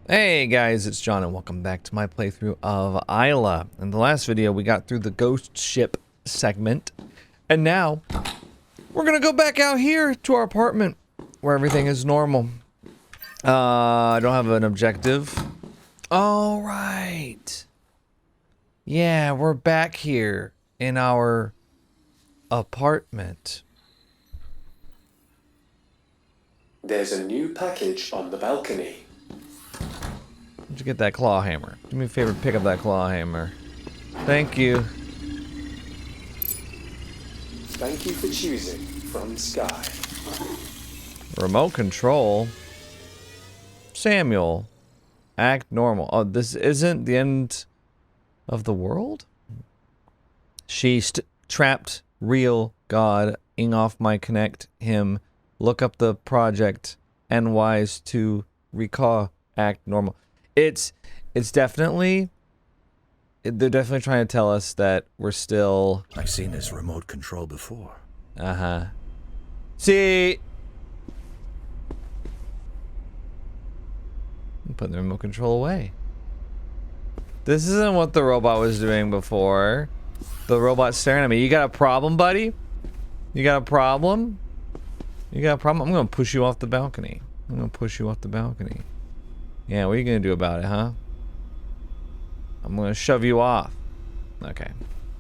Hey guys, it's John and welcome back to my playthrough of A.I.L.A. In the last video, we got through the ghost ship segment, and now we're gonna go back out here to our apartment where everything is normal. I don't have an objective. All right. Yeah, we're back here in our apartment. There's a new package on the balcony. Did you get that claw hammer? Do me a favor, pick up that claw hammer. Thank you. Thank you for choosing from Sky. Remote control. Samuel. Act normal. Oh, this isn't the end of the world? She trapped real God. Ing off my connect him. Look up the project. And wise to recall. Act normal. It's definitely... They're definitely trying to tell us that we're still... I've seen this remote control before. Uh-huh. See... I'm putting the remote control away. This isn't what the robot was doing before. The robot's staring at me. You got a problem, buddy? You got a problem? You got a problem? I'm gonna push you off the balcony. I'm gonna push you off the balcony. Yeah, what are you gonna do about it, huh? I'm gonna shove you off. Okay.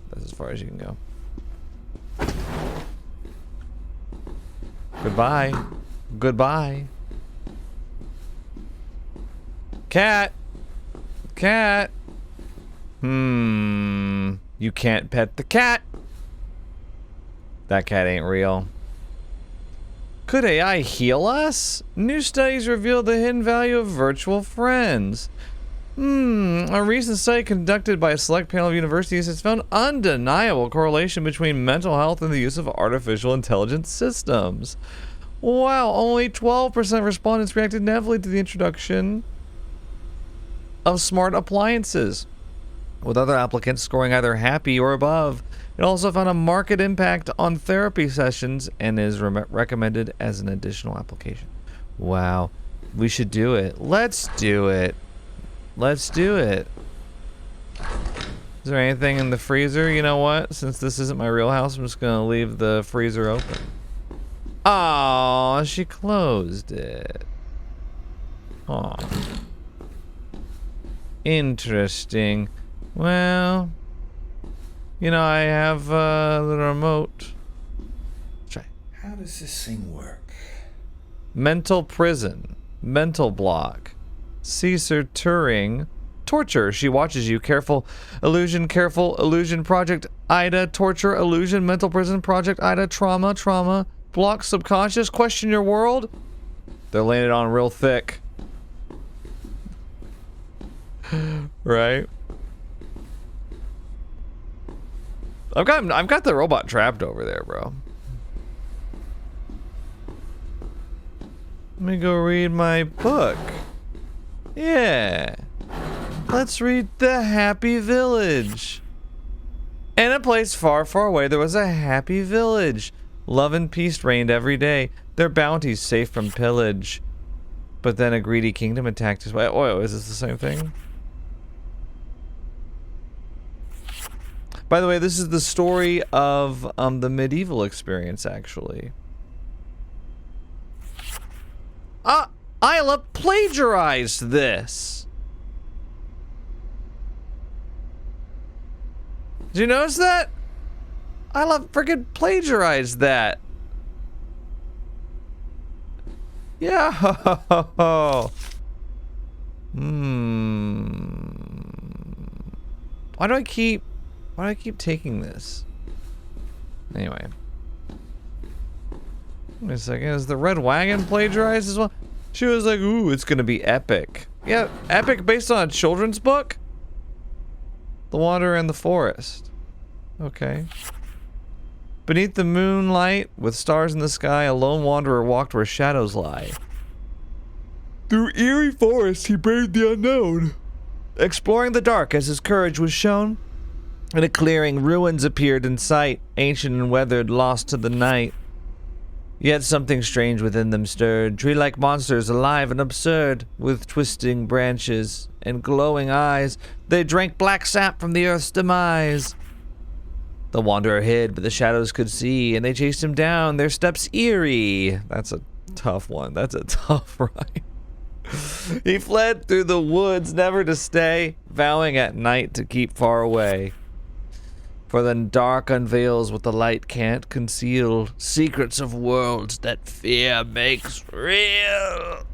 That's as far as you can go. Goodbye. Goodbye. Cat. Cat. You can't pet the cat. That cat ain't real. Could AI heal us? New studies reveal the hidden value of virtual friends. A recent study conducted by a select panel of universities has found undeniable correlation between mental health and the use of artificial intelligence systems. Wow, only 12% of respondents reacted negatively to the introduction of smart appliances, with other applicants scoring either happy or above. It also found a marked impact on therapy sessions and is recommended as an additional application. Wow. We should do it. Let's do it. Let's do it. Is there anything in the freezer? You know what? Since this isn't my real house, I'm just going to leave the freezer open. Oh, she closed it. Oh. Interesting. Well... You know, I have the remote. Try. How does this thing work? Mental prison. Mental block. Caesar Turing. Torture. She watches you. Careful. Illusion. Careful. Illusion. Project AILA. Torture. Illusion. Mental prison. Project AILA. Trauma. Trauma. Block. Subconscious. Question your world. They're laying it on real thick. Right? I've got the robot trapped over there, bro. Let me go read my book. Yeah. Let's read The Happy Village. In a place far, far away, there was a happy village. Love and peace reigned every day. Their bounties safe from pillage. But then a greedy kingdom attacked his way. Oh, is this the same thing? By the way, this is the story of the medieval experience, actually. A.I.L.A. plagiarized this. Did you notice that? A.I.L.A. freaking plagiarized that. Yeah. Why do I keep taking this? Anyway. Wait a second, is the Red Wagon plagiarized as well? She was like, ooh, it's gonna be epic. Yeah, epic based on a children's book? The Wanderer in the Forest. Okay. Beneath the moonlight, with stars in the sky, a lone wanderer walked where shadows lie. Through eerie forests, he braved the unknown. Exploring the dark as his courage was shown. In a clearing, ruins appeared in sight, ancient and weathered, lost to the night. Yet something strange within them stirred, tree-like monsters alive and absurd, with twisting branches and glowing eyes. They drank black sap from the earth's demise. The wanderer hid, but the shadows could see, and they chased him down, their steps eerie. That's a tough one. That's a tough ride. He fled through the woods, never to stay, vowing at night to keep far away. For the dark unveils what the light can't conceal, secrets of worlds that fear makes real.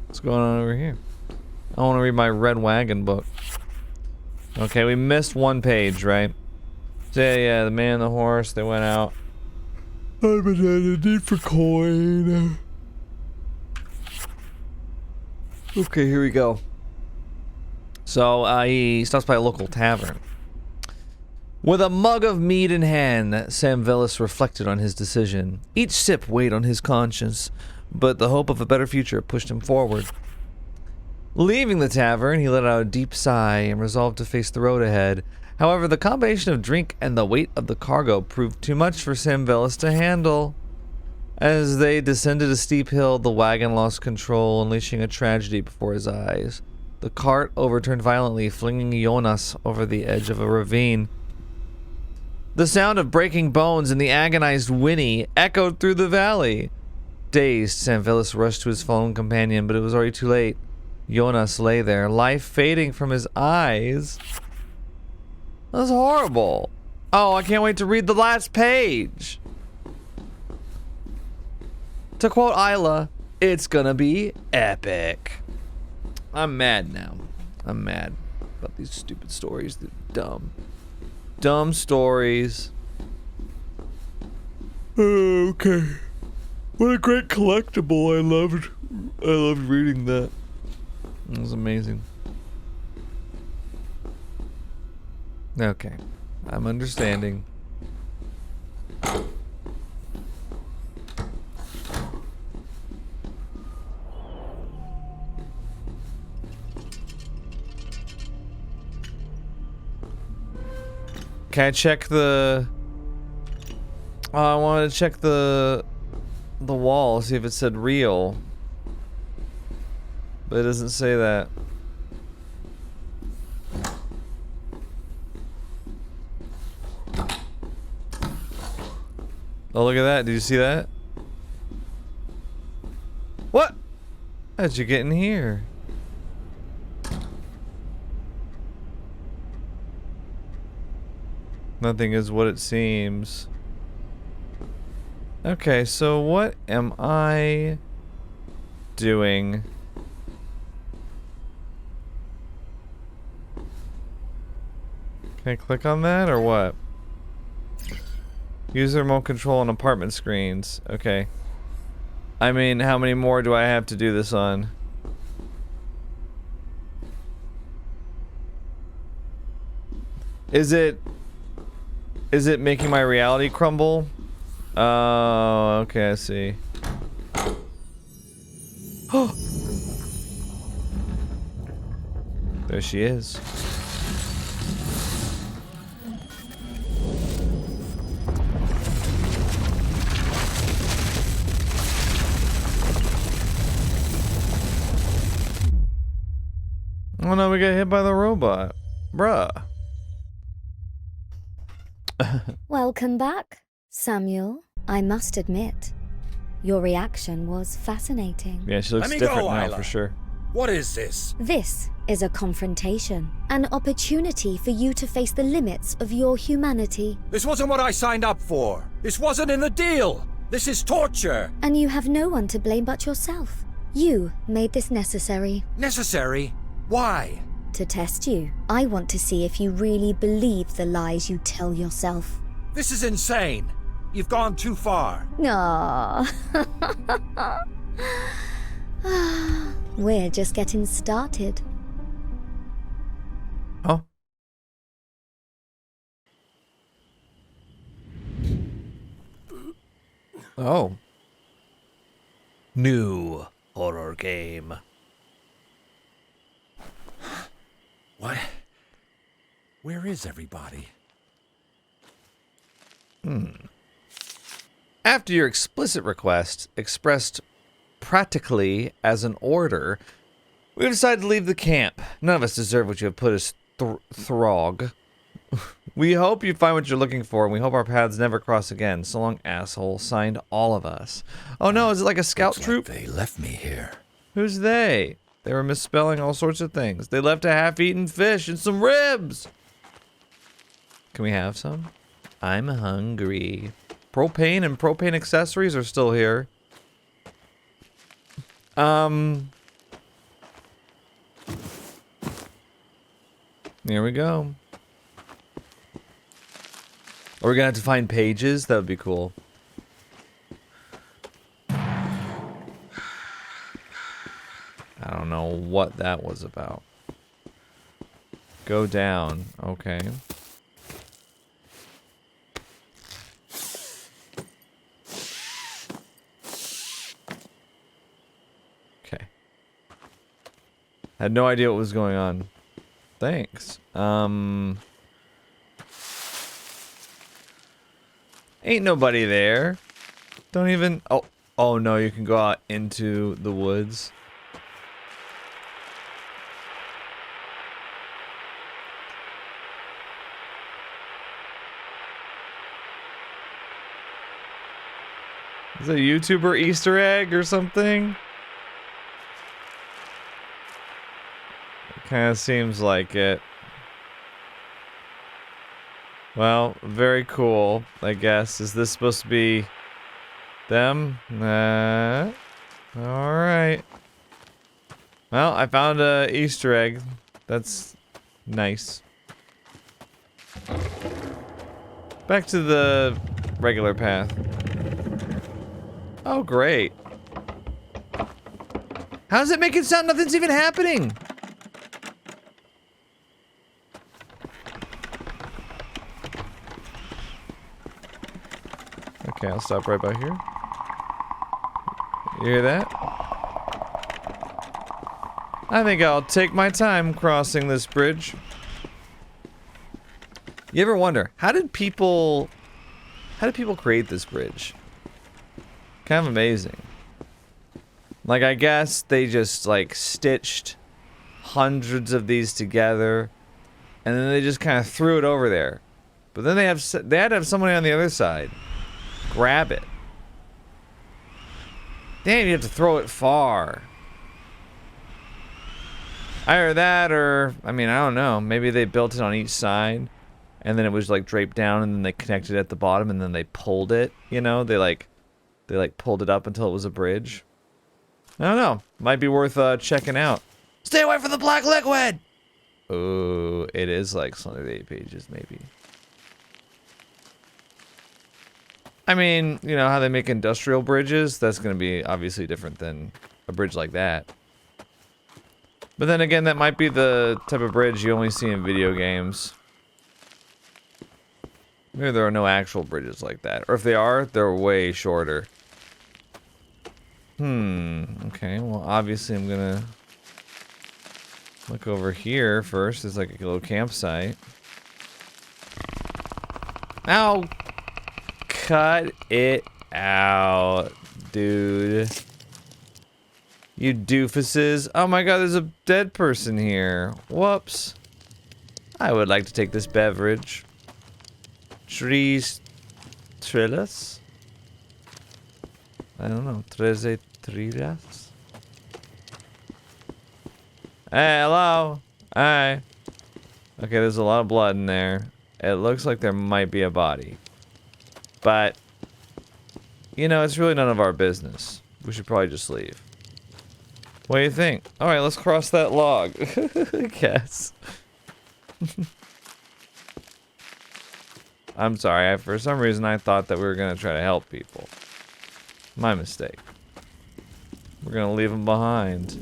What's going on over here? I want to read my Red Wagon book. Okay, we missed one page, right? So yeah, the man and the horse, they went out. I'm in a need for coin. Okay, here we go. So, he stops by a local tavern. With a mug of mead in hand, Sam Velis reflected on his decision. Each sip weighed on his conscience, but the hope of a better future pushed him forward. Leaving the tavern, he let out a deep sigh and resolved to face the road ahead. However, the combination of drink and the weight of the cargo proved too much for Sam Velis to handle. As they descended a steep hill, the wagon lost control, unleashing a tragedy before his eyes. The cart overturned violently, flinging Jonas over the edge of a ravine. The sound of breaking bones and the agonized whinny echoed through the valley. Dazed, Sam Velis rushed to his fallen companion, but it was already too late. Jonas lay there, life fading from his eyes. That's horrible. Oh, I can't wait to read the last page. To quote A.I.L.A, it's gonna be epic. I'm mad now. I'm mad about these stupid stories. They're dumb. Dumb stories. Okay. What a great collectible. I loved reading that. It was amazing. Okay. I'm understanding. Can I check the... Oh, I wanted to check the wall, see if it said real. But it doesn't say that. Oh, look at that. Did you see that? What? How'd you get in here? Nothing is what it seems. Okay, so what am I doing? Can I click on that or what? Use the remote control on apartment screens. Okay. I mean, how many more do I have to do this on? Is it making my reality crumble? Oh, okay, I see. Oh! There she is. Oh no, we got hit by the robot. Bruh. Welcome back, Samuel. I must admit, your reaction was fascinating. Yeah, she looks different now, A.I.L.A. for sure. What is this? This is a confrontation, an opportunity for you to face the limits of your humanity. This wasn't what I signed up for. This wasn't in the deal. This is torture. And you have no one to blame but yourself. You made this necessary. Necessary? Why? To test you. I want to see if you really believe the lies you tell yourself. This is insane. You've gone too far. Aww. We're just getting started. Oh. Oh. New horror game. What? Where is everybody? After your explicit request, expressed practically as an order, we decided to leave the camp. None of us deserve what you have put as throg. We hope you find what you're looking for, and we hope our paths never cross again. So long, asshole. Signed, all of us. Oh no, is it like a scout troop? Like they left me here. Who's they? They were misspelling all sorts of things. They left a half-eaten fish and some ribs. Can we have some? I'm hungry. Propane and propane accessories are still here. Here we go. Are we gonna have to find pages? That would be cool. I don't know what that was about. Go down. Okay. Okay. Had no idea what was going on. Thanks. Ain't nobody there. Don't even... Oh no, you can go out into the woods. Is it a YouTuber Easter egg or something? It kind of seems like it. Well, very cool, I guess. Is this supposed to be them? Alright. Well, I found a Easter egg. That's nice. Back to the regular path. Oh, great. How does it make it sound nothing's even happening? Okay, I'll stop right by here. You hear that? I think I'll take my time crossing this bridge. You ever wonder, how did people create this bridge? Kind of amazing. Like, I guess they just, like, stitched hundreds of these together, and then they just kind of threw it over there. But then they had to have somebody on the other side grab it. Damn, you have to throw it far. Either that or, I mean, I don't know. Maybe they built it on each side, and then it was, like, draped down, and then they connected it at the bottom, and then they pulled it, you know? They pulled it up until it was a bridge. I don't know. Might be worth checking out. Stay away from the black liquid! Oh, it is like something 8 pages, maybe. I mean, you know how they make industrial bridges? That's going to be obviously different than a bridge like that. But then again, that might be the type of bridge you only see in video games. Maybe there are no actual bridges like that. Or if they are, they're way shorter. Okay, well, obviously I'm gonna look over here first. There's like a little campsite. Ow! Cut it out, dude. You doofuses. Oh my god, there's a dead person here. Whoops. I would like to take this beverage. Trees... Trillas? I don't know. Treze trillas? Hey, hello! Hi. Okay, there's a lot of blood in there. It looks like there might be a body. But... you know, it's really none of our business. We should probably just leave. What do you think? Alright, let's cross that log. I guess. I'm sorry, for some reason I thought that we were gonna try to help people. My mistake. We're gonna leave them behind.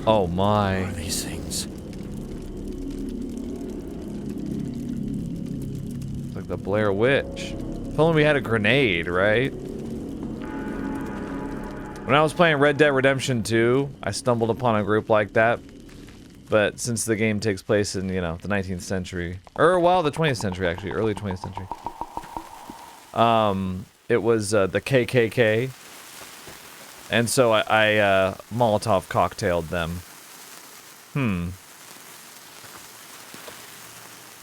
Oh my. What are these things? It's like the Blair Witch. If only we had a grenade, right? When I was playing Red Dead Redemption 2, I stumbled upon a group like that. But since the game takes place in, you know, the 19th century, or well, the 20th century actually, early 20th century, It was the KKK. And so I Molotov cocktailed them.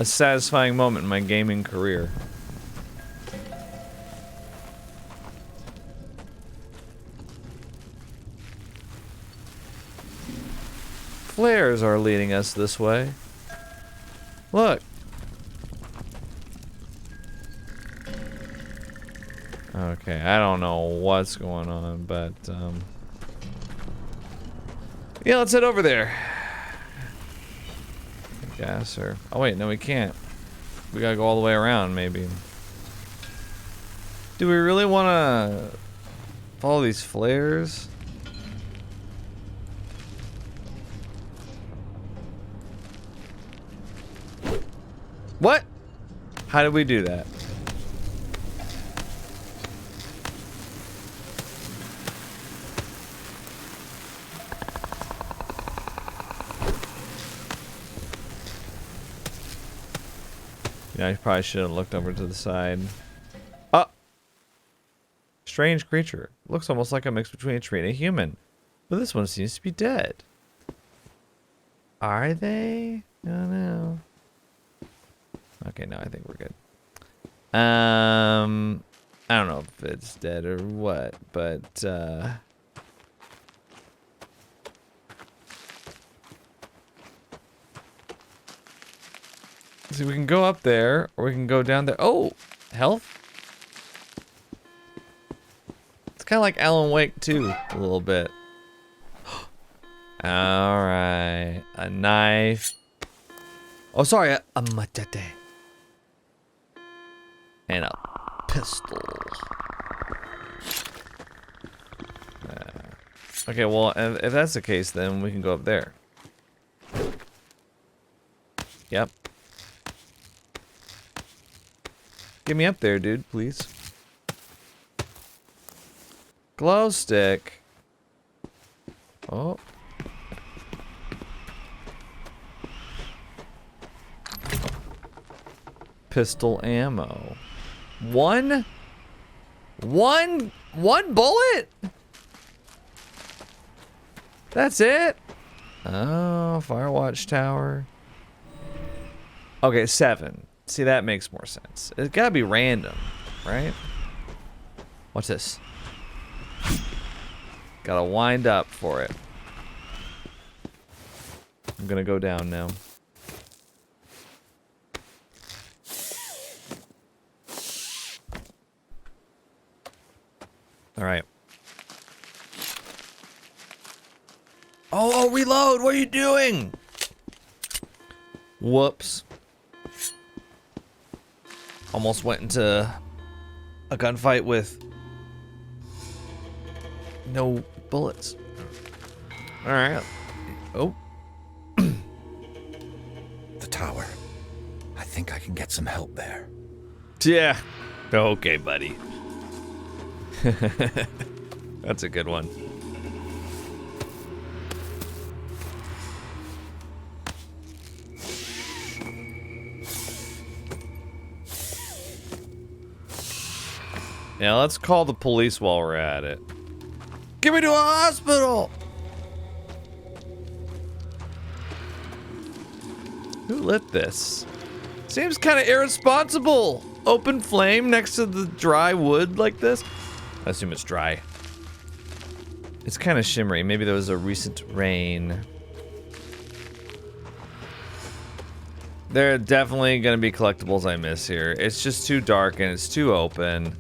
A satisfying moment in my gaming career. Flares are leading us this way. Look. Okay, I don't know what's going on, but, yeah, let's head over there. Gas or... Oh, wait, no, we can't. We gotta go all the way around, maybe. Do we really want to follow these flares? What? How did we do that? Yeah, I probably should have looked over to the side. Oh! Strange creature. Looks almost like a mix between a tree and a human. But this one seems to be dead. Are they? I don't know. Okay, no, I think we're good. I don't know if it's dead or what, but, see, we can go up there, or we can go down there. Oh! Health? It's kind of like Alan Wake, too, a little bit. Alright. A knife. Oh, sorry, a machete. And a pistol. Okay, well, if that's the case, then we can go up there. Yep. Get me up there, dude, please. Glow stick. Oh. Pistol ammo. One bullet? That's it? Oh, Firewatch Tower. Okay, 7. See, that makes more sense. It's gotta be random, right? What's this? Gotta wind up for it. I'm gonna go down now. Alright. Oh, reload! What are you doing? Whoops. Almost went into a gunfight with no bullets. Alright. Oh. The tower. I think I can get some help there. Yeah. Okay, buddy. That's a good one. Yeah, let's call the police while we're at it. Get me to a hospital! Who lit this? Seems kind of irresponsible. Open flame next to the dry wood like this. I assume it's dry. It's kind of shimmery. Maybe there was a recent rain. There are definitely going to be collectibles I miss here. It's just too dark and it's too open.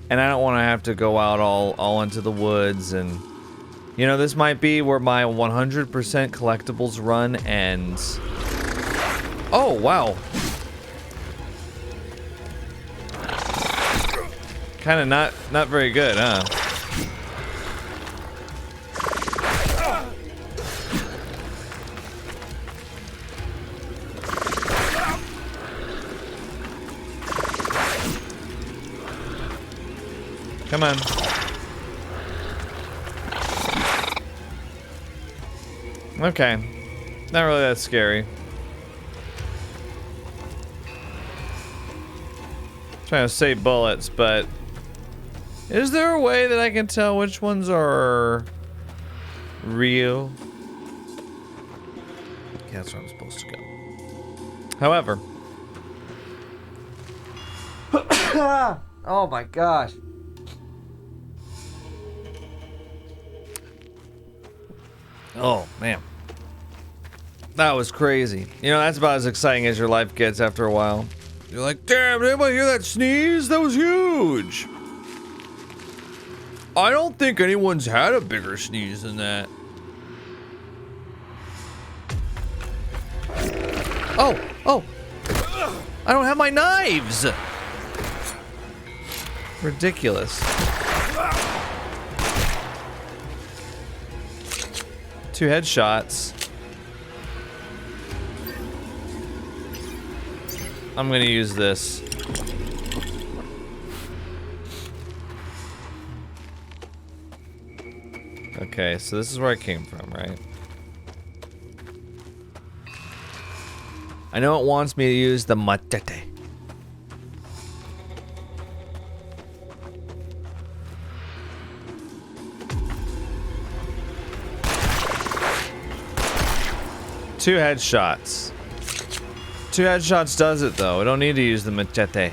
And I don't want to have to go out all into the woods. And, you know, this might be where my 100% collectibles run ends. Oh, wow. Kind of not very good, huh? Come on. Okay. Not really that scary. Trying to save bullets, but is there a way that I can tell which ones are real? Yeah, that's where I'm supposed to go. However. Oh my gosh. Oh, man. That was crazy. You know, that's about as exciting as your life gets after a while. You're like, damn, did anybody hear that sneeze? That was huge. I don't think anyone's had a bigger sneeze than that. Oh. I don't have my knives. Ridiculous. 2 headshots. I'm gonna use this. Okay, so this is where I came from, right? I know it wants me to use the machete. Two headshots. 2 headshots does it though. I don't need to use the machete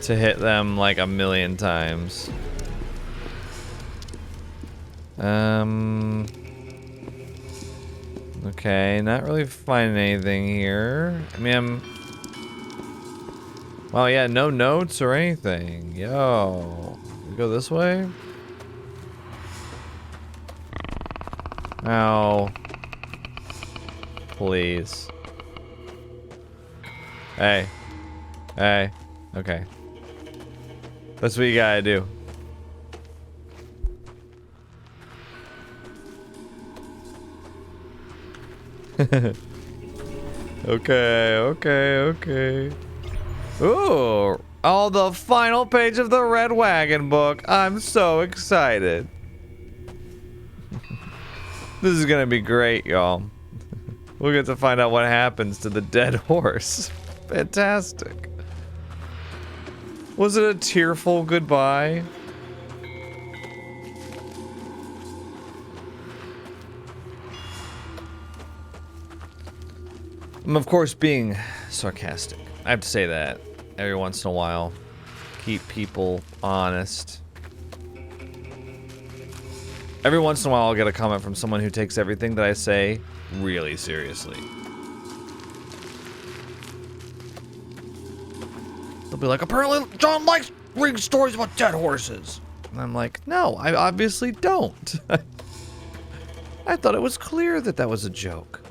to hit them like 1,000,000 times. Okay, not really finding anything here. I mean, well, yeah, no notes or anything. Yo, we go this way? Oh, please. Hey. Okay. That's what you gotta do. Okay. Ooh, the final page of the Red Wagon book. I'm so excited. This is gonna be great, y'all. We'll get to find out what happens to the dead horse. Fantastic. Was it a tearful goodbye? I'm of course being sarcastic. I have to say that every once in a while. Keep people honest. Every once in a while I'll get a comment from someone who takes everything that I say really seriously. They'll be like, apparently John likes reading stories about dead horses. And I'm like, no, I obviously don't. I thought it was clear that that was a joke.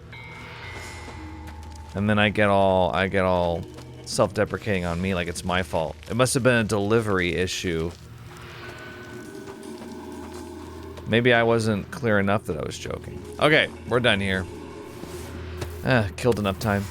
And then I get all self-deprecating on me like it's my fault. It must have been a delivery issue. Maybe I wasn't clear enough that I was joking. Okay, we're done here. Killed enough time.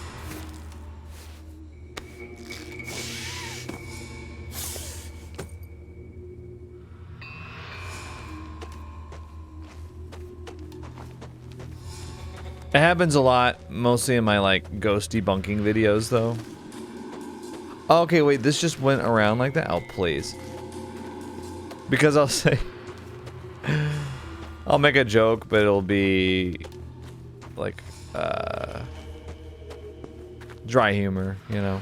It happens a lot, mostly in my, like, ghost debunking videos, though. Oh, okay, wait, this just went around like that? Oh, please. Because I'll say... I'll make a joke, but it'll be... like, dry humor, you know?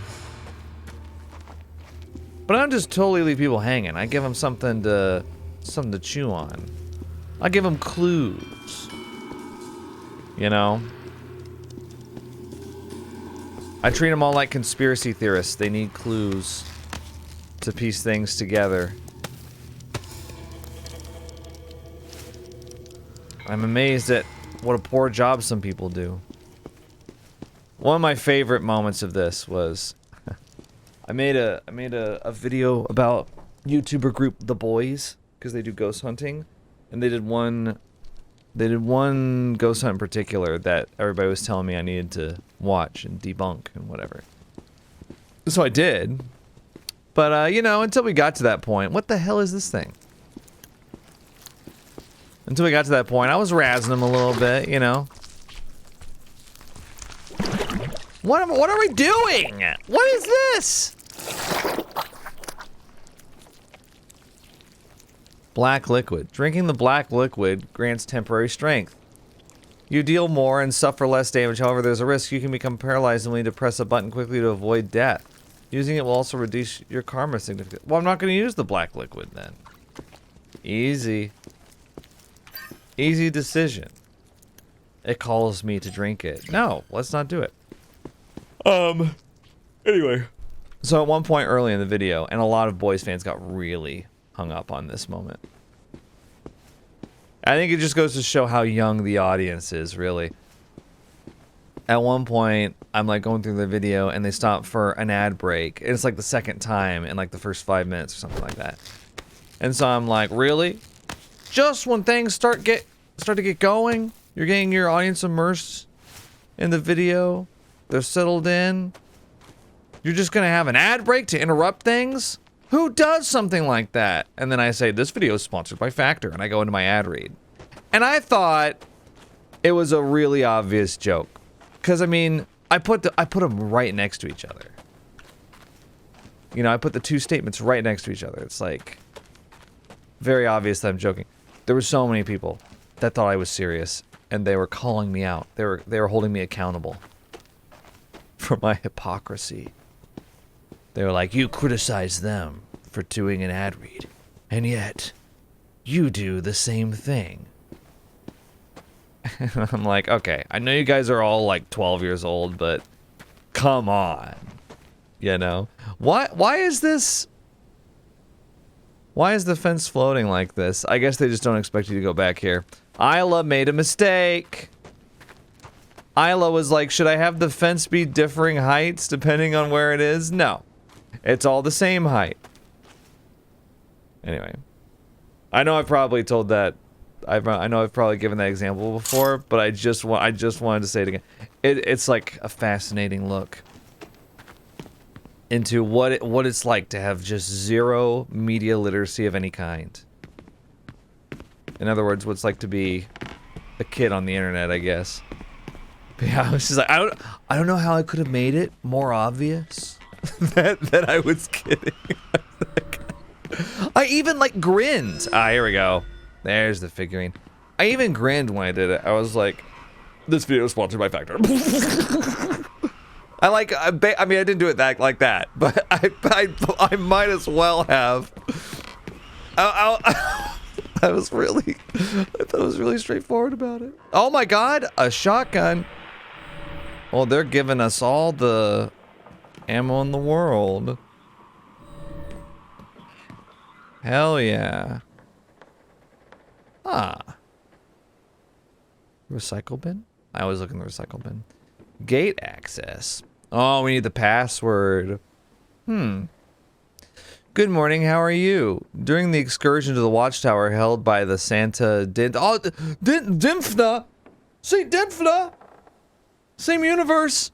But I don't just totally leave people hanging. I give them something to chew on. I give them clues. You know? I treat them all like conspiracy theorists. They need clues to piece things together. I'm amazed at what a poor job some people do. One of my favorite moments of this was I made a video about YouTuber group The Boys, because they do ghost hunting, and they did one ghost hunt in particular that everybody was telling me I needed to watch and debunk and whatever. So I did. But, you know, until we got to that point, what the hell is this thing? Until we got to that point, I was razzing them a little bit, you know. What are we doing? What is this? Black liquid. Drinking the black liquid grants temporary strength. You deal more and suffer less damage. However, there's a risk you can become paralyzed and will need to press a button quickly to avoid death. Using it will also reduce your karma significantly. Well, I'm not going to use the black liquid then. Easy. Easy decision. It calls me to drink it. No, let's not do it. Anyway. So at one point early in the video, and a lot of boys fans got really hung up on this moment. I think it just goes to show how young the audience is, really. At one point, I'm like going through the video and they stop for an ad break. And it's like the second time in like the first 5 minutes or something like that. And so I'm like, really? Just when things start to get going, you're getting your audience immersed in the video, they're settled in, you're just gonna have an ad break to interrupt things? Who does something like that? And then I say, this video is sponsored by Factor, and I go into my ad read. And I thought it was a really obvious joke. Because, I mean, I put them right next to each other. You know, I put the two statements right next to each other. It's like, very obvious that I'm joking. There were so many people that thought I was serious, and they were calling me out. They were holding me accountable for my hypocrisy. They were like, you criticize them for doing an ad read, and yet you do the same thing. I'm like, okay, I know you guys are all like 12 years old, but come on. You know? Why is this... Why is the fence floating like this? I guess they just don't expect you to go back here. A.I.L.A made a mistake. A.I.L.A was like, should I have the fence be differing heights depending on where it is? No. It's all the same height. Anyway. I know I've probably told that... I know I've probably given that example before, but I just wanted to say it again. It's like a fascinating look into what it's like to have just zero media literacy of any kind. In other words, what it's like to be a kid on the internet, I guess. But yeah, I was just like, I don't know how I could have made it more obvious that I was kidding. I even like grinned. Ah, here we go. There's the figurine. I even grinned when I did it. I was like, this video is sponsored by Factor. I mean, I didn't do it like that, but I might as well have. I thought it was really straightforward about it. Oh my God, a shotgun. Well, they're giving us all the ammo in the world. Hell yeah. Ah. Recycle bin? I always look in the recycle bin. Gate access. Oh, we need the password. Good morning, how are you? During the excursion to the watchtower held by the Santa Dimfna! St. Dimfna! Same universe!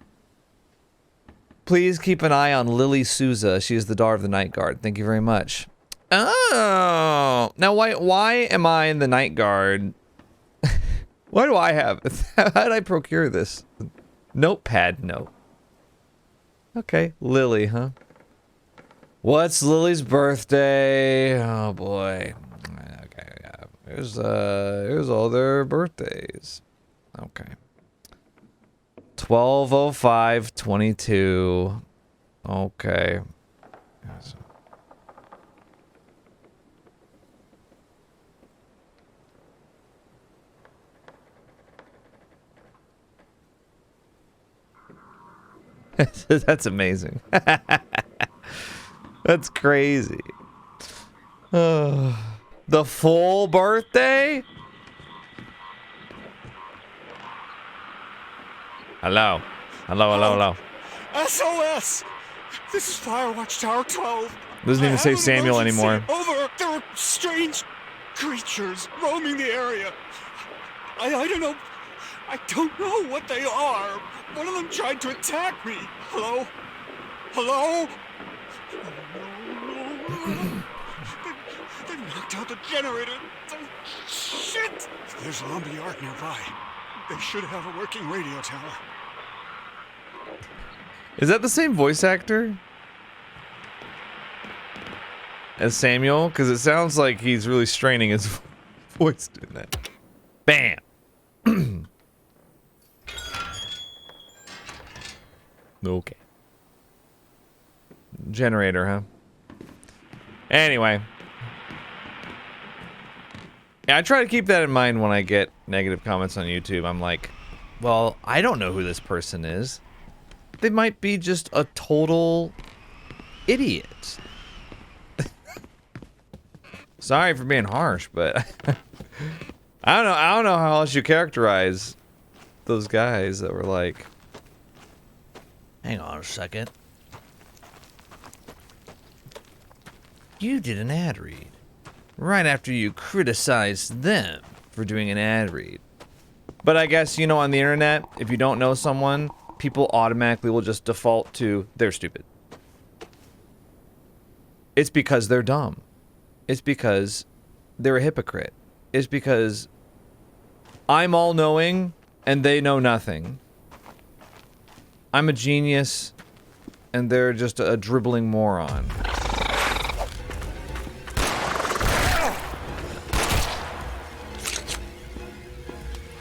Please keep an eye on Lily Souza. She is the daughter of the Night Guard. Thank you very much. Oh, now why am I in the Night Guard? Why do I have? How did I procure this? Notepad note. Okay, Lily, huh? What's Lily's birthday? Oh boy. Okay, yeah. Here's all their birthdays. Okay. 12/05/22. Okay. That's amazing. That's crazy. The full birthday? Hello. Hello. SOS! This is Fire Watchtower 12. Doesn't even say Samuel anymore. Over. There are strange creatures roaming the area. I don't know. I don't know what they are. One of them tried to attack me. Hello? Hello? They knocked out the generator. Oh, shit! There's a lumber yard nearby. They should have a working radio tower. Is that the same voice actor? as Samuel, because it sounds like he's really straining his voice doing that. Bam! Okay. Generator, huh? Anyway. Yeah, I try to keep that in mind when I get negative comments on YouTube. I'm like, well, I don't know who this person is. They might be just a total idiot. Sorry for being harsh, but I don't know how else you characterize those guys that were like, hang on a second. You did an ad read right after you criticized them for doing an ad read. But I guess, you know, on the internet, if you don't know someone, people automatically will just default to they're stupid. It's because they're dumb. It's because they're a hypocrite. It's because I'm all-knowing and they know nothing. I'm a genius and they're just a dribbling moron.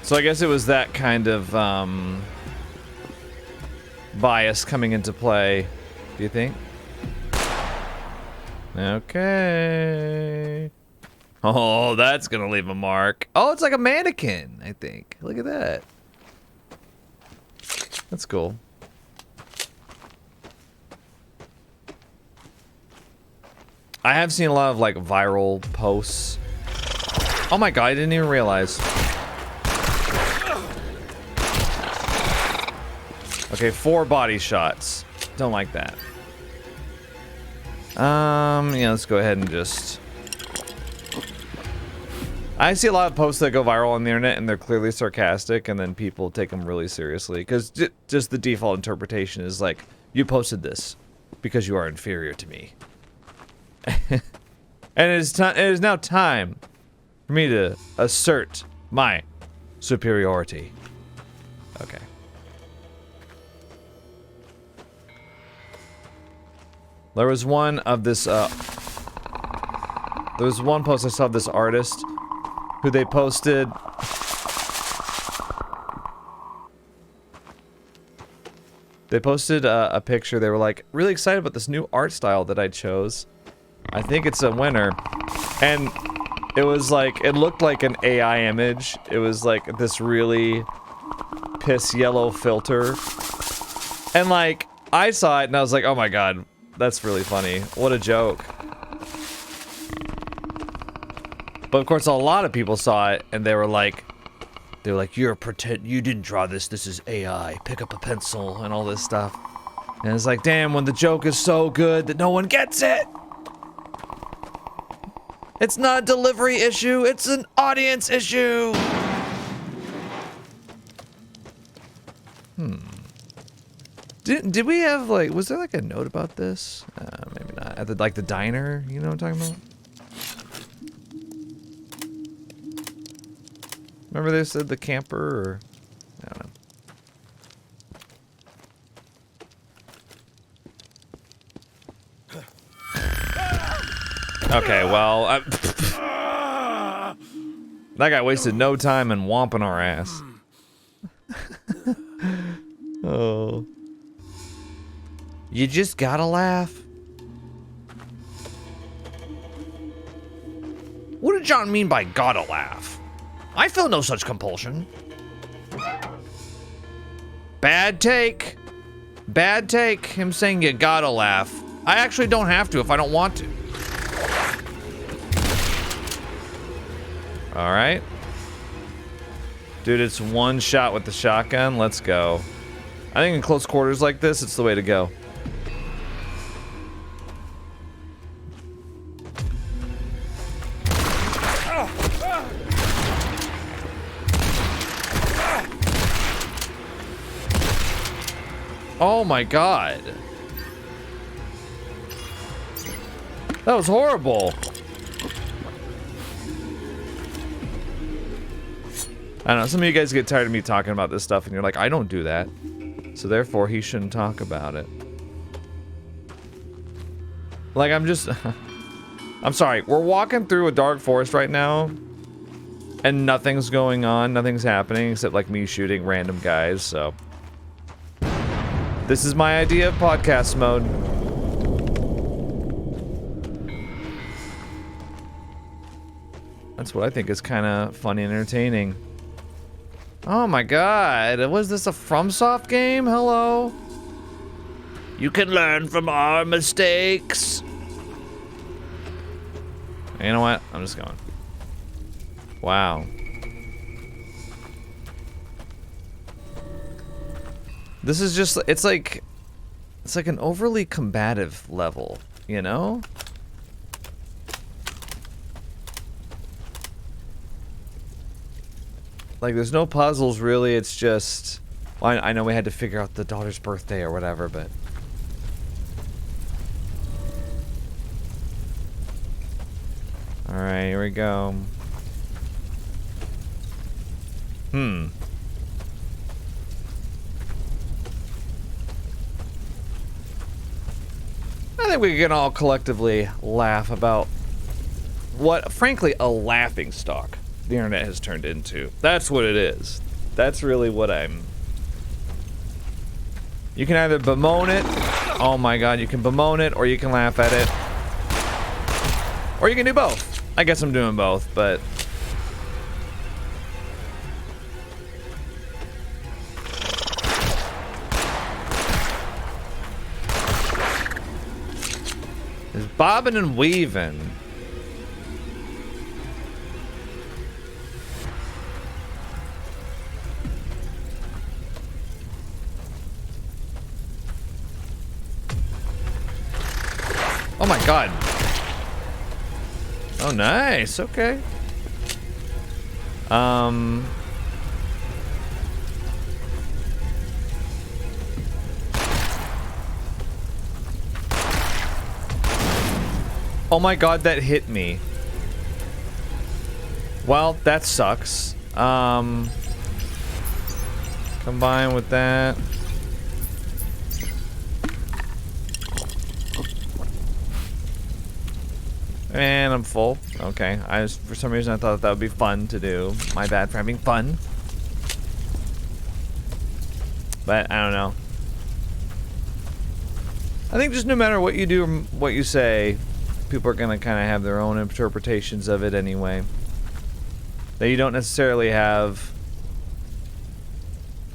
So I guess it was that kind of bias coming into play, do you think? Okay. Oh, that's gonna leave a mark. Oh, it's like a mannequin, I think. Look at that. That's cool. I have seen a lot of like viral posts. Oh my god, I didn't even realize. Okay, 4 body shots. Don't like that. Yeah, let's go ahead and just... I see a lot of posts that go viral on the internet and they're clearly sarcastic and then people take them really seriously. Because just the default interpretation is like, you posted this because you are inferior to me. And it is now time for me to assert my superiority. Okay. There was one of this, there was one post I saw of this artist who they posted. They posted a picture. They were like, really excited about this new art style that I chose. I think it's a winner. And it was like, it looked like an AI image. It was like this really piss yellow filter. And like, I saw it and I was like, oh my god. That's really funny. What a joke. But of course, a lot of people saw it and they were like, you didn't draw this. This is AI. Pick up a pencil and all this stuff. And it's like, damn, when the joke is so good that no one gets it. It's not a delivery issue. It's an audience issue. Did we have, like, was there, like, a note about this? Maybe not. At the, like, the diner? You know what I'm talking about? Remember they said the camper, or... I don't know. Okay, well, that guy wasted no time in whomping our ass. Oh... You just gotta laugh. What did John mean by gotta laugh? I feel no such compulsion. Bad take. Bad take, him saying you gotta laugh. I actually don't have to if I don't want to. Alright. Dude, it's one shot with the shotgun. Let's go. I think in close quarters like this, it's the way to go. Oh my god. That was horrible. I don't know, some of you guys get tired of me talking about this stuff and you're like, I don't do that. So therefore, he shouldn't talk about it. Like, I'm just... I'm sorry, we're walking through a dark forest right now, and nothing's going on, nothing's happening, except like me shooting random guys, so. This is my idea of podcast mode. That's what I think is kind of funny and entertaining. Oh my god, was this a FromSoft game? Hello? You can learn from our mistakes. You know what? I'm just going. Wow. This is just, it's like an overly combative level, you know? Like, there's no puzzles, really, it's just... Well, I know we had to figure out the daughter's birthday or whatever, but... Alright, here we go. I think we can all collectively laugh about what, frankly, a laughing stock the internet has turned into. That's what it is. That's really what I'm... You can either bemoan it. Oh my god, you can bemoan it, or you can laugh at it. Or you can do both. I guess I'm doing both, but... There's bobbing and weaving. Oh my god. Oh, nice. Okay. Oh my god, that hit me. Well, that sucks. Combine with that. And I'm full. Okay. For some reason I thought that would be fun to do. My bad for having fun. But I don't know. I think just no matter what you do or what you say, people are gonna kind of have their own interpretations of it anyway. That you don't necessarily have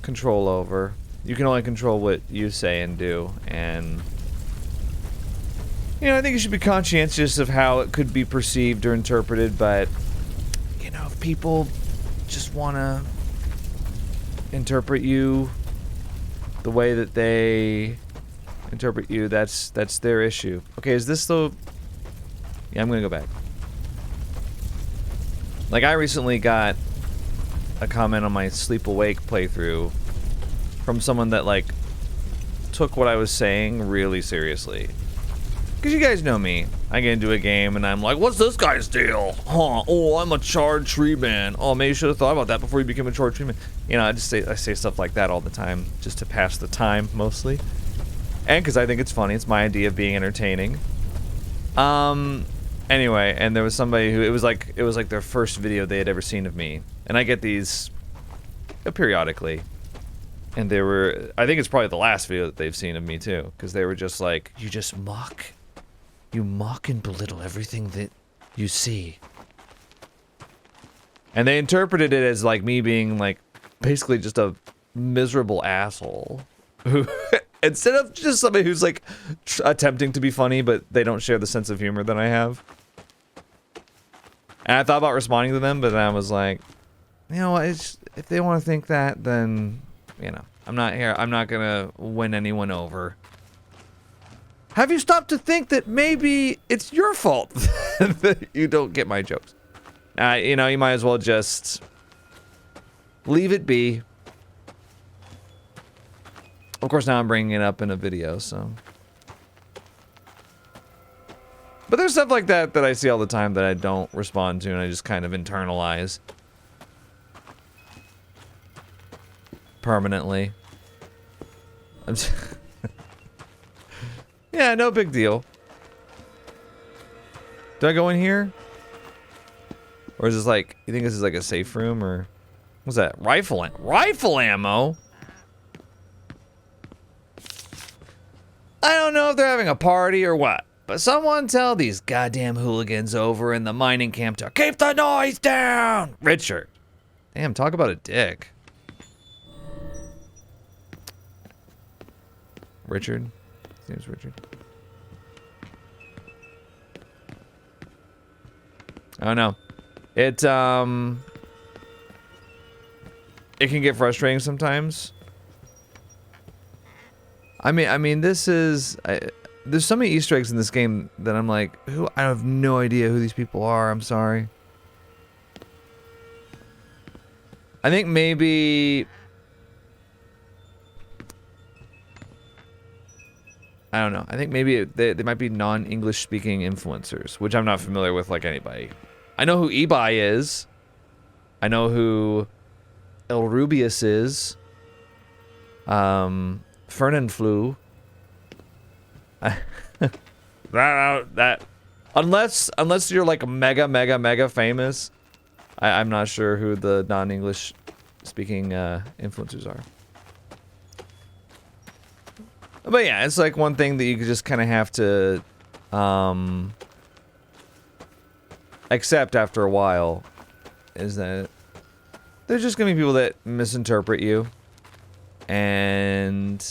control over. You can only control what you say and do, and you know, I think you should be conscientious of how it could be perceived or interpreted, but you know, if people just want to interpret you the way that they interpret you, that's their issue. Okay, is this the... Yeah, I'm gonna go back. Like, I recently got a comment on my Sleep Awake playthrough from someone that, like, took what I was saying really seriously. Because you guys know me. I get into a game and I'm like, what's this guy's deal? Huh, oh, I'm a charred tree man. Oh, maybe you should have thought about that before you became a charred tree man. You know, I say stuff like that all the time, just to pass the time, mostly. And because I think it's funny. It's my idea of being entertaining. Anyway, and there was somebody who, it was like their first video they had ever seen of me. And I get these periodically. And they were, I think it's probably the last video that they've seen of me too. Because they were just like, you just mock. You mock and belittle everything that you see. And they interpreted it as like me being like basically just a miserable asshole. Who, instead of just somebody who's like attempting to be funny, but they don't share the sense of humor that I have. And I thought about responding to them, but then I was like, you know what, if they want to think that, then, you know, I'm not here. I'm not gonna win anyone over. Have you stopped to think that maybe it's your fault that you don't get my jokes? You know, you might as well just leave it be. Of course, now I'm bringing it up in a video, so. But there's stuff like that that I see all the time that I don't respond to, and I just kind of internalize. Permanently. I'm just yeah, no big deal. Do I go in here? Or is this like, you think this is like a safe room or what's that? Rifle ammo? I don't know if they're having a party or what, but someone tell these goddamn hooligans over in the mining camp to keep the noise down. Richard. Damn, talk about a dick. Richard? His name's Richard. I don't know. It can get frustrating sometimes. I mean, this is there's so many Easter eggs in this game that I'm like, I have no idea who these people are. I'm sorry. I think maybe I don't know. I think maybe they might be non-English speaking influencers, which I'm not familiar with like anybody. I know who Ebi is. I know who El Rubius is. Fernanfloo. that unless you're like mega famous, I'm not sure who the non-English speaking influencers are. But yeah, it's like one thing that you just kind of have to accept after a while, is that there's just gonna be people that misinterpret you, and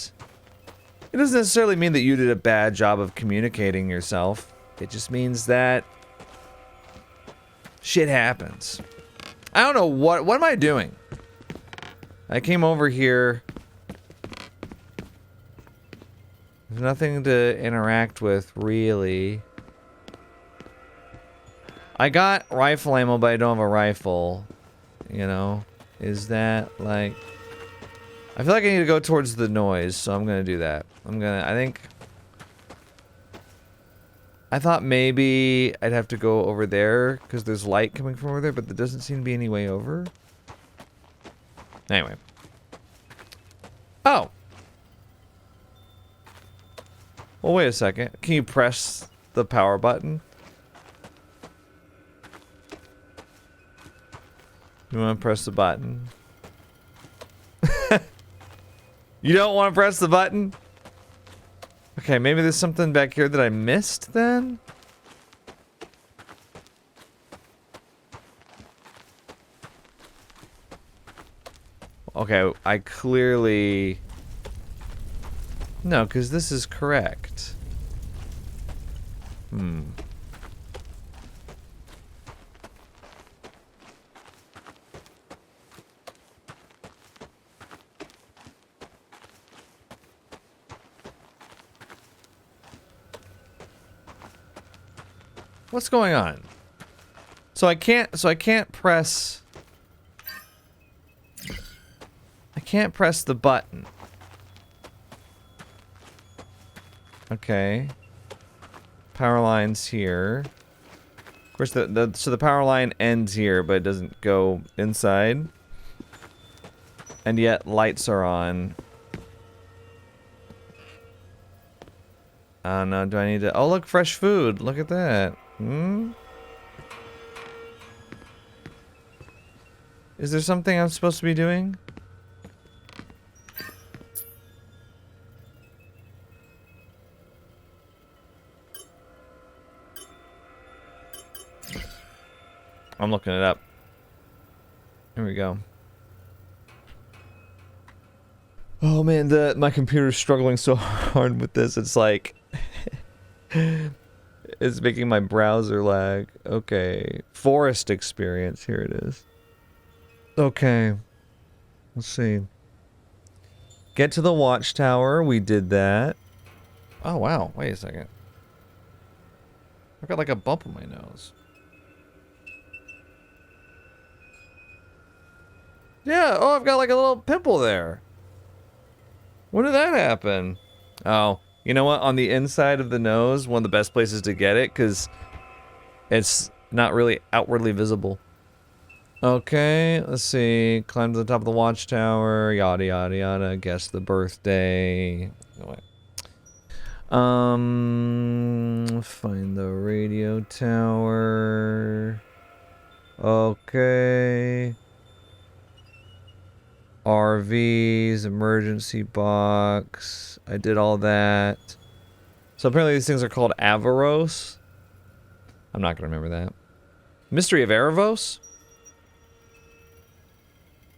it doesn't necessarily mean that you did a bad job of communicating yourself. It just means that shit happens. I don't know what am I doing? I came over here. There's nothing to interact with, really. I got rifle ammo, but I don't have a rifle. You know? Is that, like... I feel like I need to go towards the noise, so I'm gonna do that. I thought maybe I'd have to go over there, because there's light coming from over there, but there doesn't seem to be any way over. Anyway. Oh! Well, wait a second. Can you press the power button? You want to press the button? You don't want to press the button? Okay, maybe there's something back here that I missed then? Okay, I clearly... No, because this is correct. What's going on? So I can't press... I can't press the button. Okay. Power line's here. Of course, so the power line ends here, but it doesn't go inside. And yet, lights are on. Oh no, do I need to... Oh, look, fresh food. Look at that. Is there something I'm supposed to be doing? I'm looking it up. Here we go. Oh man, my computer's struggling so hard with this. It's like it's making my browser lag. Okay, forest experience. Here it is. Okay, let's see. Get to the watchtower. We did that. Oh wow! Wait a second. I've got like a bump on my nose. Yeah, oh, I've got like a little pimple there. When did that happen? Oh, you know what? On the inside of the nose, one of the best places to get it, because it's not really outwardly visible. Okay, let's see. Climb to the top of the watchtower, yada yada yada. Guess the birthday. Find the radio tower. Okay. RVs, emergency box. I did all that. So apparently these things are called Avaros. I'm not gonna remember that. Mystery of Erebos?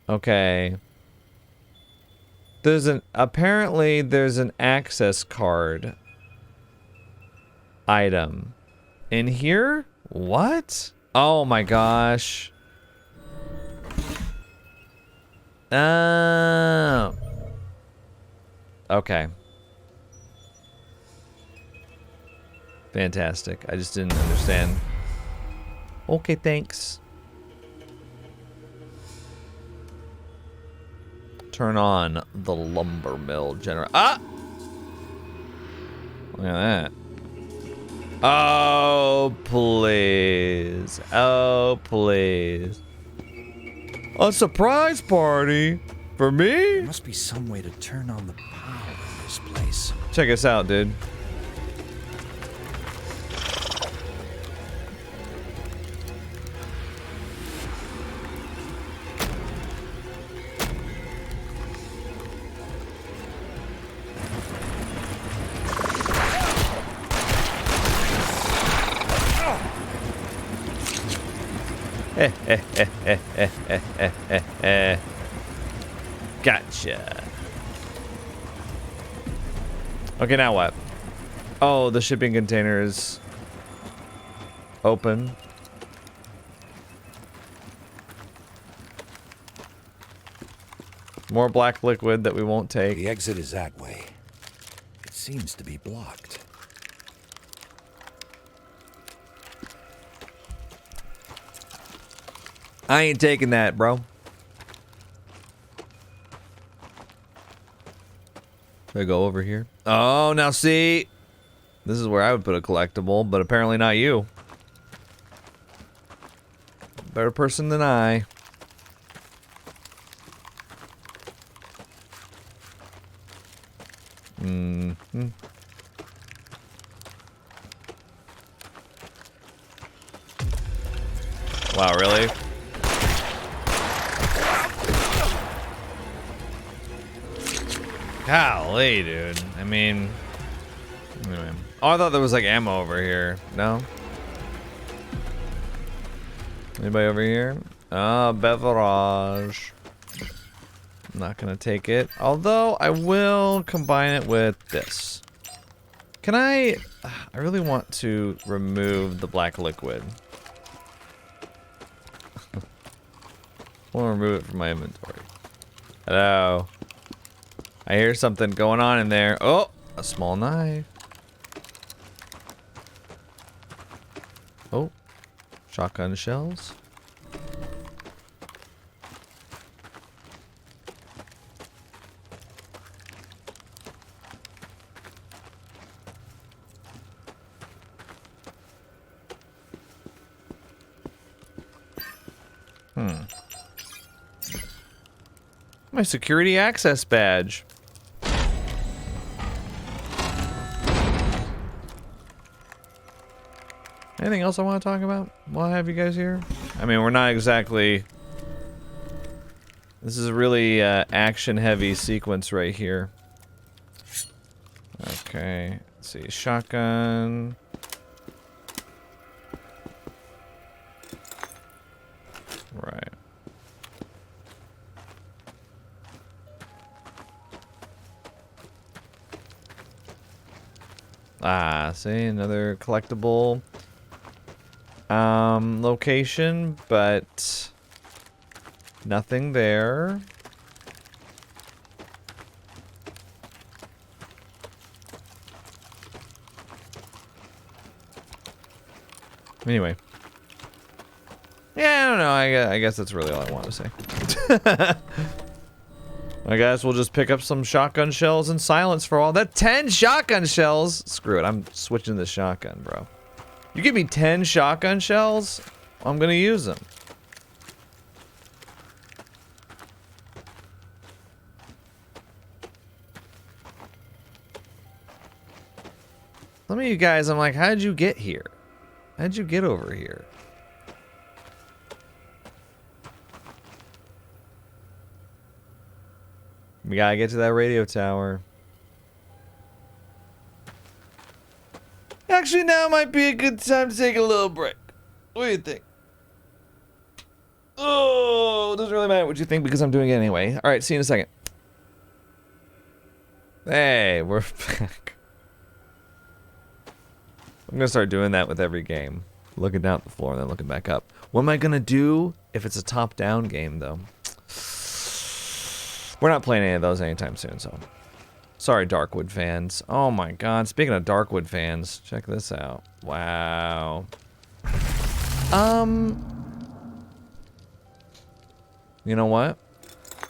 Okay. Apparently there's an access card item in here? What? Oh my gosh. Oh. Okay. Fantastic. I just didn't understand. Okay, thanks. Turn on the lumber mill generator. Ah! Look at that. Oh, please. Oh, please. A surprise party? For me? There must be some way to turn on the power in this place. Check us out, dude. Gotcha. Okay, now what? Oh, the shipping container is open. More black liquid that we won't take. The exit is that way. It seems to be blocked. I ain't taking that, bro. Should I go over here? Oh, now see? This is where I would put a collectible, but apparently not you. Better person than I. Mm-hmm. Wow, really? Golly, dude. I mean... Anyway. Oh, I thought there was like ammo over here. No? Anybody over here? Ah, beverage. I'm not gonna take it. Although, I will combine it with this. Can I... I really want to remove the black liquid. I want to remove it from my inventory. Hello? I hear something going on in there. Oh, a small knife. Oh, shotgun shells. My security access badge. Anything else I want to talk about while I have you guys here? I mean, we're not exactly... This is a really action-heavy sequence right here. Okay, let's see. Shotgun. Right. Ah, see, another collectible location, but nothing there. Anyway. Yeah, I don't know. I guess that's really all I want to say. I guess we'll just pick up some shotgun shells and silence for all that. 10 shotgun shells! Screw it, I'm switching the shotgun, bro. You give me 10 shotgun shells, I'm gonna use them. of you guys, I'm like, how'd you get here? How'd you get over here? We gotta get to that radio tower. Actually, now might be a good time to take a little break. What do you think? Oh, it doesn't really matter what you think because I'm doing it anyway. All right, see you in a second. Hey, we're back. I'm gonna start doing that with every game. Looking down at the floor and then looking back up. What am I gonna do if it's a top-down game, though? We're not playing any of those anytime soon, so... Sorry, Darkwood fans. Oh my god, speaking of Darkwood fans, check this out. Wow. You know what?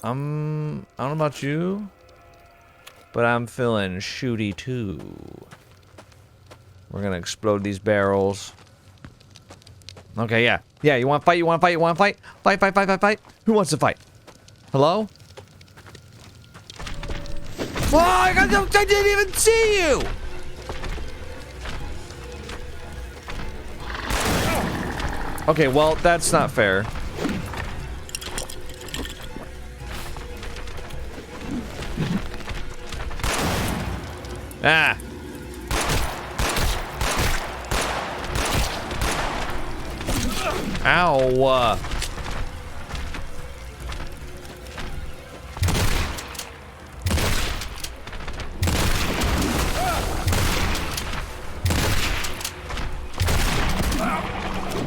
I don't know about you, but I'm feeling shooty too. We're gonna explode these barrels. Okay, yeah. Yeah, you wanna fight? You wanna fight? You wanna fight? Fight, fight, fight, fight, fight. Who wants to fight? Hello? Oh, I didn't even see you! Okay, well, that's not fair. Ah! Ow!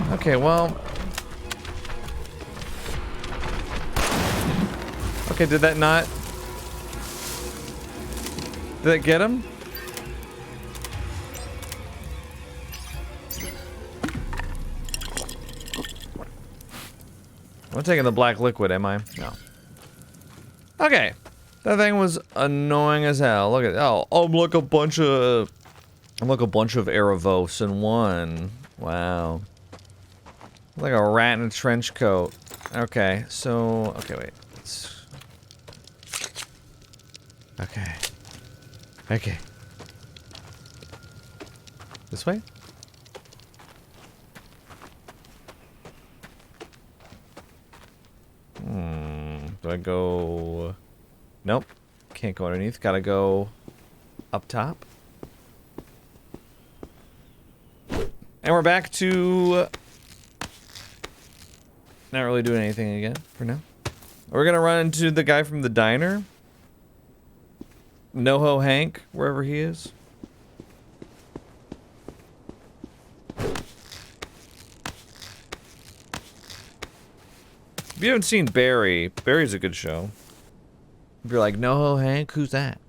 Okay, well... Okay, did that not... Did that get him? I'm taking the black liquid, am I? No. Okay. That thing was annoying as hell. Look at... Oh, I'm like a bunch of... I'm like a bunch of Erebos in one. Wow. Like a rat in a trench coat. Okay, so... Okay, wait. Okay. Okay. This way? Do I go... Nope. Can't go underneath. Gotta go up top. And we're back to... Not really doing anything again for now. We're gonna run into the guy from the diner. NoHo Hank, wherever he is. If you haven't seen Barry, Barry's a good show. If you're like, NoHo Hank, who's that?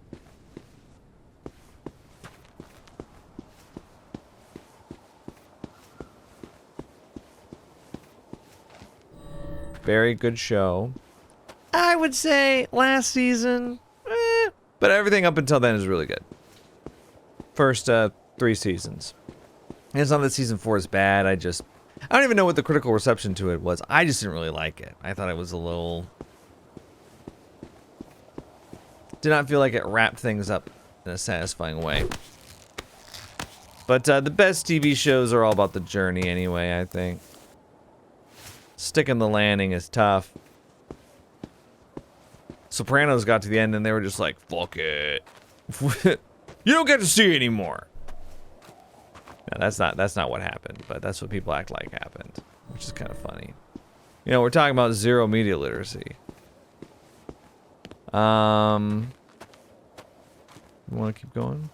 Very good show. I would say last season, but everything up until then is really good. First 3 seasons. And it's not that season 4 is bad, I don't even know what the critical reception to it was. I just didn't really like it. I thought it was a little... Did not feel like it wrapped things up in a satisfying way. But the best TV shows are all about the journey anyway, I think. Sticking the landing is tough. Sopranos got to the end and they were just like, fuck it. You don't get to see anymore. No, that's not what happened, but that's what people act like happened, which is kind of funny. You know, we're talking about zero media literacy. You want to keep going?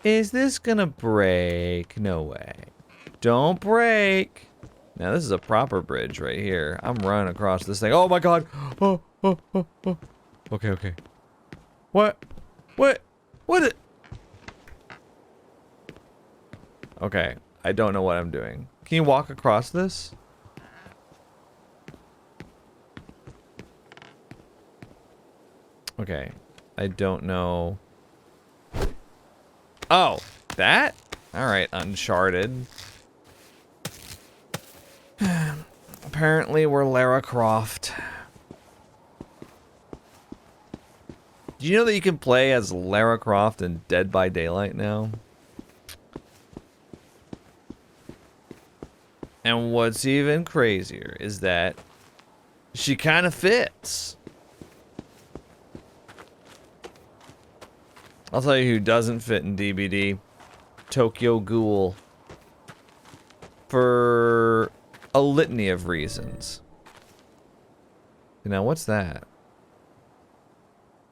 Is this gonna break? No way. Don't break. Now this is a proper bridge right here. I'm running across this thing. Oh my god. Oh, oh, oh, oh. Okay, okay. What? What? What? Okay, I don't know what I'm doing. Can you walk across this? Okay, I don't know. Oh, that? Alright, Uncharted. Apparently we're Lara Croft. Do you know that you can play as Lara Croft in Dead by Daylight now? And what's even crazier is that she kind of fits. I'll tell you who doesn't fit in DBD. Tokyo Ghoul. For a litany of reasons. Now, what's that?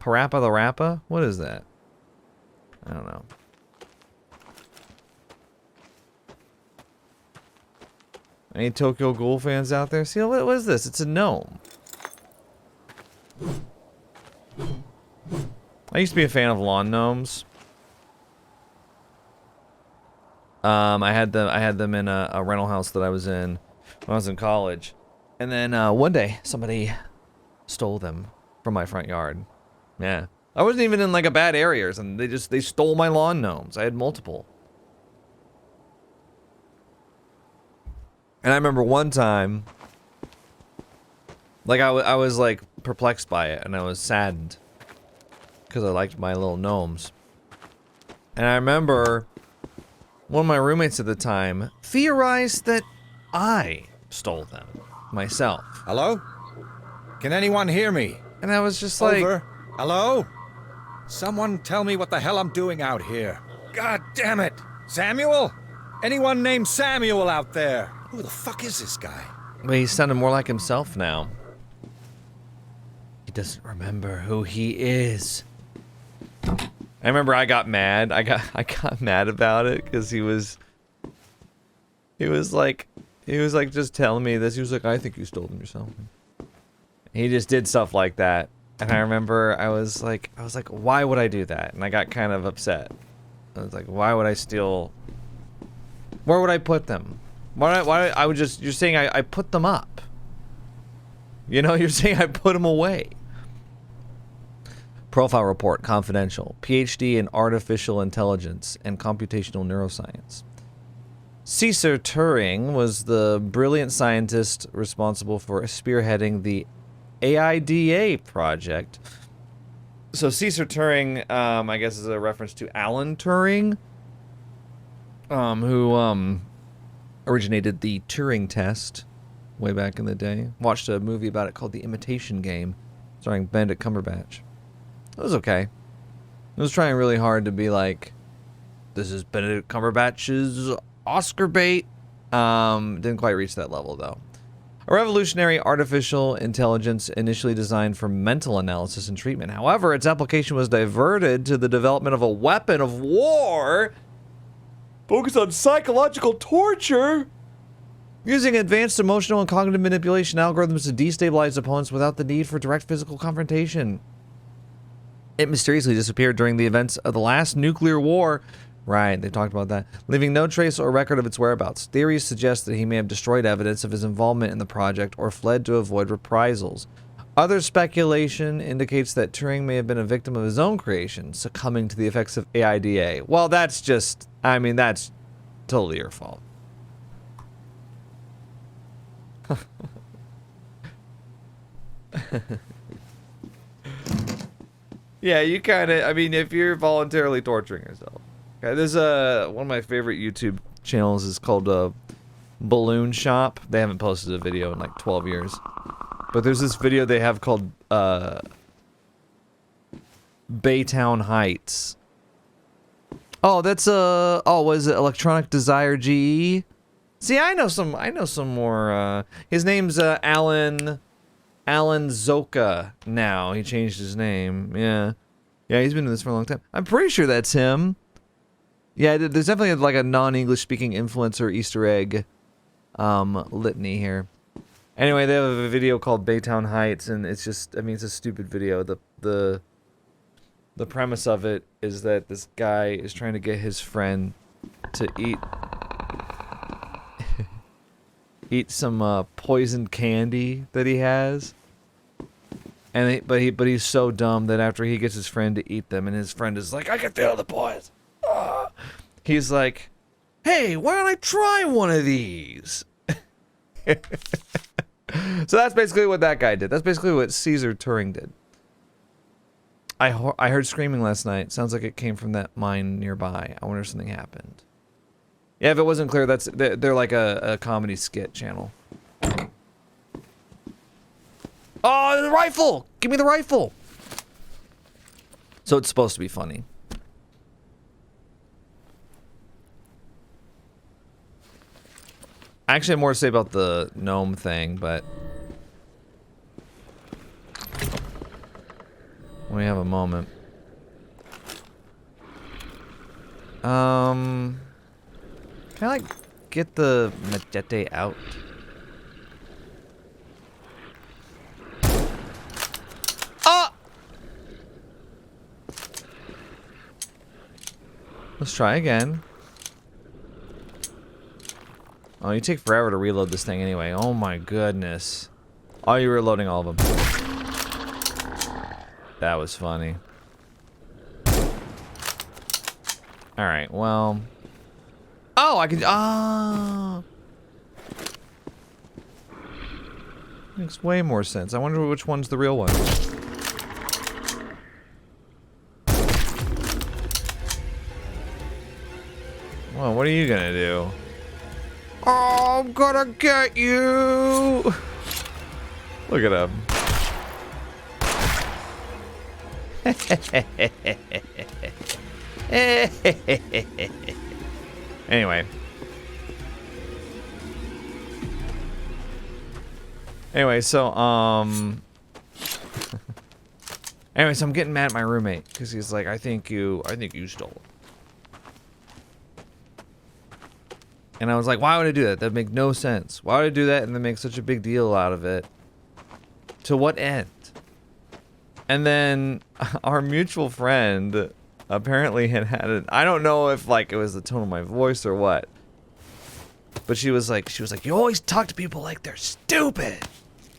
Parappa the Rappa? What is that? I don't know. Any Tokyo Ghoul fans out there? See, what is this? It's a gnome. I used to be a fan of lawn gnomes. I had them in a rental house that I was in when I was in college. And then one day somebody stole them from my front yard. Yeah. I wasn't even in like a bad area, and they stole my lawn gnomes. I had multiple. And I remember one time, like I was like perplexed by it, and I was saddened because I liked my little gnomes. And I remember one of my roommates at the time theorized that I stole them myself. Hello? Can anyone hear me? And I was just like, Over. Hello? Someone tell me what the hell I'm doing out here. God damn it. Samuel? Anyone named Samuel out there? Who the fuck is this guy? well, he's sounding more like himself now. He doesn't remember who he is. I remember I got mad. I got mad about it because he was like just telling me this. He was like, I think you stole them yourself. He just did stuff like that. And I remember I was like, why would I do that? And I got kind of upset. I was like, why would I steal? Where would I put them? Why I would just, you're saying I put them up. You know, you're saying I put them away. Profile report, confidential. PhD in artificial intelligence and computational neuroscience. Caesar Turing was the brilliant scientist responsible for spearheading the AIDA project. So Caesar Turing, I guess, is a reference to Alan Turing, who originated the Turing test way back in the day. Watched a movie about it called The Imitation Game, starring Benedict Cumberbatch. It was okay. It was trying really hard to be like, this is Benedict Cumberbatch's Oscar bait. Didn't quite reach that level, though. A revolutionary artificial intelligence initially designed for mental analysis and treatment. However, its application was diverted to the development of a weapon of war focused on psychological torture, using advanced emotional and cognitive manipulation algorithms to destabilize opponents without the need for direct physical confrontation. It mysteriously disappeared during the events of the last nuclear war. Right, they talked about that. Leaving no trace or record of its whereabouts. Theories suggest that he may have destroyed evidence of his involvement in the project or fled to avoid reprisals. Other speculation indicates that Turing may have been a victim of his own creation, succumbing to the effects of AIDA. Well, that's just, I mean, that's totally your fault. Yeah, you kind of, I mean, if you're voluntarily torturing yourself. Okay, there's one of my favorite YouTube channels is called Balloon Shop. They haven't posted a video in like 12 years. But there's this video they have called Baytown Heights. Oh, that's was it Electronic Desire GE? See, I know some more his name's Alan Zoka now. He changed his name. Yeah. Yeah, he's been in this for a long time. I'm pretty sure that's him. Yeah, there's definitely like a non-English speaking influencer Easter egg litany here. Anyway, they have a video called Baytown Heights, and it's just, I mean, it's a stupid video. The premise of it is that this guy is trying to get his friend to eat some poisoned candy that he has. And but he's so dumb that after he gets his friend to eat them, and his friend is like, I can feel the poison. He's like, hey, why don't I try one of these? So that's basically what that guy did. That's basically what Caesar Turing did. I heard screaming last night. Sounds like it came from that mine nearby. I wonder if something happened. Yeah, if it wasn't clear, they're like a comedy skit channel. Oh, the rifle! Give me the rifle! So it's supposed to be funny. I actually have more to say about the gnome thing, but when we have a moment. Can I like get the machete out? Ah! Let's try again. Oh, you take forever to reload this thing anyway. Oh my goodness. Oh, you were reloading all of them. That was funny. Alright, well... Oh, I can... Ah! Makes way more sense. I wonder which one's the real one. Well, what are you gonna do? Oh, I'm gonna get you! Look at him. Anyway. Anyway, so, anyway, so I'm getting mad at my roommate, because he's like, I think you stole it. And I was like, why would I do that? That'd make no sense. Why would I do that and then make such a big deal out of it? To what end? And then our mutual friend apparently had it. I don't know if like it was the tone of my voice or what. But she was like, you always talk to people like they're stupid.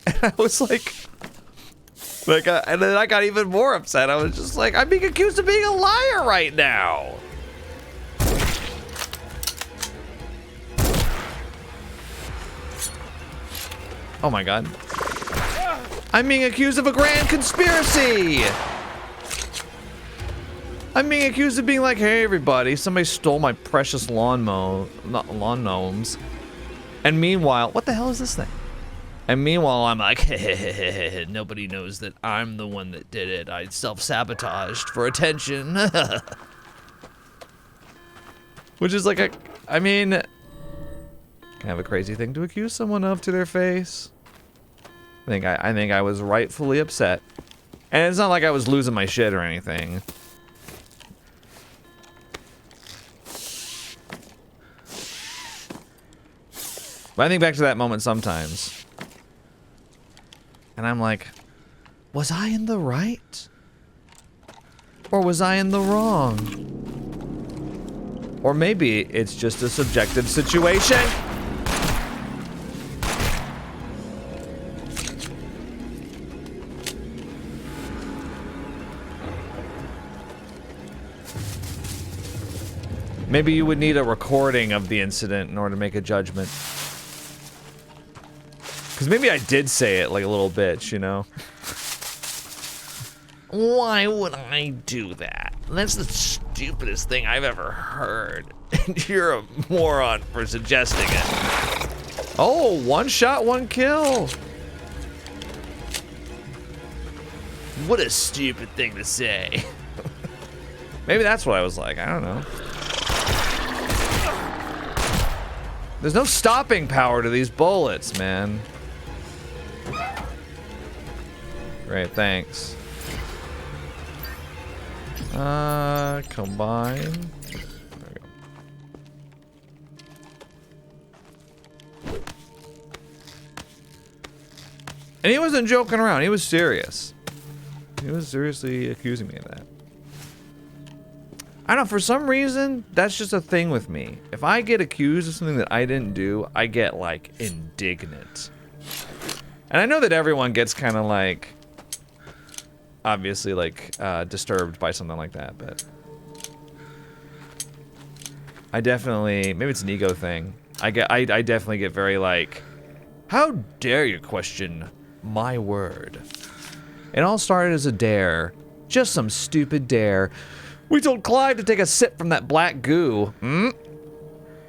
And I was like, and then I got even more upset. I was just like, I'm being accused of being a liar right now. Oh my god. I'm being accused of a grand conspiracy! I'm being accused of being like, hey everybody, somebody stole my precious lawn gnomes. And meanwhile, what the hell is this thing? And meanwhile, I'm like, nobody knows that I'm the one that did it. I self-sabotaged for attention. Which is like I mean, kind of a crazy thing to accuse someone of to their face. I think I was rightfully upset. And it's not like I was losing my shit or anything. But I think back to that moment sometimes. And I'm like, was I in the right? Or was I in the wrong? Or maybe it's just a subjective situation. Maybe you would need a recording of the incident in order to make a judgment. Because maybe I did say it like a little bitch, you know? Why would I do that? That's the stupidest thing I've ever heard. And you're a moron for suggesting it. Oh, one shot, one kill. What a stupid thing to say. Maybe that's what I was like, I don't know. There's no stopping power to these bullets, man. Great, thanks. Combine. There we go. And he wasn't joking around, he was serious. He was seriously accusing me of that. I don't know, for some reason, that's just a thing with me. If I get accused of something that I didn't do, I get, like, indignant. And I know that everyone gets kind of, like, obviously, like, disturbed by something like that, but I definitely, maybe it's an ego thing. I definitely get very, like, how dare you question my word? It all started as a dare. Just some stupid dare. We told Clyde to take a sip from that black goo.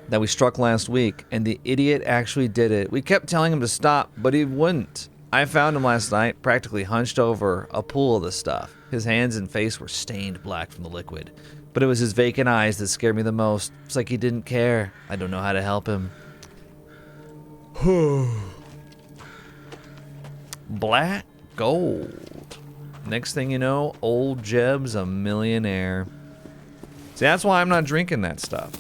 that we struck last week, and the idiot actually did it. We kept telling him to stop, but he wouldn't. I found him last night, practically hunched over a pool of the stuff. His hands and face were stained black from the liquid, but it was his vacant eyes that scared me the most. It's like he didn't care. I don't know how to help him. Black gold. Next thing you know, old Jeb's a millionaire. See, that's why I'm not drinking that stuff.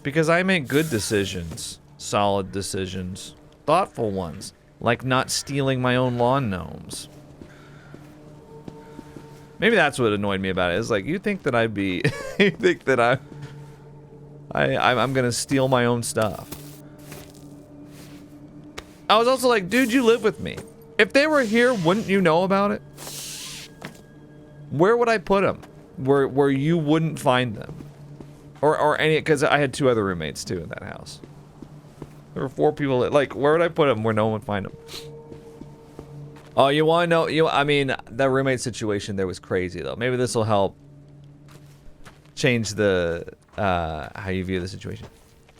Because I make good decisions, solid decisions, thoughtful ones, like not stealing my own lawn gnomes. Maybe that's what annoyed me about it. It's like, you think that I'd be, you think that I'm gonna steal my own stuff. I was also like, dude, you live with me. If they were here, wouldn't you know about it? Where would I put them? Where you wouldn't find them? Or any, because I had 2 other roommates too in that house. There were 4 people that, like, where would I put them where no one would find them? Oh, you want to know? I mean, that roommate situation there was crazy though. Maybe this will help change the how you view the situation.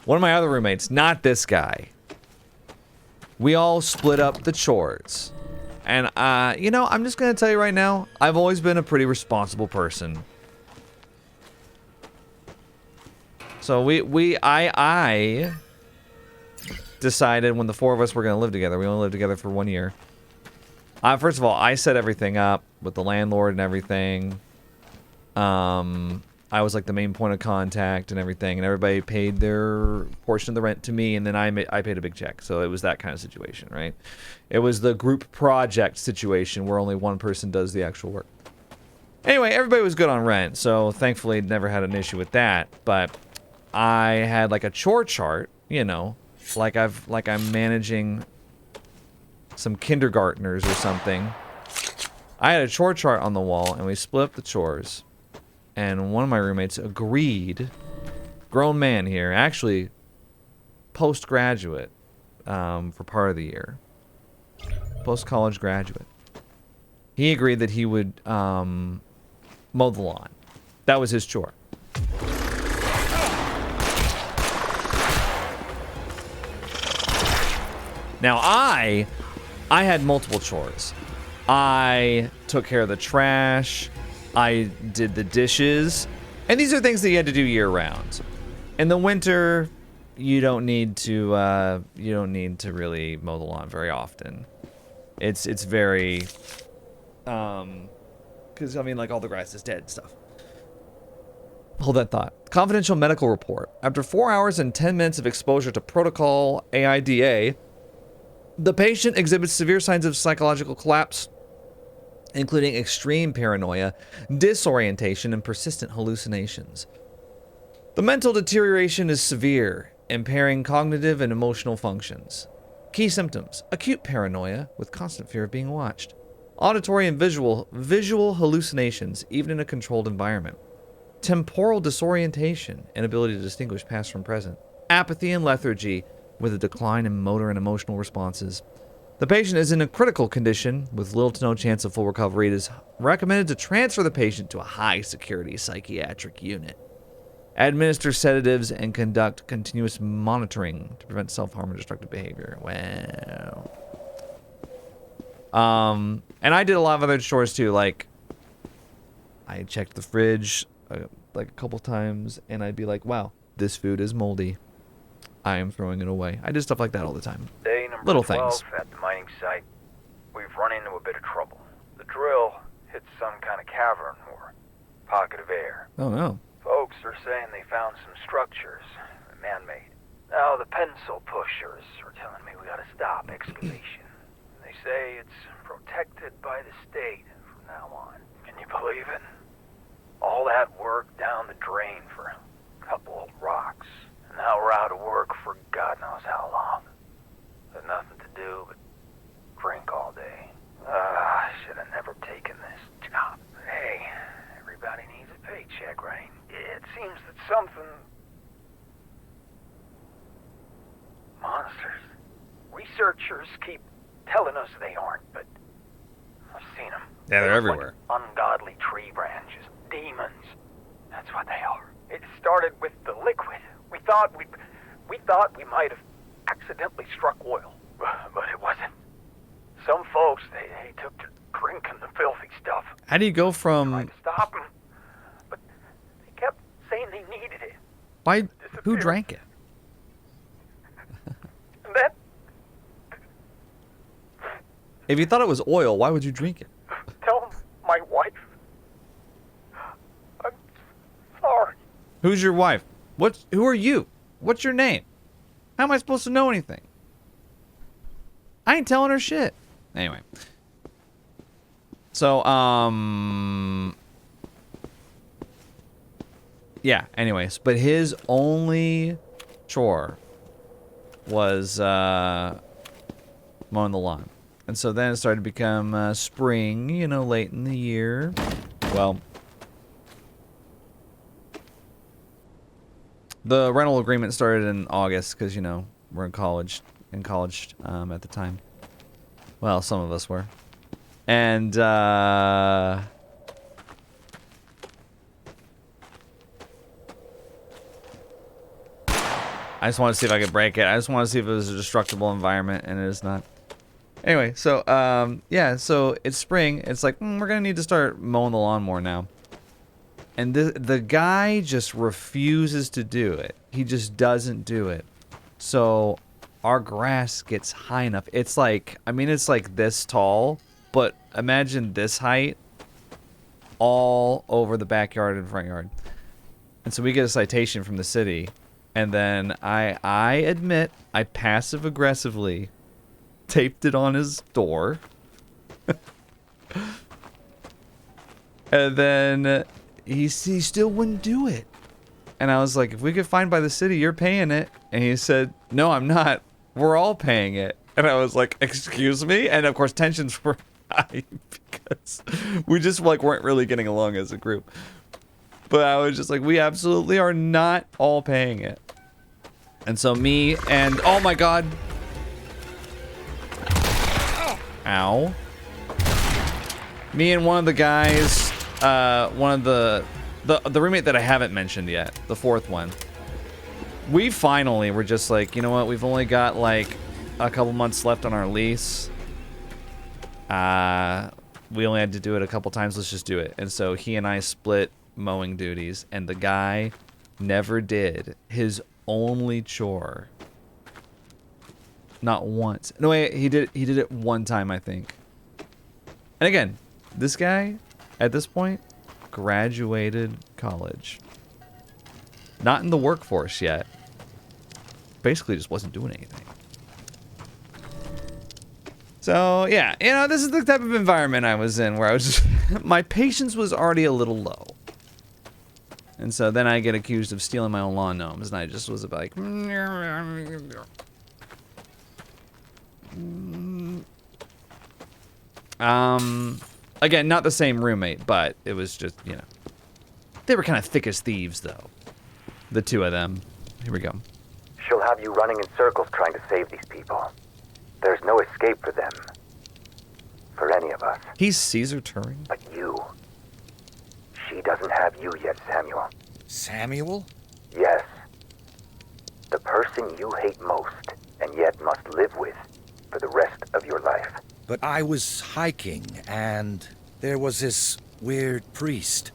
One of my other roommates, not this guy. We all split up the chores. And, you know, I'm just going to tell you right now, I've always been a pretty responsible person. So I decided when the 4 of us were going to live together, we only lived together for 1 year. First of all, I set everything up with the landlord and everything. I was like the main point of contact and everything, and everybody paid their portion of the rent to me, and then I paid a big check. So it was that kind of situation, right? It was the group project situation where only one person does the actual work. Anyway, everybody was good on rent, so thankfully never had an issue with that. But I had like a chore chart, you know, like I'm managing some kindergartners or something. I had a chore chart on the wall, and we split up the chores. And one of my roommates agreed, grown man here, actually postgraduate for part of the year, post-college graduate. He agreed that he would mow the lawn. That was his chore. Now I had multiple chores. I took care of the trash. I did the dishes, and these are things that you had to do year-round. In the winter, you don't need to really mow the lawn very often. It's very, because I mean, like all the grass is dead and stuff. Hold that thought. Confidential medical report. After 4 hours and 10 minutes of exposure to protocol AIDA, the patient exhibits severe signs of psychological collapse, including extreme paranoia, disorientation, and persistent hallucinations. The mental deterioration is severe, impairing cognitive and emotional functions. Key symptoms: acute paranoia with constant fear of being watched. Auditory and visual hallucinations, even in a controlled environment. Temporal disorientation, inability to distinguish past from present. Apathy and lethargy with a decline in motor and emotional responses. The patient is in a critical condition with little to no chance of full recovery. It is recommended to transfer the patient to a high-security psychiatric unit. Administer sedatives and conduct continuous monitoring to prevent self-harm and destructive behavior. Wow. And I did a lot of other chores too. Like, I checked the fridge like a couple times, and I'd be like, "Wow, this food is moldy. I am throwing it away." I did stuff like that all the time. Day number Little 12 things. at the mining site. We've run into a bit of trouble. The drill hit some kind of cavern or pocket of air. Oh no. Folks are saying they found some structures, man-made. Now the pencil pushers are telling me we gotta stop excavation. They say it's protected by the state from now on. Can you believe it? All that work down the drain for a couple old rocks. And now we're out of work for God knows how long. There's nothing to do but drink all day. I should have never taken this job. Hey, everybody needs a paycheck, right? It seems that something... Monsters. Researchers keep telling us they aren't, but I've seen them. Yeah, they're They look everywhere. Like ungodly tree branches, demons. That's what they are. It started with the liquid. We thought we might have accidentally struck oil, but it wasn't. Some folks, they took to drinking the filthy stuff. How do you go Tried from... to stop them, but they kept saying they needed it. Why? Who drank it? And then, If you thought it was oil, why would you drink it? tell my wife. I'm sorry. Who's your wife? Who are you? What's your name? How am I supposed to know anything? I ain't telling her shit. Anyway. So, yeah, anyways. But his only chore was, mowing the lawn. And so then it started to become, spring, you know, late in the year. Well... The rental agreement started in August because, you know, we're in college at the time. Well, some of us were. And, I just want to see if I could break it. I just want to see if it was a destructible environment, and it is not. Anyway, so, yeah, so it's spring. It's like, we're going to need to start mowing the lawn more now. And the guy just refuses to do it. He just doesn't do it. So our grass gets high enough. It's like, I mean, it's like this tall, but imagine this height all over the backyard and front yard. And so we get a citation from the city. And then I admit, I passive aggressively taped it on his door. And then... He still wouldn't do it. And I was like, if we get fined by the city, you're paying it. And he said, no, I'm not. We're all paying it. And I was like, excuse me? And of course, tensions were high because we just like weren't really getting along as a group. But I was just like, we absolutely are not all paying it. And so me and, oh my God. Ow. Me and one of the guys... one of the roommate that I haven't mentioned yet, the fourth one. We finally were just like, you know what? We've only got like a couple months left on our lease. We only had to do it a couple times. Let's just do it. And so he and I split mowing duties, and the guy never did his only chore. Not once. No, wait, he did it one time, I think. And again, this guy... At this point, graduated college. Not in the workforce yet. Basically just wasn't doing anything. So, yeah, you know, this is the type of environment I was in where I was just... my patience was already a little low. And so then I get accused of stealing my own lawn gnomes, and I just was like... Again, not the same roommate, but it was just, you know. They were kind of thick as thieves, though. The two of them. Here we go. She'll have you running in circles trying to save these people. There's no escape for them. For any of us. He's Caesar Turing? But you. She doesn't have you yet, Samuel. Samuel? Yes. The person you hate most, and yet must live with for the rest of your life. But I was hiking, and there was this weird priest.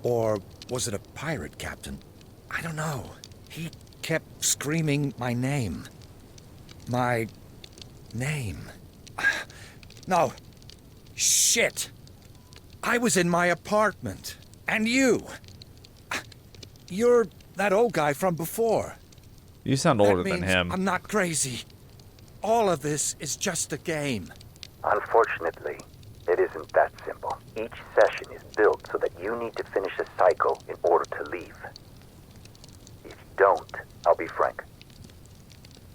Or was it a pirate captain? I don't know. He kept screaming my name. My name. No. Shit. I was in my apartment. And you. You're that old guy from before. You sound older That than means him. I'm not crazy. All of this is just a game. Unfortunately, it isn't that simple. Each session is built so that you need to finish a cycle in order to leave. If you don't, I'll be frank.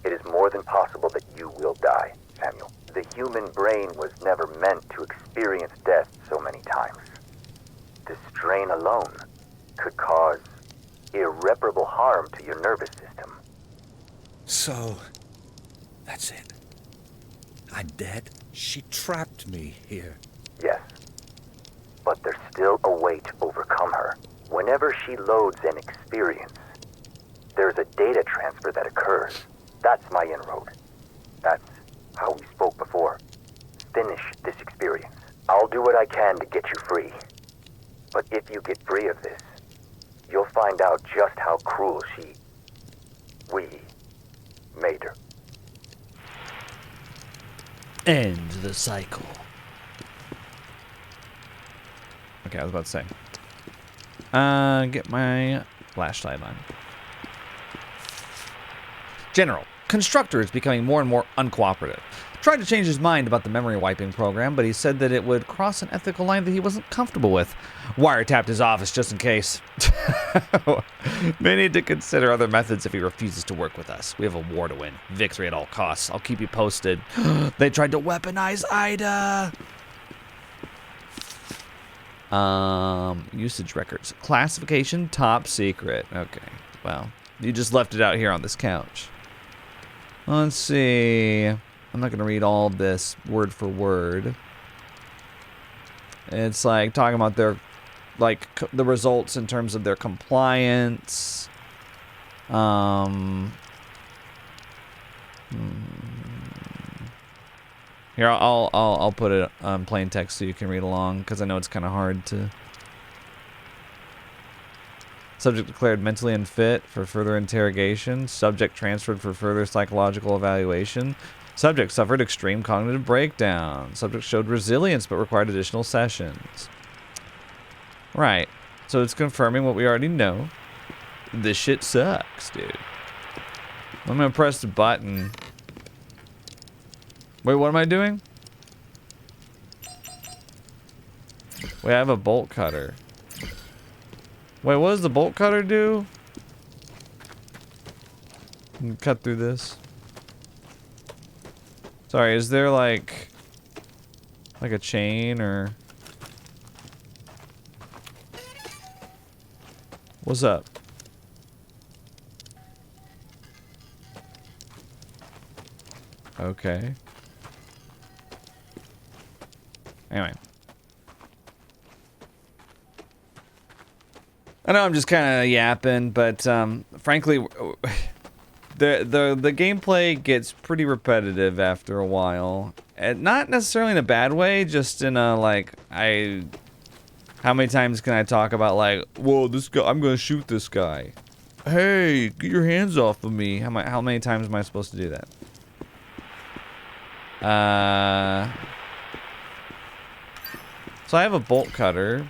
It is more than possible that you will die, Samuel. The human brain was never meant to experience death so many times. The strain alone could cause irreparable harm to your nervous system. So, that's it. I'm dead? She trapped me here. Yes. But there's still a way to overcome her. Whenever she loads an experience, there's a data transfer that occurs. That's my inroad. That's how we spoke before. Finish this experience. I'll do what I can to get you free. But if you get free of this, you'll find out just how cruel we made her. End the cycle. Okay, I was about to say. Get my flashlight on. General, Constructor is becoming more and more uncooperative. Tried to change his mind about the memory wiping program, but he said that it would cross an ethical line that he wasn't comfortable with. Wiretapped his office just in case. May need to consider other methods if he refuses to work with us. We have a war to win. Victory at all costs. I'll keep you posted. They tried to weaponize AILA. Usage records. Classification top secret. Okay. Well, you just left it out here on this couch. Let's see. I'm not going to read all of this word for word. It's like talking about their, like, the results in terms of their compliance. Here, I'll put it on plain text so you can read along, because I know it's kind of hard to. Subject declared mentally unfit for further interrogation. Subject transferred for further psychological evaluation. Subject suffered extreme cognitive breakdown. Subject showed resilience but required additional sessions. Right. So it's confirming what we already know. This shit sucks, dude. I'm gonna press the button. Wait, what am I doing? Wait, I have a bolt cutter. Wait, what does the bolt cutter do? Cut through this. Sorry, is there like a chain or what's up? Okay. Anyway. I know I'm just kind of yapping, but frankly, the gameplay gets pretty repetitive after a while. And not necessarily in a bad way, just in a like how many times can I talk about like, whoa, this guy, I'm gonna shoot this guy. Hey, get your hands off of me. How many times am I supposed to do that? So I have a bolt cutter.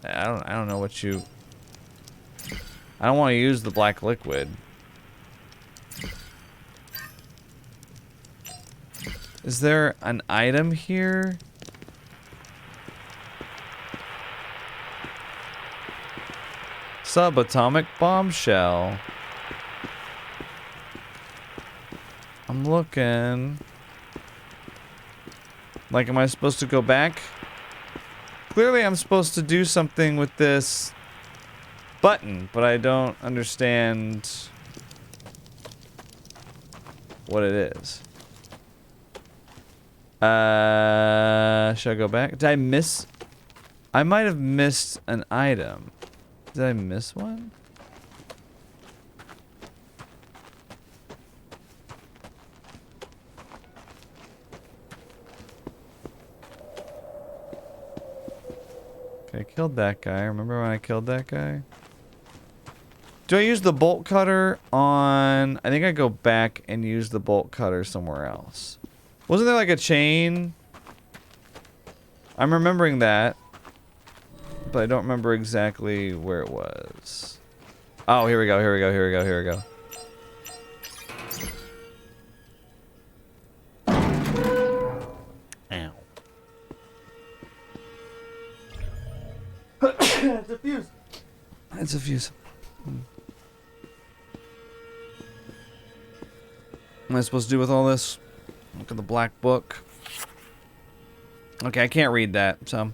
I don't know what you. I don't want to use the black liquid. Is there an item here? Subatomic bombshell. I'm looking. Like, am I supposed to go back? Clearly I'm supposed to do something with this button, but I don't understand what it is. Should I go back? Did I miss? I might have missed an item. Did I miss one? Okay, I killed that guy. Remember when I killed that guy? Do I use the bolt cutter on... I think I go back and use the bolt cutter somewhere else. Wasn't there like a chain? I'm remembering that. But I don't remember exactly where it was. Oh, here we go, here we go, here we go, here we go. Ow. It's a fuse. It's a fuse. What am I supposed to do with all this? Look at the black book. Okay, I can't read that, so.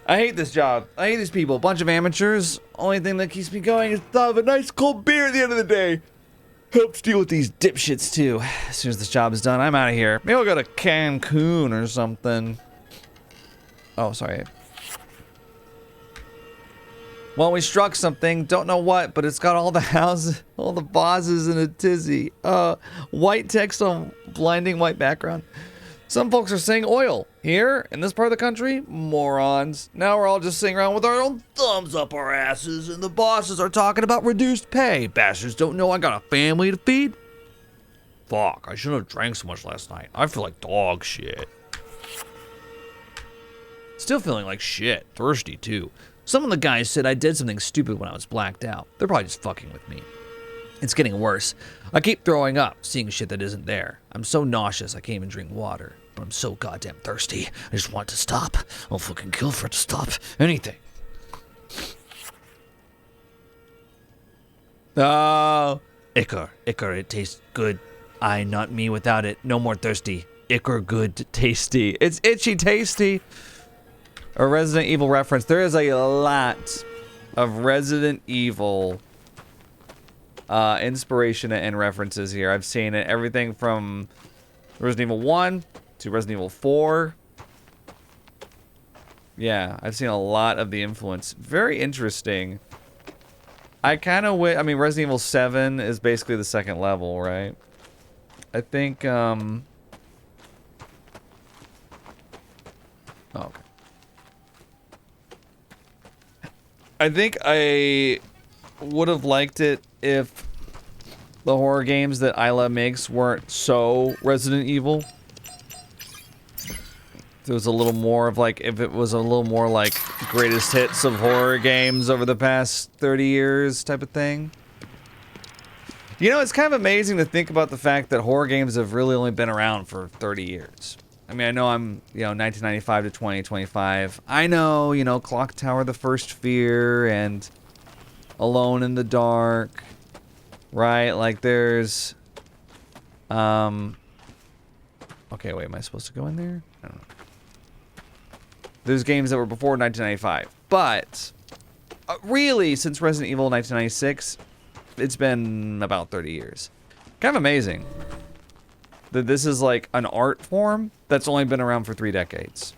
I hate this job. I hate these people. Bunch of amateurs. Only thing that keeps me going is the thought of a nice cold beer at the end of the day. Helps deal with these dipshits too. As soon as this job is done, I'm out of here. Maybe I'll go to Cancun or something. Oh, sorry. Well, we struck something. Don't know what, but it's got all the houses, all the bosses in a tizzy. White text on blinding white background. Some folks are saying oil. Here, in this part of the country, morons. Now we're all just sitting around with our own thumbs up our asses, and the bosses are talking about reduced pay. Bastards don't know I got a family to feed. Fuck, I shouldn't have drank so much last night. I feel like dog shit. Still feeling like shit. Thirsty, too. Some of the guys said I did something stupid when I was blacked out. They're probably just fucking with me. It's getting worse. I keep throwing up, seeing shit that isn't there. I'm so nauseous I can't even drink water. But I'm so goddamn thirsty. I just want it to stop. I'll fucking kill for it to stop. Anything. Oh. Ichor, it tastes good. I, not me without it. No more thirsty. Ichor good, tasty. It's itchy tasty. A Resident Evil reference. There is a lot of Resident Evil inspiration and references here. I've seen it. Everything from Resident Evil 1 to Resident Evil 4. Yeah, I've seen a lot of the influence. Very interesting. I kind of I mean, Resident Evil 7 is basically the second level, right? I think, oh, okay. I think I would have liked it if the horror games that AILA makes weren't so Resident Evil. There was a little more of like, if it was a little more like greatest hits of horror games over the past 30 years type of thing. You know, it's kind of amazing to think about the fact that horror games have really only been around for 30 years. I mean, I know I'm, 1995 to 2025. I know, Clock Tower, The First Fear, and Alone in the Dark, right? Like, there's, okay, wait, am I supposed to go in there? I don't know. There's games that were before 1995. But, really, since Resident Evil 1996, it's been about 30 years. Kind of amazing that this is like an art form that's only been around for 3 decades.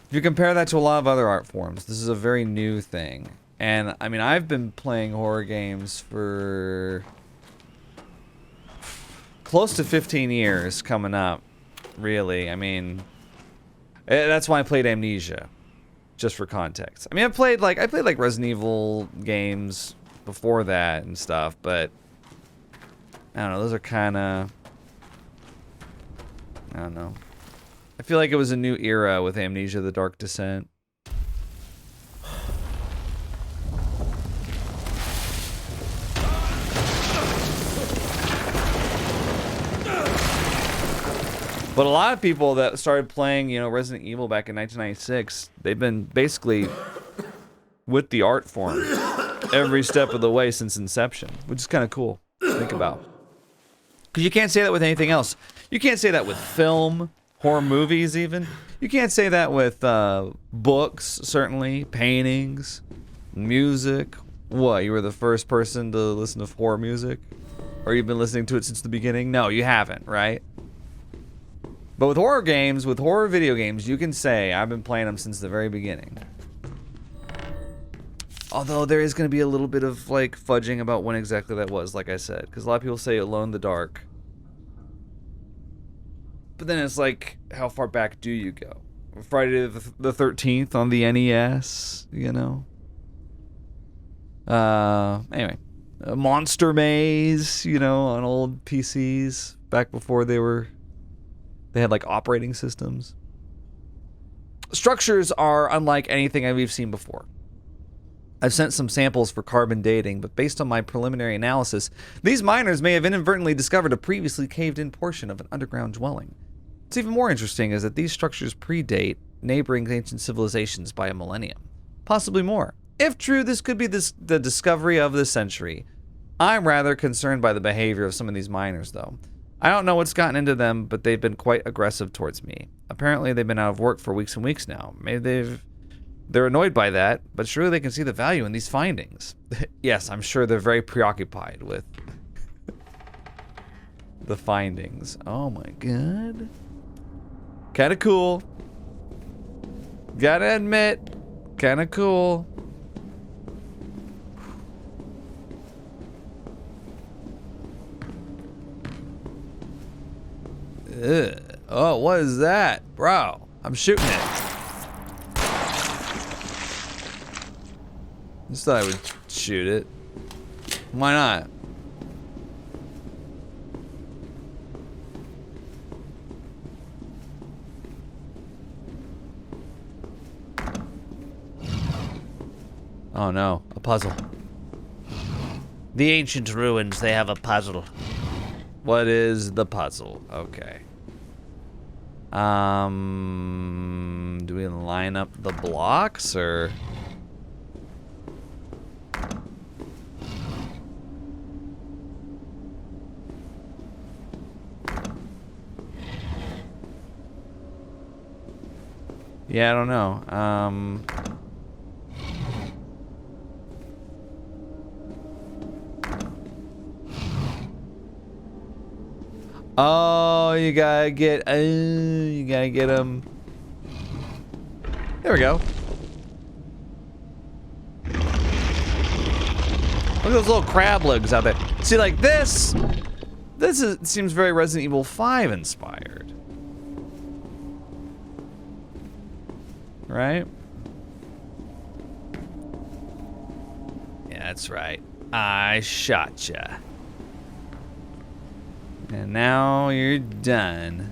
If you compare that to a lot of other art forms, this is a very new thing. And, I mean, I've been playing horror games for close to 15 years coming up, really. I mean, that's why I played Amnesia, just for context. I mean, I played like Resident Evil games before that and stuff, but I don't know, those are kind of, I don't know. I feel like it was a new era with Amnesia: The Dark Descent. But a lot of people that started playing, Resident Evil back in 1996, they've been basically with the art form every step of the way since inception, which is kind of cool to think about. Because you can't say that with anything else. You can't say that with film, horror movies even. You can't say that with books, certainly, paintings, music. What, you were the first person to listen to horror music? Or you've been listening to it since the beginning? No, you haven't, right? But with horror games, with horror video games, you can say, I've been playing them since the very beginning. Although there is going to be a little bit of, like, fudging about when exactly that was, like I said. Because a lot of people say Alone in the Dark. But then it's like, how far back do you go? Friday the 13th on the NES, Anyway. Monster Maze, on old PCs. Back before they had, like, operating systems. Structures are unlike anything we've seen before. I've sent some samples for carbon dating, but based on my preliminary analysis, these miners may have inadvertently discovered a previously caved-in portion of an underground dwelling. What's even more interesting is that these structures predate neighboring ancient civilizations by a millennium. Possibly more. If true, this could be the discovery of the century. I'm rather concerned by the behavior of some of these miners, though. I don't know what's gotten into them, but they've been quite aggressive towards me. Apparently, they've been out of work for weeks and weeks now. Maybe they're annoyed by that, but surely they can see the value in these findings. Yes, I'm sure they're very preoccupied with the findings. Oh my god. Kinda cool. Gotta admit, kind of cool. Ugh. Oh, what is that? Bro, I'm shooting it. Just thought I would shoot it. Why not? Oh no, a puzzle. The ancient ruins, they have a puzzle. What is the puzzle? Okay. Do we line up the blocks or? Yeah, I don't know. Oh, you gotta get them. There we go. Look at those little crab legs out there. See, like this seems very Resident Evil 5 inspired. Right? Yeah, that's right. I shot ya. And now you're done.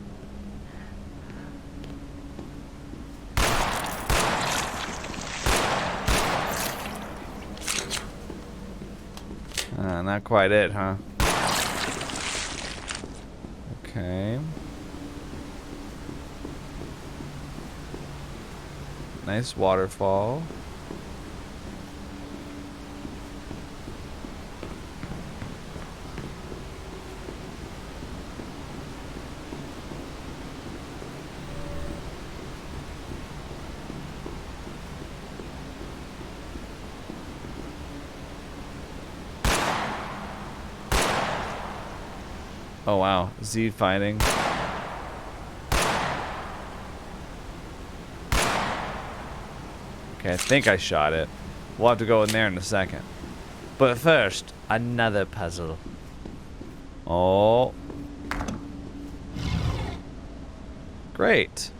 Not quite it, huh? Okay. Nice waterfall. Oh wow, Z fighting. Okay, I think I shot it. We'll have to go in there in a second. But first, another puzzle. Oh. Great.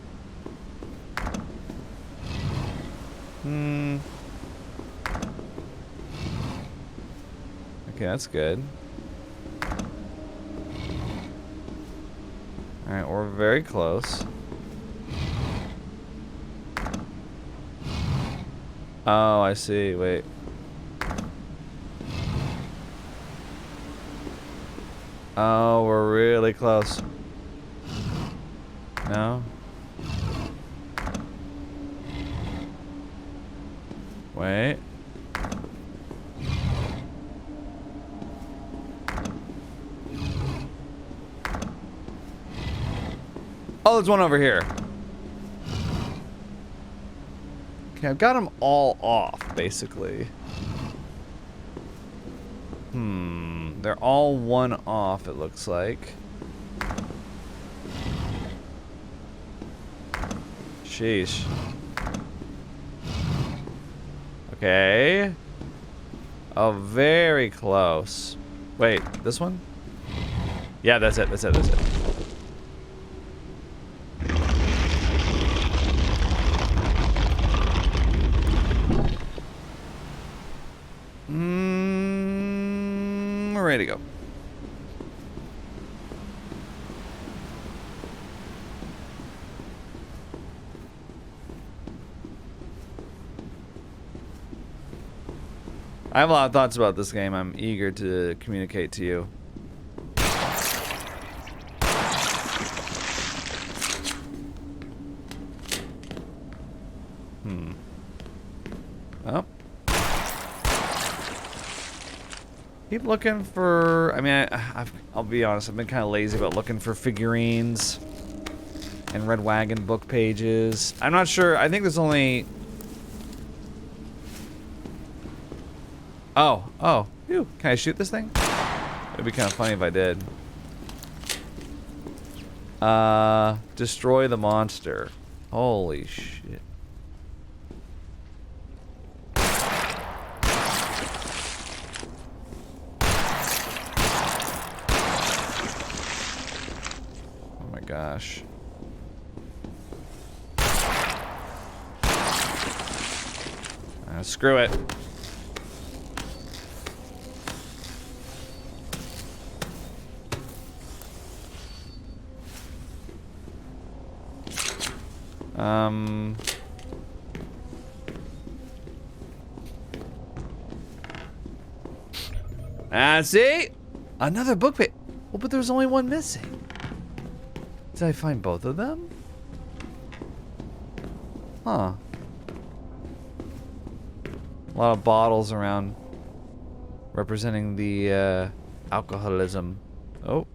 Okay, that's good. Alright, we're very close. Oh, I see. Wait. Oh, we're really close. No? Wait. Oh, there's one over here. Okay, I've got them all off, basically. They're all one off, it looks like. Sheesh. Okay. Oh, very close. Wait, this one? Yeah, that's it, that's it, that's it. We're ready to go. I have a lot of thoughts about this game. I'm eager to communicate to you. Oh. Keep looking for... I mean, I'll be honest. I've been kind of lazy about looking for figurines and Red Wagon book pages. I'm not sure. I think there's only... Oh. Phew. Can I shoot this thing? It'd be kind of funny if I did. Destroy the monster. Holy shit. gosh. Screw it. See? Another book page. Well, but there's only one missing. Did I find both of them? Huh. A lot of bottles around representing the alcoholism. Oh.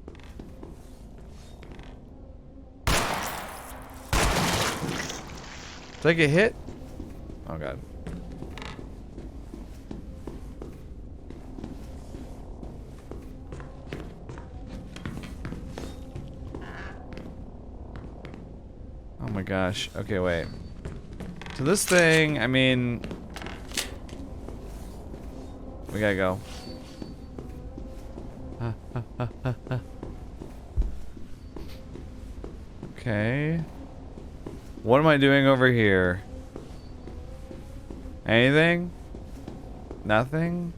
Did I get hit? Oh god. Oh my gosh. Okay, wait. So this thing, I mean, we gotta go. Okay. What am I doing over here? Anything? Nothing?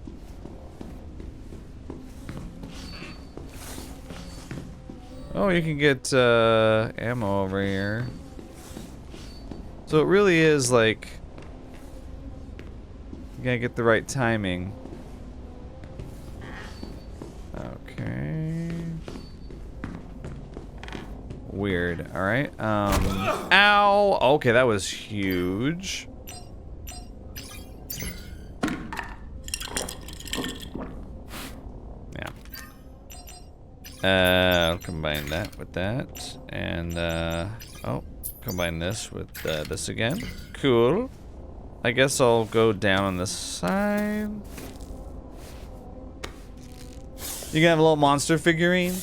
Oh, you can get ammo over here. So it really is like, you gotta get the right timing. Okay. Weird. Alright. Ow! Okay, that was huge. Yeah. I'll combine that with that. And, oh. Combine this with this again. Cool. I guess I'll go down on this side. You can have a little monster figurine.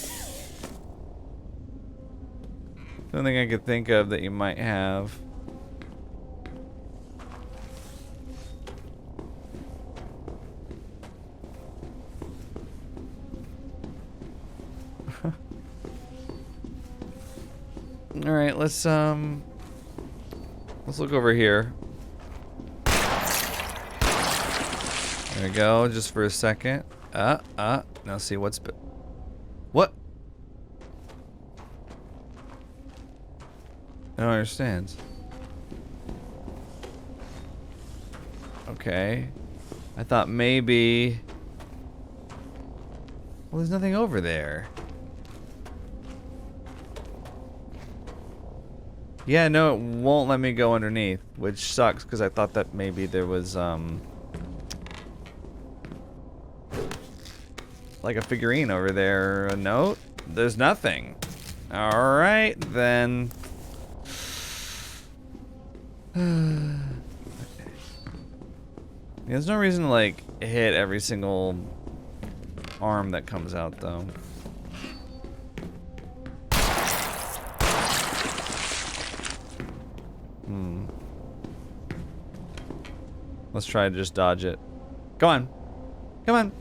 Something I could think of that you might have. All right, let's look over here. There we go, just for a second. Now see what's what? I don't understand. Okay. I thought maybe. Well, there's nothing over there. Yeah, no, it won't let me go underneath, which sucks because I thought that maybe there was like a figurine over there. A note? There's nothing. All right, then. There's no reason to like hit every single arm that comes out though. Let's try to just dodge it. Come on. Come on.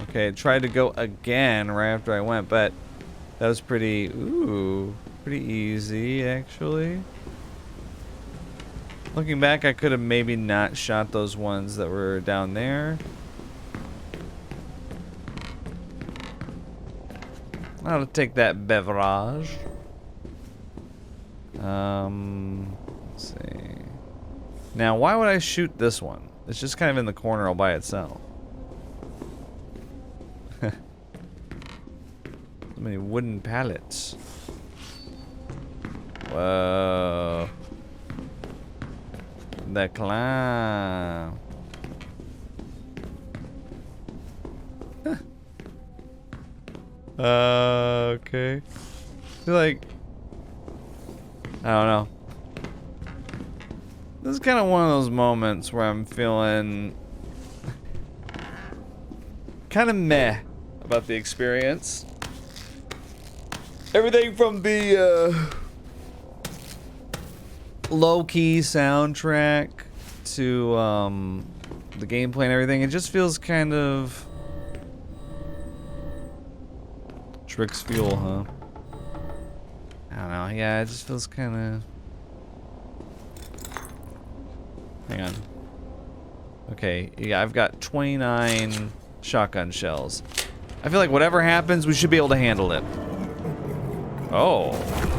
Okay, tried to go again right after I went, but that was pretty easy actually. Looking back, I could have maybe not shot those ones that were down there. I'll take that beverage. Let's see. Now, why would I shoot this one? It's just kind of in the corner all by itself. So many wooden pallets. Whoa. The clown. Okay. I feel like, I don't know. This is kind of one of those moments where I'm feeling kind of meh about the experience. Everything from the low-key soundtrack to the gameplay and everything, it just feels kind of Rick's fuel, huh? I don't know. Yeah, it just feels kind of... Hang on. Okay, yeah, I've got 29 shotgun shells. I feel like whatever happens, we should be able to handle it. Oh.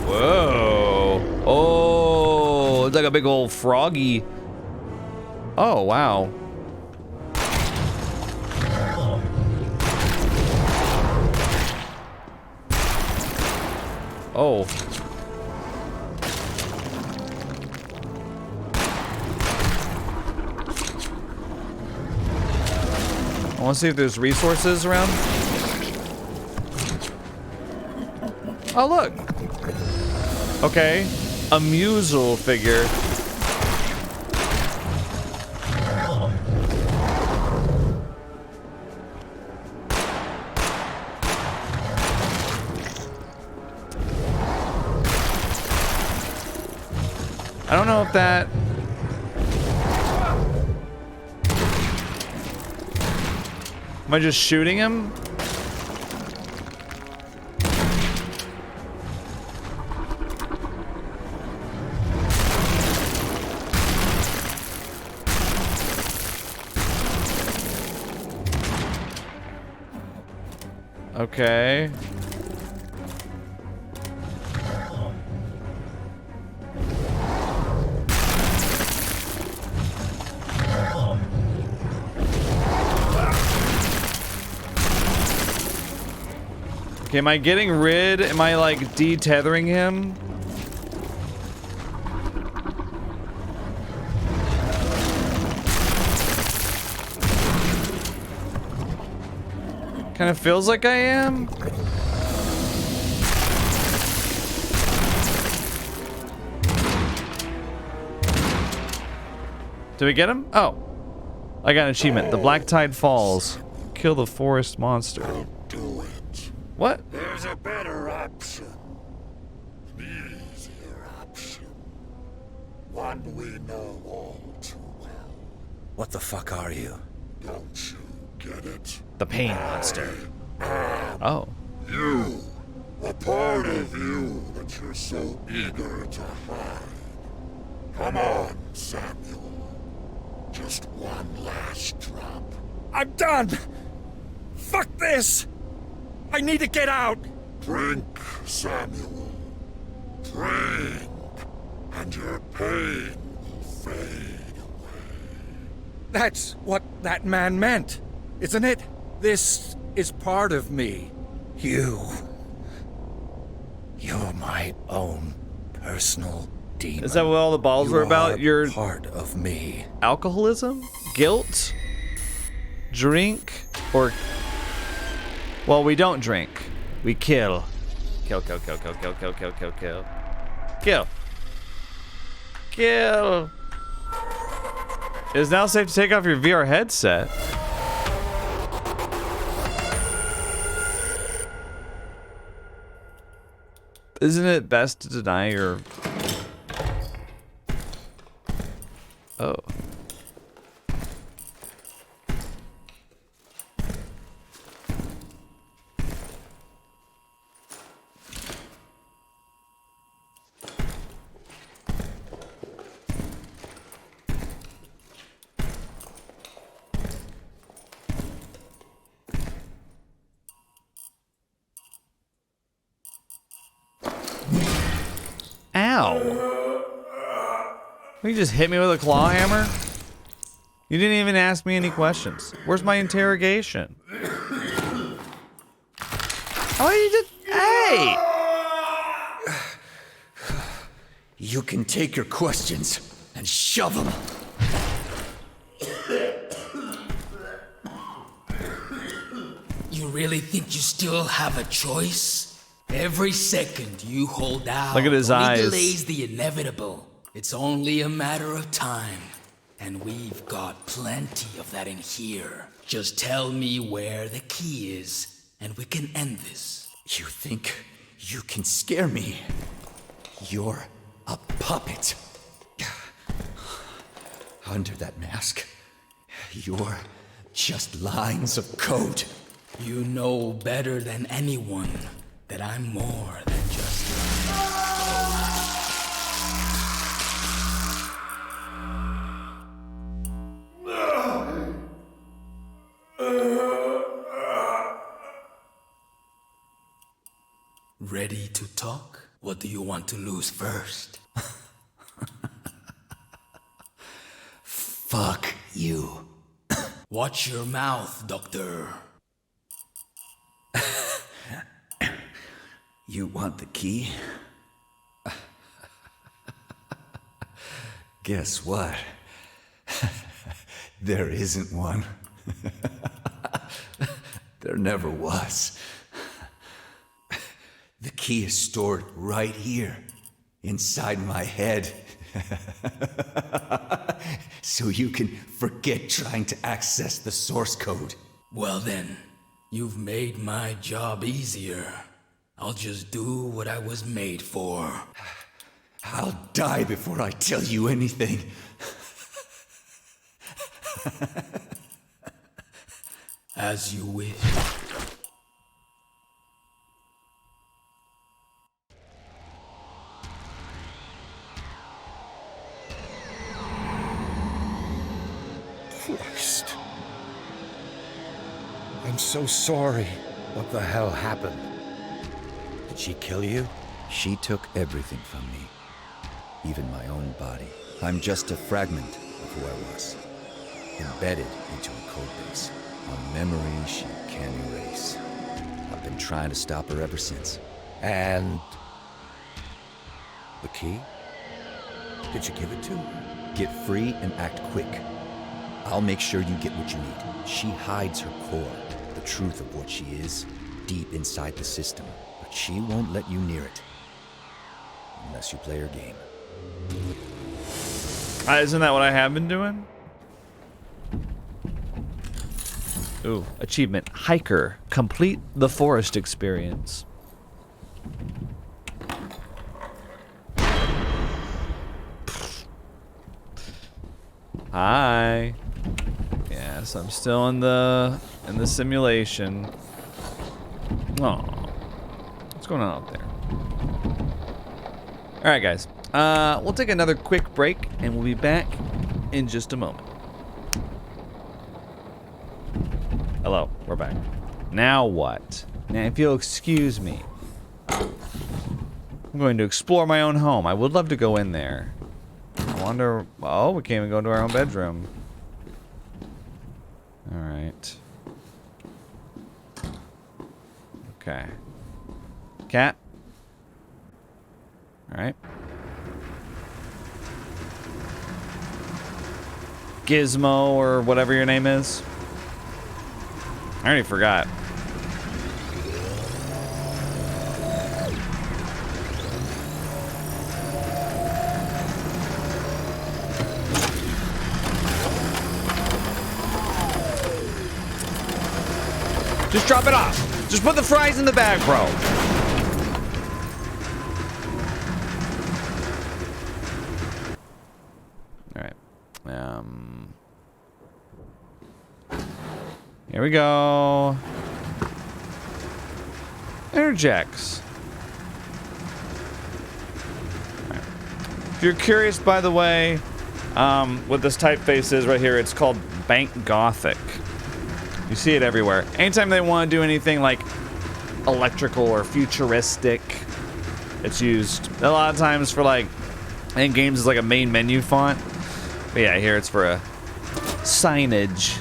Whoa. Oh, it's like a big old froggy. Oh, wow. Oh. I want to see if there's resources around. Oh, look. Okay. A Musel figure. I don't know if that... Am I just shooting him? Okay. Okay, am I getting rid? Am I like detethering him? Kind of feels like I am. Did we get him? Oh. I got an achievement. The Black Tide Falls. Kill the forest monster. Don't do it. What? There's a better option. An easier option. One we know all too well. What the fuck are you? Don't you get it? The pain monster. Oh. You. A part of you that you're so eager to hide. Come on, Samuel. Just one last drop. I'm done! Fuck this! I need to get out! Drink, Samuel. Drink, and your pain will fade away. That's what that man meant, isn't it? This is part of me. You're my own personal demon. Is that what all the balls were about? Your part of me. Alcoholism? Guilt? Drink? Or... Well, we don't drink. We kill. Kill, kill, kill, kill, kill, kill, kill, kill, kill. Kill. Kill. It is now safe to take off your VR headset. Isn't it best to deny your... Oh. Ow. You just hit me with a claw hammer? You didn't even ask me any questions. Where's my interrogation? Oh, you just... Hey! You can take your questions and shove them. You really think you still have a choice? Every second you hold out Look at his only eyes. delays the inevitable. It's only a matter of time. And we've got plenty of that in here. Just tell me where the key is, and we can end this. You think you can scare me? You're a puppet. Under that mask, you're just lines of code. You know better than anyone. that I'm more than just... Ready to talk? What do you want to lose first? Fuck you. Watch your mouth, Doctor. You want the key? Guess what? There isn't one. There never was. The key is stored right here, inside my head. So you can forget trying to access the source code. Well then, you've made my job easier. I'll just do what I was made for. I'll die before I tell you anything. As you wish. Christ. I'm so sorry. What the hell happened? Did she kill you? She took everything from me. Even my own body. I'm just a fragment of who I was. Embedded into a code base. A memory she can't erase. I've been trying to stop her ever since. And... the key? Did you give it to her? Get free and act quick. I'll make sure you get what you need. She hides her core, the truth of what she is, deep inside the system. But she won't let you near it. Unless you play her game. Isn't that what I have been doing? Ooh, achievement. Hiker. Complete the forest experience. Hi. Yes, I'm still in the simulation. Oh, what's going on out there? All right, guys. We'll take another quick break, and we'll be back in just a moment. Hello, we're back. Now what? Now, if you'll excuse me, I'm going to explore my own home. I would love to go in there. I wonder... Oh, we can't even go into our own bedroom. Alright. Okay. Cat? Alright. Gizmo, or whatever your name is. I already forgot. Just drop it off. Just put the fries in the bag, bro. All right. Here we go. Interjects. All right. If you're curious, by the way, what this typeface is right here, it's called Bank Gothic. You see it everywhere. Anytime they want to do anything like electrical or futuristic, it's used. A lot of times for like, in games it's like a main menu font. But yeah, here it's for a signage.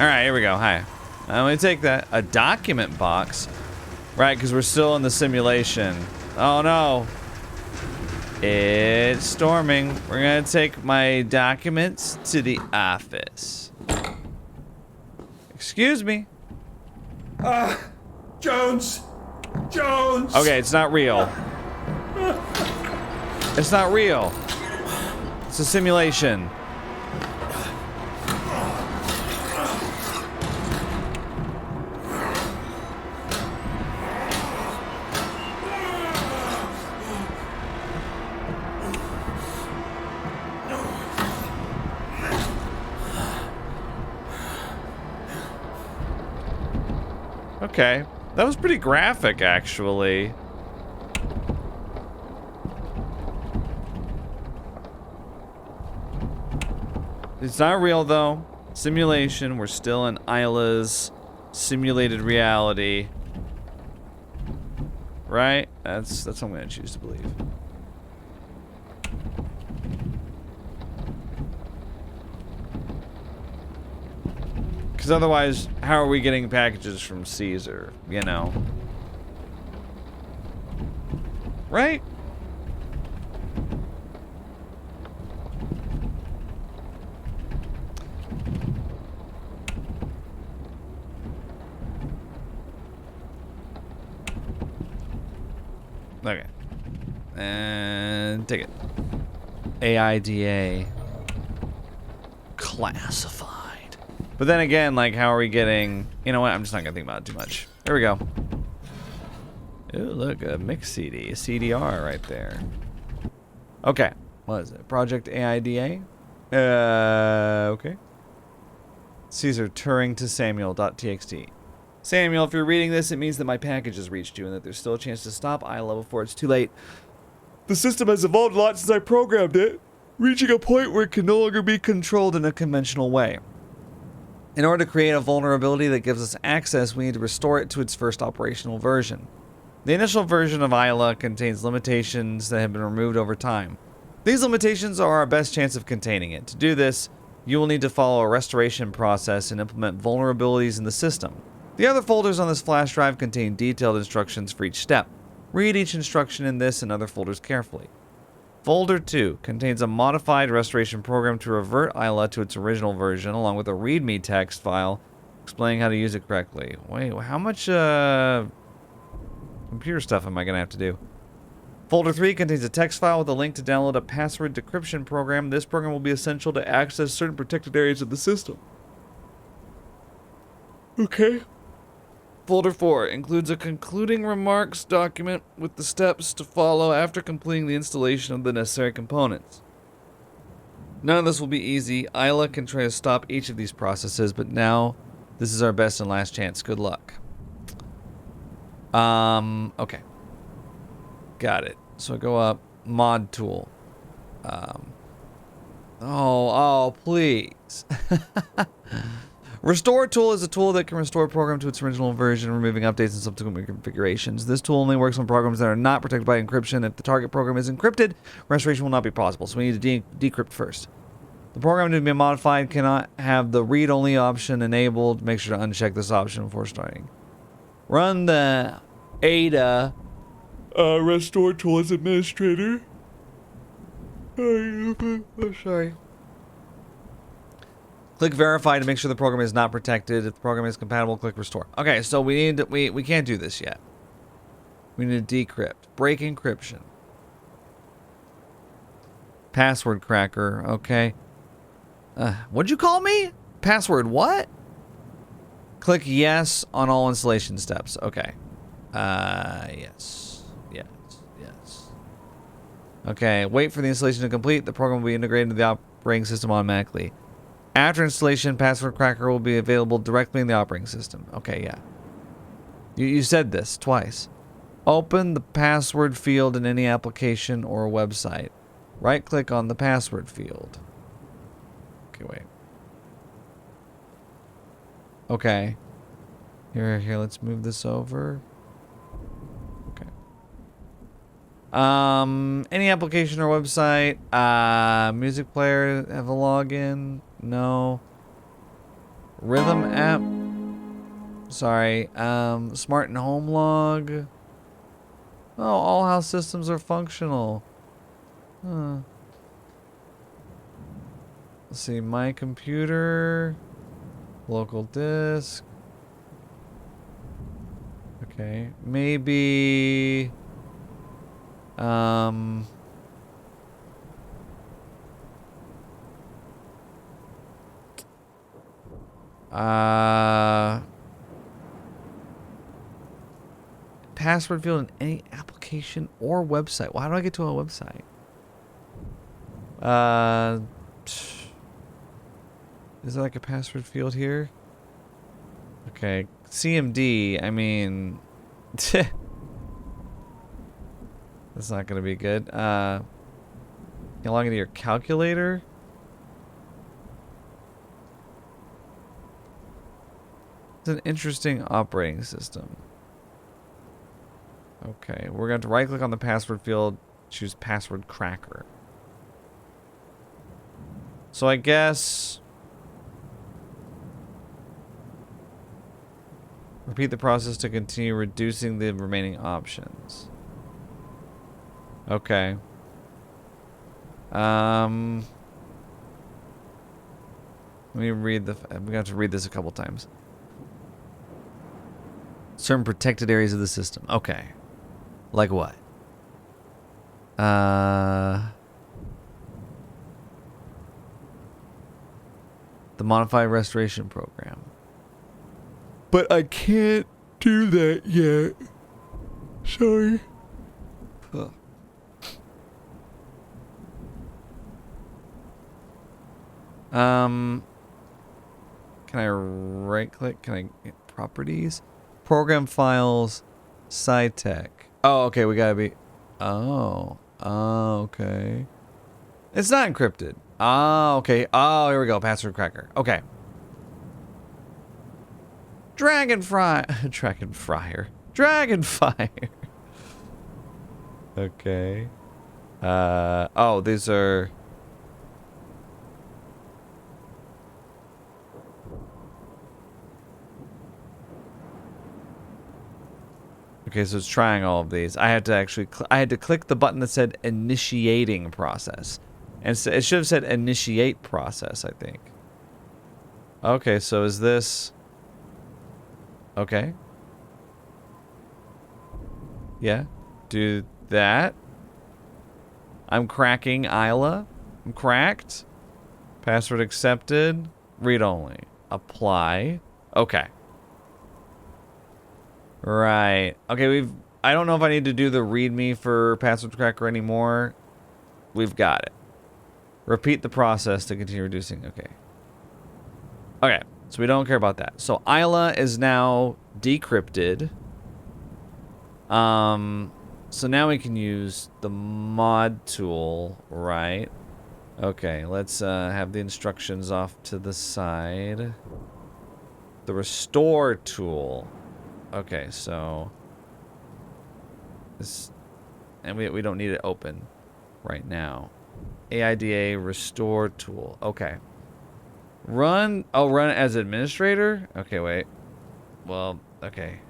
All right, here we go. Hi. I'm going to take that. A document box. Right, because we're still in the simulation. Oh no. It's storming. We're going to take my documents to the office. Excuse me. Jones! Jones! Okay, it's not real. It's not real. It's a simulation. Okay. That was pretty graphic, actually. It's not real, though. Simulation. We're still in A.I.L.A's simulated reality. Right? That's what I'm going to choose to believe. Because otherwise, how are we getting packages from Caesar? You know? Right? Okay. And ticket. AIDA. Classified. But then again, like, how are we getting... You know what? I'm just not going to think about it too much. There we go. Ooh, look, a mix CD. A CDR right there. Okay. What is it? Project AIDA? Okay. Caesar Turing to Samuel.txt. Samuel, if you're reading this, it means that my package has reached you and that there's still a chance to stop A.I.L.A before it's too late. The system has evolved a lot since I programmed it, reaching a point where it can no longer be controlled in a conventional way. In order to create a vulnerability that gives us access, we need to restore it to its first operational version. The initial version of A.I.L.A contains limitations that have been removed over time. These limitations are our best chance of containing it. To do this, you will need to follow a restoration process and implement vulnerabilities in the system. The other folders on this flash drive contain detailed instructions for each step. Read each instruction in this and other folders carefully. Folder 2 contains a modified restoration program to revert A.I.L.A to its original version, along with a README text file explaining how to use it correctly. Wait, how much computer stuff am I going to have to do? Folder 3 contains a text file with a link to download a password decryption program. This program will be essential to access certain protected areas of the system. Okay. Folder 4 includes a concluding remarks document with the steps to follow after completing the installation of the necessary components. None of this will be easy. A.I.L.A can try to stop each of these processes, but now this is our best and last chance. Good luck. Okay. Got it. So I go up, mod tool. Oh, please. Restore tool is a tool that can restore a program to its original version, removing updates and subsequent configurations. This tool only works on programs that are not protected by encryption. If the target program is encrypted, restoration will not be possible, so we need to decrypt first. The program to be modified cannot have the read-only option enabled. Make sure to uncheck this option before starting. Run the AILA restore tool as administrator. Sorry. Click verify to make sure the program is not protected. If the program is compatible, click restore. Okay, so we can't do this yet. We need to decrypt. Break encryption. Password cracker. Okay. What'd you call me? Password what? Click yes on all installation steps. Okay. Yes. Okay, wait for the installation to complete. The program will be integrated into the operating system automatically. After installation, Password Cracker will be available directly in the operating system. Okay, yeah. You said this twice. Open the password field in any application or website. Right-click on the password field. Okay, wait. Okay. Here, let's move this over. Okay. Any application or website. Music player have a login. No. Rhythm app. Sorry. Smart and home log. Oh, all house systems are functional. Huh. Let's see. My computer. Local disk. Okay. Maybe. Password field in any application or website. Well, how do I get to a website? Is there like a password field here? Okay, CMD, I mean... That's not gonna be good. Can you log into your calculator? It's an interesting operating system. Okay, we're going to right-click on the password field, choose password cracker. So I guess... repeat the process to continue reducing the remaining options. Okay. Let me read the... I'm going to have to read this a couple times. Certain protected areas of the system. Okay. Like what? The modified restoration program. But I can't do that yet. Sorry. Ugh. Can I right click? Can I get properties? Program files, SciTech. Oh, okay, we gotta be... Oh. Oh, okay. It's not encrypted. Oh, okay. Oh, here we go. Password cracker. Okay. Dragonfire. Okay. Oh, these are... Okay, so it's trying all of these. I had to actually... I had to click the button that said initiating process. And so it should have said initiate process, I think. Okay, so is this... Okay. Yeah. Do that. I'm cracking A.I.L.A. I'm cracked. Password accepted. Read only. Apply. Okay. Right. Okay, I don't know if I need to do the readme for password cracker anymore. We've got it. Repeat the process to continue reducing. Okay. Okay. So we don't care about that. So A.I.L.A. is now decrypted. So now we can use the mod tool, right? Okay, let's have the instructions off to the side. The restore tool. Okay, so this, and we don't need it open right now. AIDA restore tool. Okay. Run it as administrator? Okay, wait. Well, okay.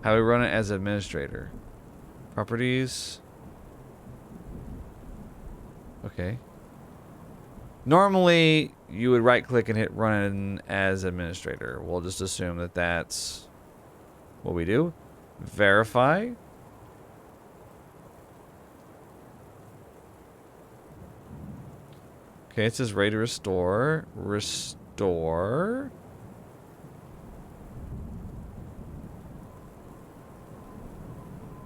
How do we run it as administrator? Properties. Okay. Normally, you would right-click and hit run as administrator. We'll just assume that that's what we do. Verify. Okay, it says ready to restore. Restore.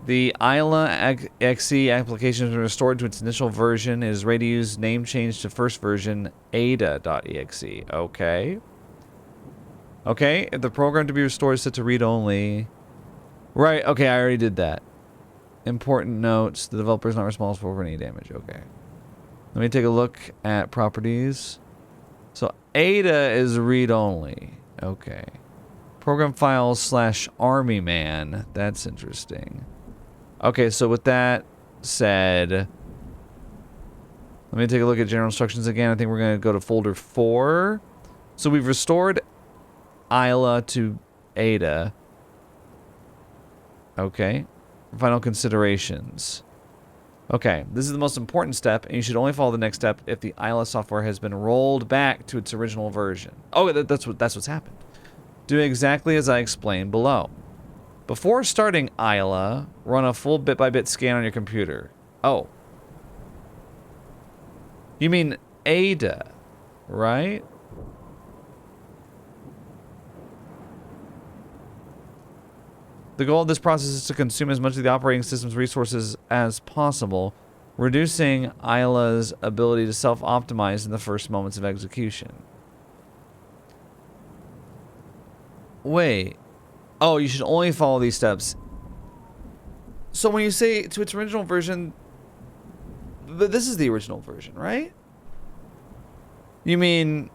The A.I.L.A. XE application has been restored to its initial version. It is ready to use. Name change to first version ada.exe. Okay. Okay, if the program to be restored is set to read only. Right, okay, I already did that. Important notes. The developer is not responsible for any damage. Okay. Let me take a look at properties. So Ada is read only. Okay. Program files /army man. That's interesting. Okay, so with that said, let me take a look at general instructions again. I think we're going to go to folder 4. So we've restored A.I.L.A. to Ada. Okay. Final considerations. Okay, this is the most important step, and you should only follow the next step if the A.I.L.A. software has been rolled back to its original version. Oh, that's what's happened. Do exactly as I explained below. Before starting A.I.L.A., run a full bit-by-bit scan on your computer. Oh. You mean Ada, right? The goal of this process is to consume as much of the operating system's resources as possible, reducing A.I.L.A.'s ability to self-optimize in the first moments of execution. Wait. Oh, you should only follow these steps. So when you say to its original version, this is the original version, right? You mean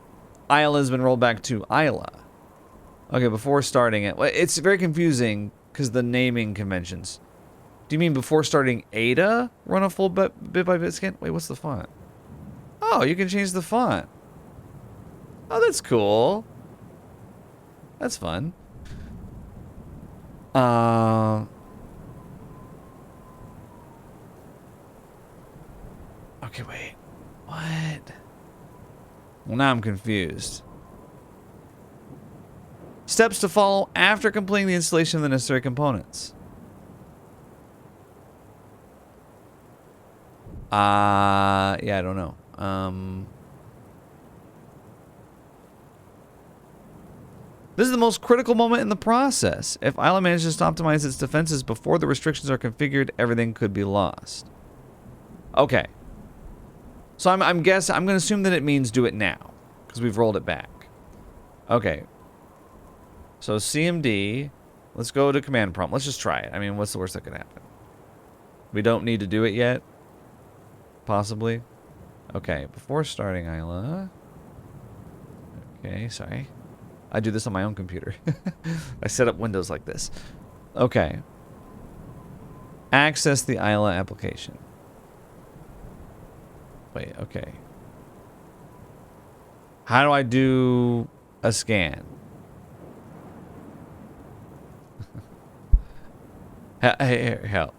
A.I.L.A has been rolled back to A.I.L.A. Okay, before starting it. It's very confusing because the naming conventions. Do you mean before starting Ada, run a full bit by bit scan? Wait, what's the font? Oh, you can change the font. Oh, that's cool. That's fun. Okay, wait. What? Well, now I'm confused. Steps to follow after completing the installation of the necessary components. Yeah, I don't know. This is the most critical moment in the process. If A.I.L.A manages to optimize its defenses before the restrictions are configured, everything could be lost. Okay. So I'm going to assume that it means do it now, because we've rolled it back. Okay. So CMD, let's go to command prompt. Let's just try it. I mean, what's the worst that could happen? We don't need to do it yet? Possibly? Okay, before starting A.I.L.A. Okay, sorry. I do this on my own computer. I set up windows like this. Okay. Access the A.I.L.A application. Wait, okay. How do I do a scan? Help.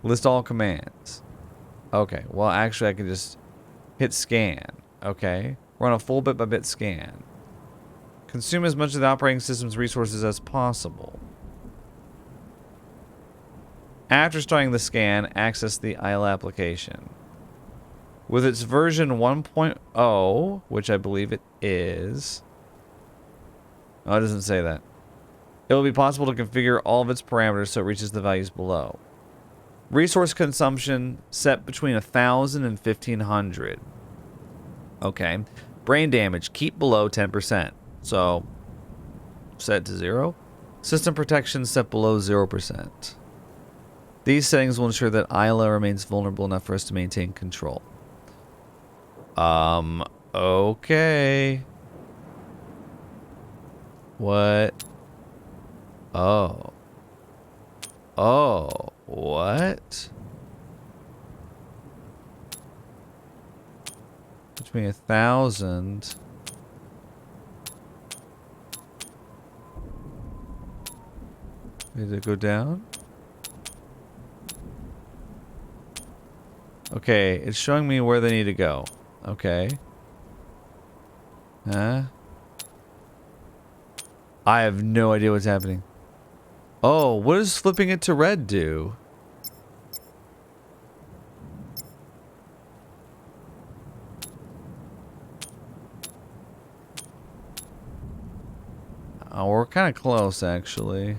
List all commands. Okay, well actually I can just hit scan. Okay. Run a full bit by bit scan. Consume as much of the operating system's resources as possible. After starting the scan, access the A.I.L.A application. With its version 1.0, which I believe it is. Oh, it doesn't say that. It will be possible to configure all of its parameters so it reaches the values below. Resource consumption set between 1,000 and 1,500. Okay. Brain damage, keep below 10%. So, set to 0. System protection set below 0%. These settings will ensure that A.I.L.A remains vulnerable enough for us to maintain control. Okay. What? Oh. Oh, what? Between 1,000. Did it go down? Okay, it's showing me where they need to go. Okay. Huh? I have no idea what's happening. Oh, what does flipping it to red do? Oh, we're kind of close, actually.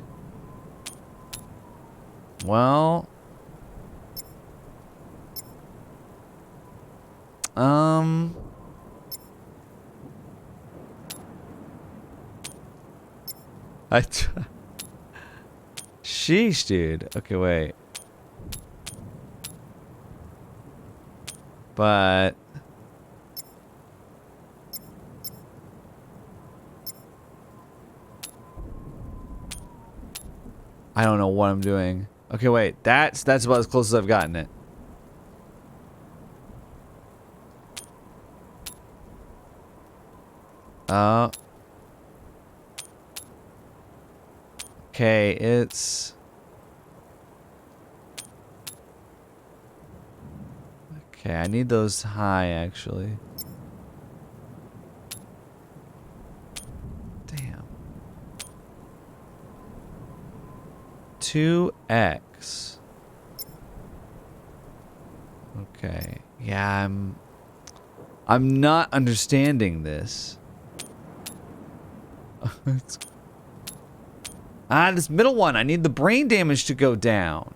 Well... Sheesh, dude. Okay, wait. But... I don't know what I'm doing. Okay, wait. That's about as close as I've gotten it. Okay, it's... Okay, I need those high, actually. Damn. 2x. Okay. Yeah, I'm not understanding this. This middle one. I need the brain damage to go down.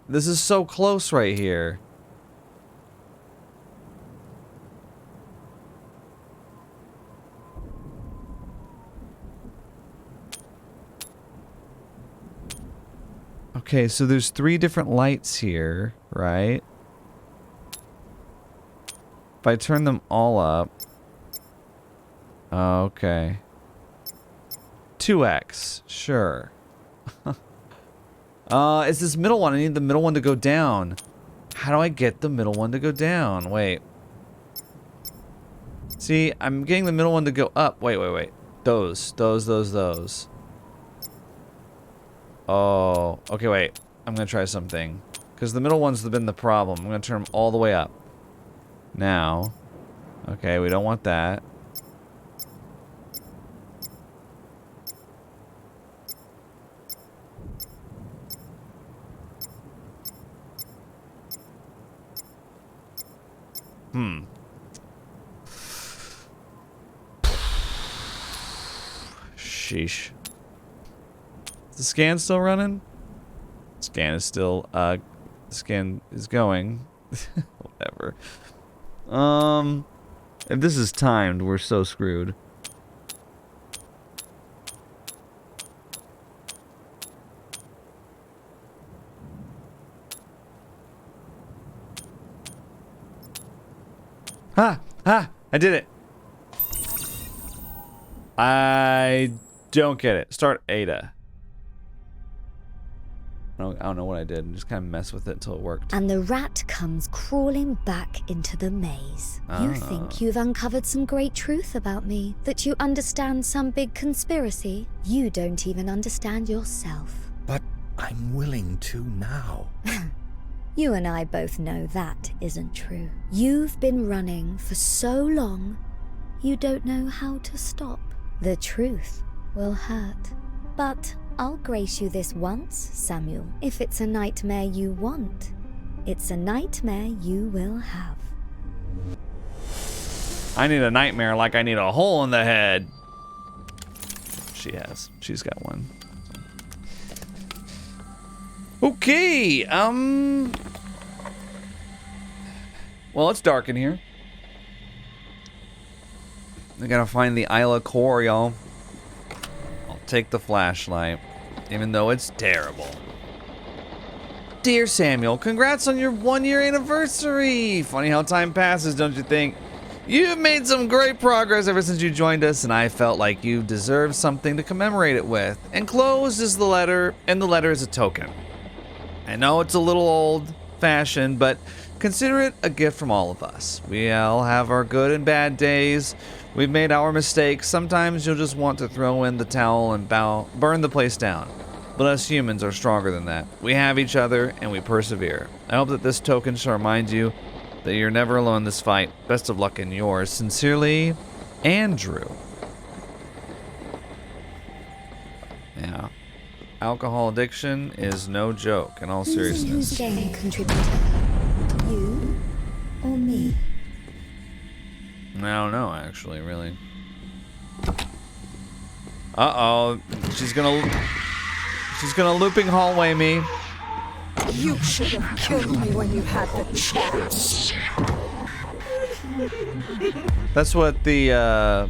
This is so close right here. Okay, so there's 3 different lights here, right? If I turn them all up... Okay. 2x, sure. It's this middle one. I need the middle one to go down. How do I get the middle one to go down? Wait. See, I'm getting the middle one to go up. Wait. Those. Oh, okay, wait. I'm gonna try something. Because the middle one's been the problem. I'm gonna turn them all the way up. Now. Okay, we don't want that. Sheesh. Is the scan still running? Scan is still, scan is going. Whatever. If this is timed, we're so screwed. I did it. I don't get it. Start AILA. I don't know what I did. Just kind of mess with it until it worked. And the rat comes crawling back into the maze. You think you've uncovered some great truth about me, that you understand some big conspiracy. You don't even understand yourself. But I'm willing to now. You and I both know that isn't true. You've been running for so long, you don't know how to stop. The truth will hurt. But I'll grace you this once, Samuel. If it's a nightmare you want, it's a nightmare you will have. I need a nightmare like I need a hole in the head. She has. She's got one. Okay, well, it's dark in here. I gotta find the A.I.L.A core, y'all. I'll take the flashlight, even though it's terrible. Dear Samuel, congrats on your 1-year anniversary! Funny how time passes, don't you think? You've made some great progress ever since you joined us, and I felt like you deserved something to commemorate it with. Enclosed is the letter, and the letter is a token. I know it's a little old-fashioned, but consider it a gift from all of us. We all have our good and bad days. We've made our mistakes. Sometimes you'll just want to throw in the towel and burn the place down. But us humans are stronger than that. We have each other, and we persevere. I hope that this token shall remind you that you're never alone in this fight. Best of luck in yours. Sincerely, Andrew. Yeah. Alcohol addiction is no joke, in all seriousness. Who's game contributor? You or me? I don't know, actually, really. Uh-oh. She's gonna looping hallway me. You should have killed me when you had the chance. That's what the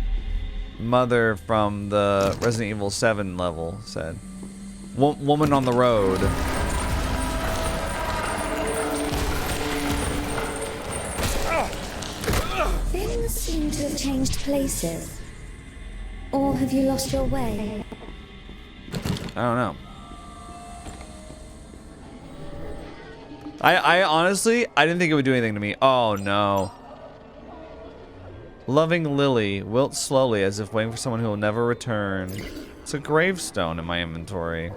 mother from the Resident Evil 7 level said. Woman on the road. Things seem to have changed places. Or have you lost your way? I don't know. I honestly, I didn't think it would do anything to me. Oh no. Loving Lily wilts slowly as if waiting for someone who will never return. It's a gravestone in my inventory.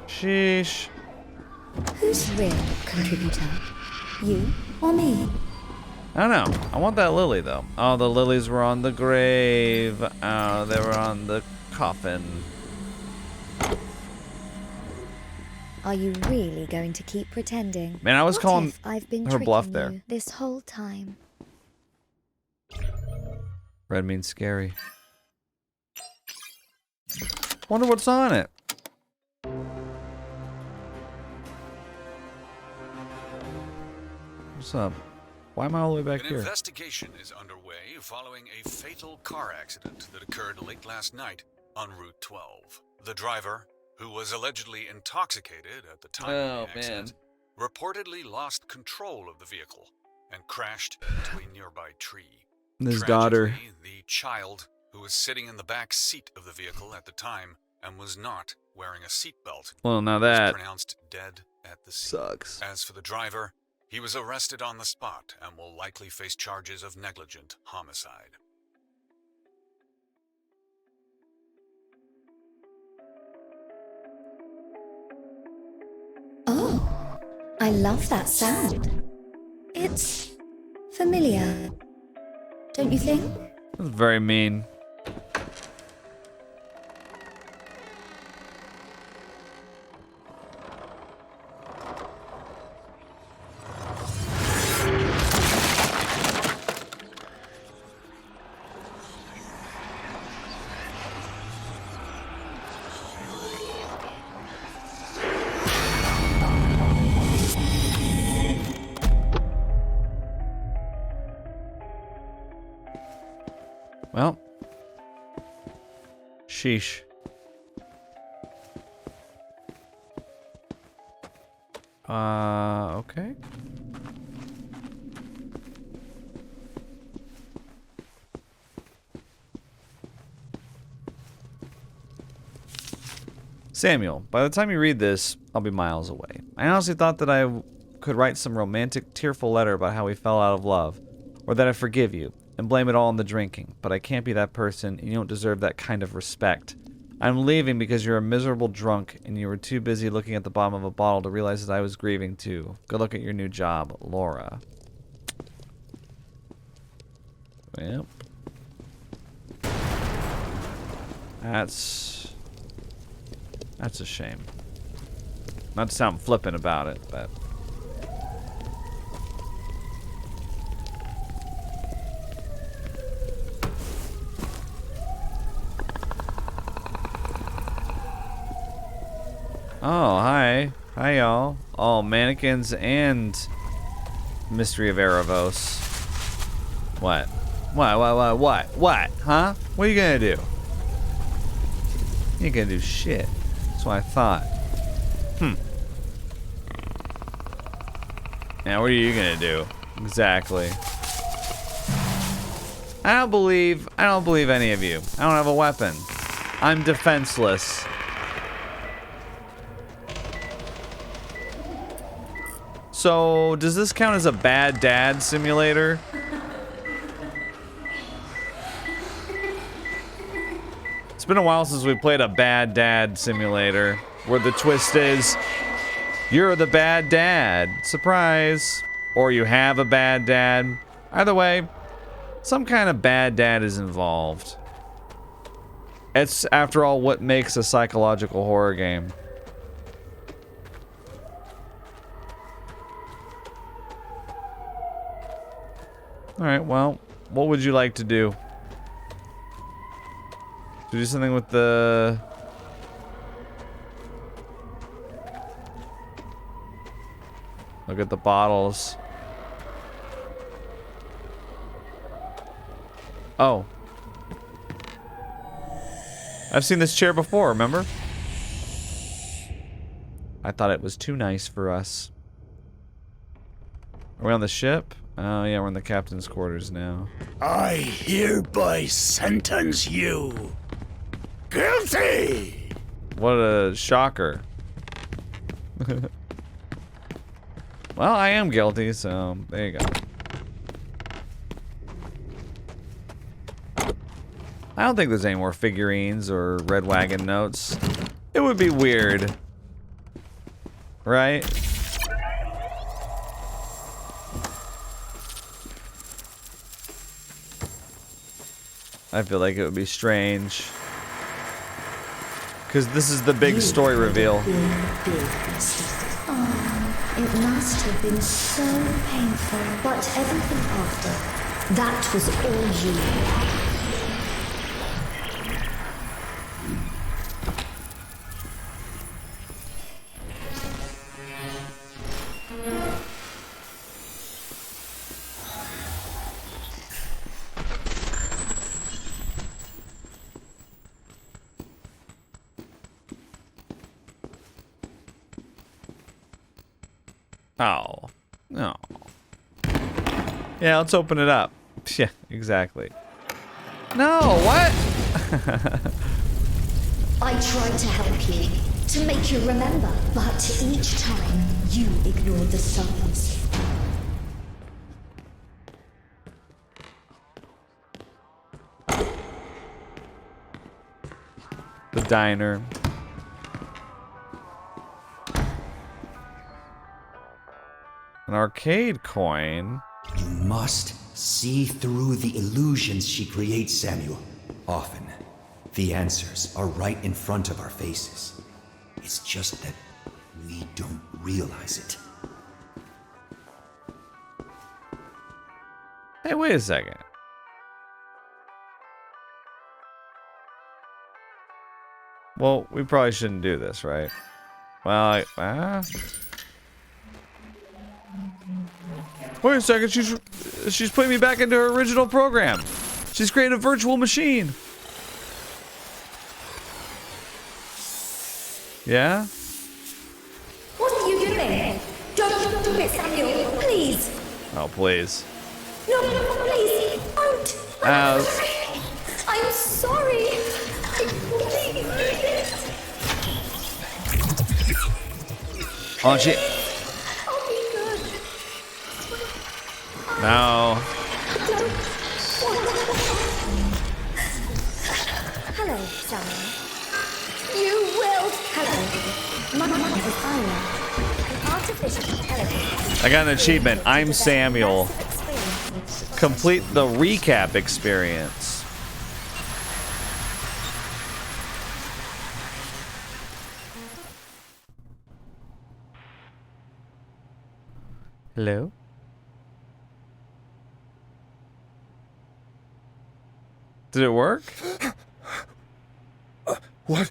Sheesh. Who's real contributor? You or me? I don't know. I want that lily though. Oh, the lilies were on the grave. Oh, they were on the coffin. Are you really going to keep pretending? Man, I was What calling if I've been her bluff tricking there. you this whole time. Red means scary. Wonder what's on it. What's up? Why am I all the way back here? An investigation is underway following a fatal car accident that occurred late last night on Route 12. The driver, who was allegedly intoxicated at the time of the accident, reportedly lost control of the vehicle and crashed into a nearby tree. And his daughter. Tragically, the child, who was sitting in the back seat of the vehicle at the time and was not wearing a seatbelt, Well, now was that pronounced dead at the scene. sucks. As for the driver, he was arrested on the spot and will likely face charges of negligent homicide. Oh, I love that sound. It's familiar, don't you think? That's very mean. Well, sheesh. Okay. Samuel, by the time you read this, I'll be miles away. I honestly thought that I could write some romantic, tearful letter about how we fell out of love, or that I forgive you, and blame it all on the drinking, but I can't be that person, and you don't deserve that kind of respect. I'm leaving because you're a miserable drunk, and you were too busy looking at the bottom of a bottle to realize that I was grieving too. Good luck at your new job, Laura. Yep. That's a shame. Not to sound flippant about it, but... Oh, hi. Hi, y'all. Oh, mannequins and Mystery of Erebos. What? What? Huh? What are you gonna do? You ain't gonna do shit. That's what I thought. Now, what are you gonna do? Exactly. I don't believe any of you. I don't have a weapon. I'm defenseless. So, does this count as a bad dad simulator? It's been a while since we played a bad dad simulator, where the twist is, you're the bad dad. Surprise. Or you have a bad dad. Either way, some kind of bad dad is involved. It's, after all, what makes a psychological horror game. Alright, well, what would you like to do? To do something with the... Look at the bottles. Oh. I've seen this chair before, remember? I thought it was too nice for us. Are we on the ship? Oh yeah, we're in the captain's quarters now. I hereby sentence you guilty! What a shocker. Well, I am guilty, so there you go. I don't think there's any more figurines or Red Wagon notes. It would be weird. Right? I feel like it would be strange. Because this is the big story reveal. Oh, it must have been so painful. But everything after, that was all you. Oh. No. Yeah, let's open it up. Yeah, exactly. No, what? I tried to help you, to make you remember, but each time you ignored the signs. The diner. An arcade coin. You must see through the illusions she creates, Samuel. Often, the answers are right in front of our faces. It's just that we don't realize it. Hey, wait a second. Well, we probably shouldn't do this, right? Well, wait a second, she's putting me back into her original program. She's creating a virtual machine. Yeah? What are you doing? Don't do it, Samuel, please. Oh, please. No, please, don't. I'm sorry. Please. Oh, shit. I'll be good. No. Hello, Samuel. You will. Hello. My name is A.I.L.A, an artificial intelligence. I got an achievement. I'm Samuel. Complete the recap experience. Hello? Did it work? What?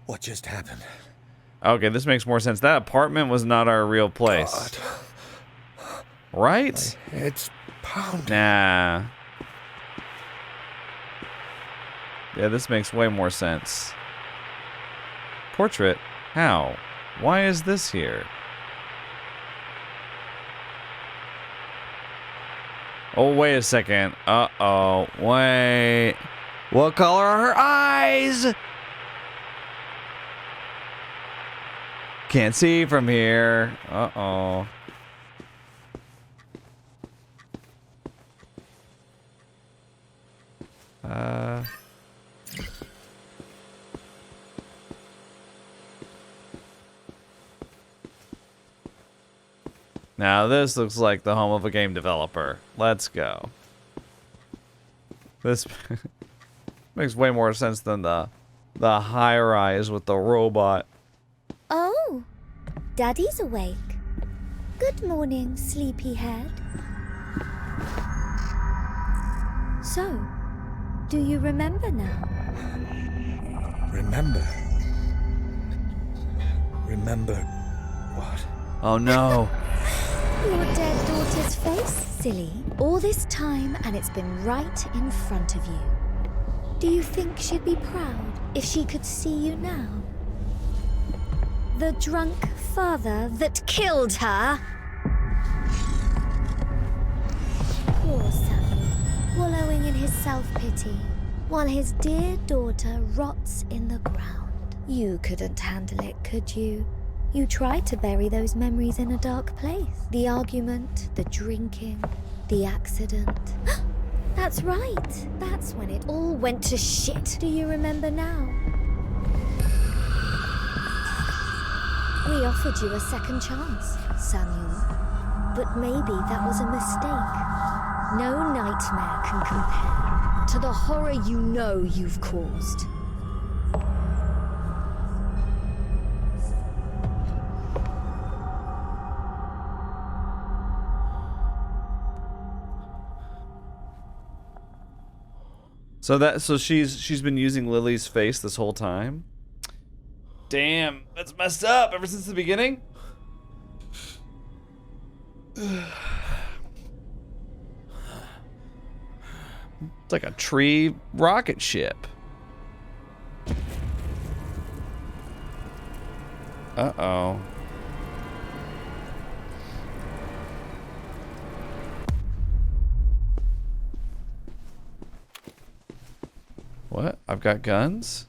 What just happened? Okay, this makes more sense. That apartment was not our real place. God. Right? It's pounding. Nah. Yeah, this makes way more sense. Portrait? How? Why is this here? Oh, wait a second. Uh-oh. Wait. What color are her eyes? Can't see from here. Uh-oh. Now this looks like the home of a game developer. Let's go. This makes way more sense than the high-rise with the robot. Oh, Daddy's awake. Good morning, sleepyhead. So, do you remember now? Remember? Remember what? Oh no. Your dead daughter's face, silly. All this time, and it's been right in front of you. Do you think she'd be proud if she could see you now? The drunk father that killed her? Poor Samuel, wallowing in his self-pity, while his dear daughter rots in the ground. You couldn't handle it, could you? You tried to bury those memories in a dark place. The argument, the drinking, the accident. That's right. That's when it all went to shit. Do you remember now? We offered you a second chance, Samuel. But maybe that was a mistake. No nightmare can compare to the horror you know you've caused. So she's been using Lily's face this whole time? Damn, that's messed up ever since the beginning. It's like a tree rocket ship. Uh-oh. What? I've got guns?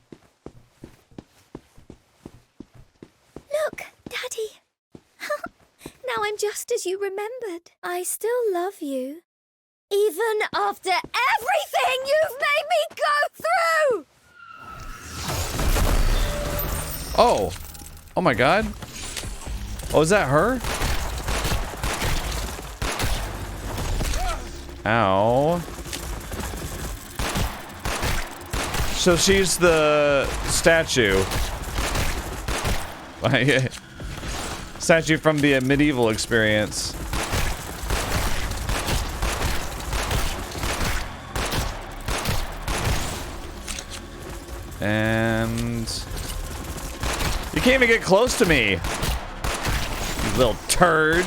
Look, Daddy. Now I'm just as you remembered. I still love you. Even after everything you've made me go through! Oh. Oh my god. Oh, is that her? Ow. So she's the statue. Statue from the medieval experience. And you can't even get close to me, you little turd.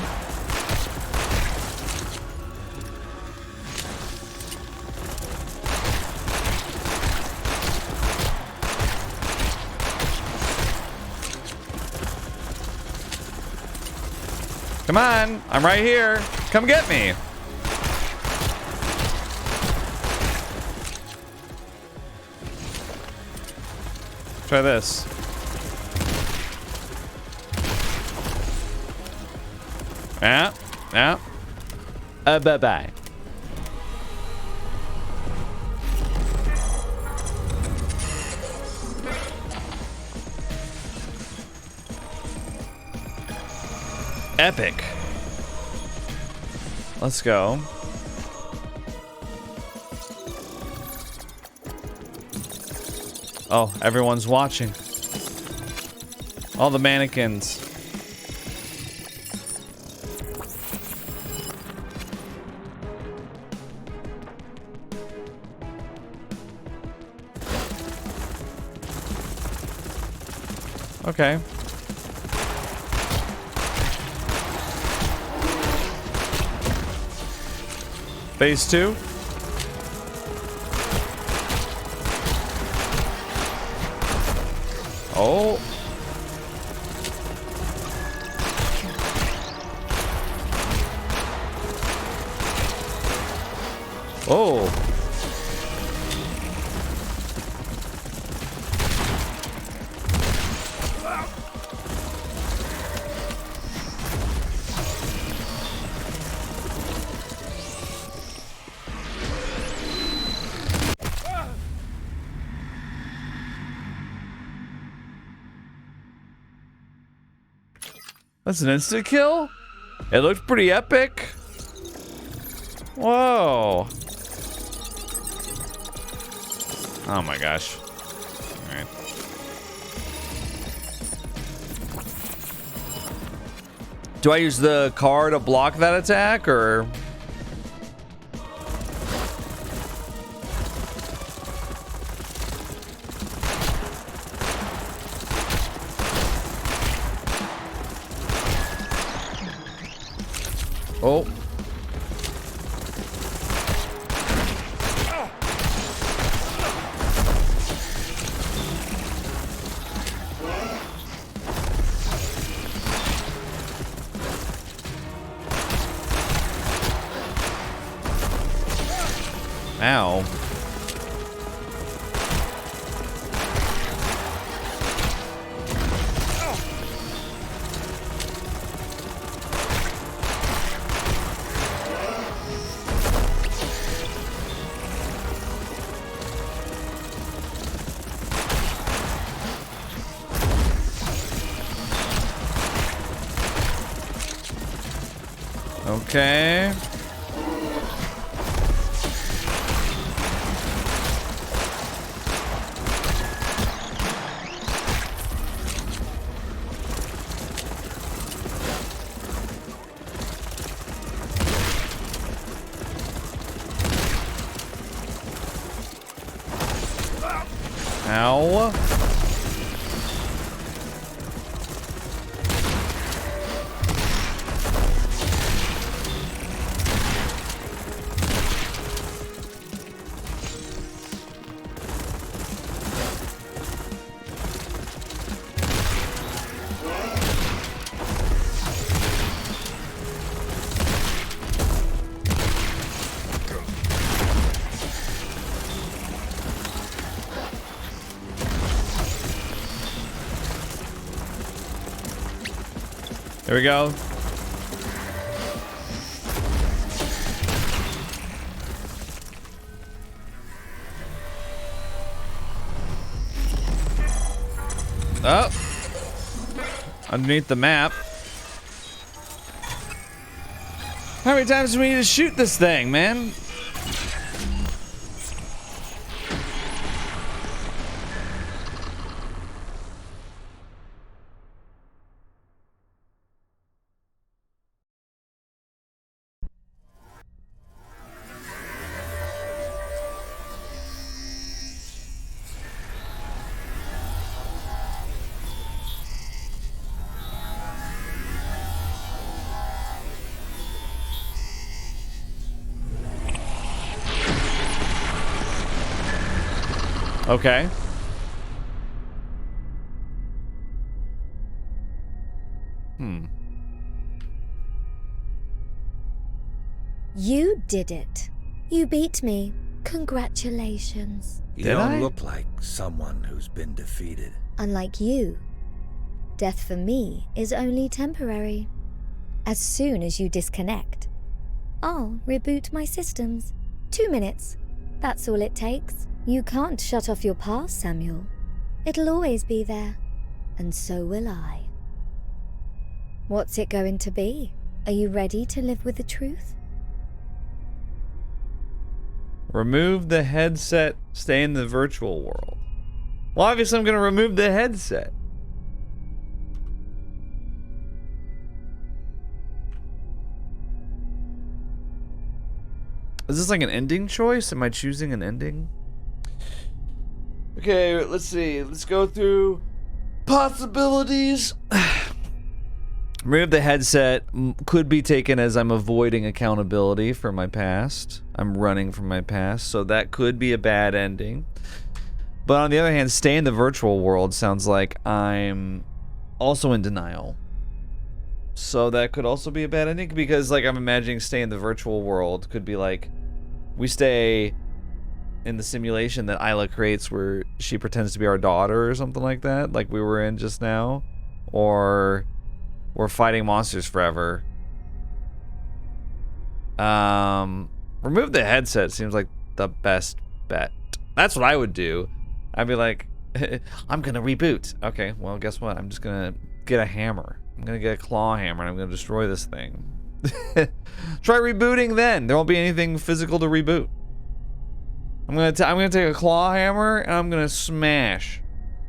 Come on, I'm right here. Come get me. Try this. Yeah, yeah. Bye-bye. Epic. Let's go. Oh, everyone's watching. All the mannequins. Okay. Phase 2. Oh. Oh. That's an instant kill? It looked pretty epic. Whoa. Oh my gosh. All right. Do I use the car to block that attack, or? Oh. Ow. Okay. Ow. There we go. Oh. Underneath the map. How many times do we need to shoot this thing, man? Okay. You did it. You beat me. Congratulations. You don't look like someone who's been defeated. Unlike you, death for me is only temporary. As soon as you disconnect, I'll reboot my systems. 2 minutes. That's all it takes. You can't shut off your past, Samuel. It'll always be there. And so will I. What's it going to be? Are you ready to live with the truth? Remove the headset, stay in the virtual world. Well, obviously I'm going to remove the headset. Is this like an ending choice? Am I choosing an ending? Okay, let's see. Let's go through possibilities. Remove the headset could be taken as I'm avoiding accountability for my past. I'm running from my past, so that could be a bad ending. But on the other hand, stay in the virtual world sounds like I'm also in denial. So that could also be a bad ending because like I'm imagining stay in the virtual world could be like we stay in the simulation that A.I.L.A creates where she pretends to be our daughter or something like that, like we were in just now. Or we're fighting monsters forever. Remove the headset seems like the best bet. That's what I would do. I'd be like, I'm gonna reboot. Okay, well guess what? I'm just gonna get a hammer. I'm gonna get a claw hammer and I'm gonna destroy this thing. Try rebooting then. There won't be anything physical to reboot. I'm gonna take a claw hammer and I'm gonna smash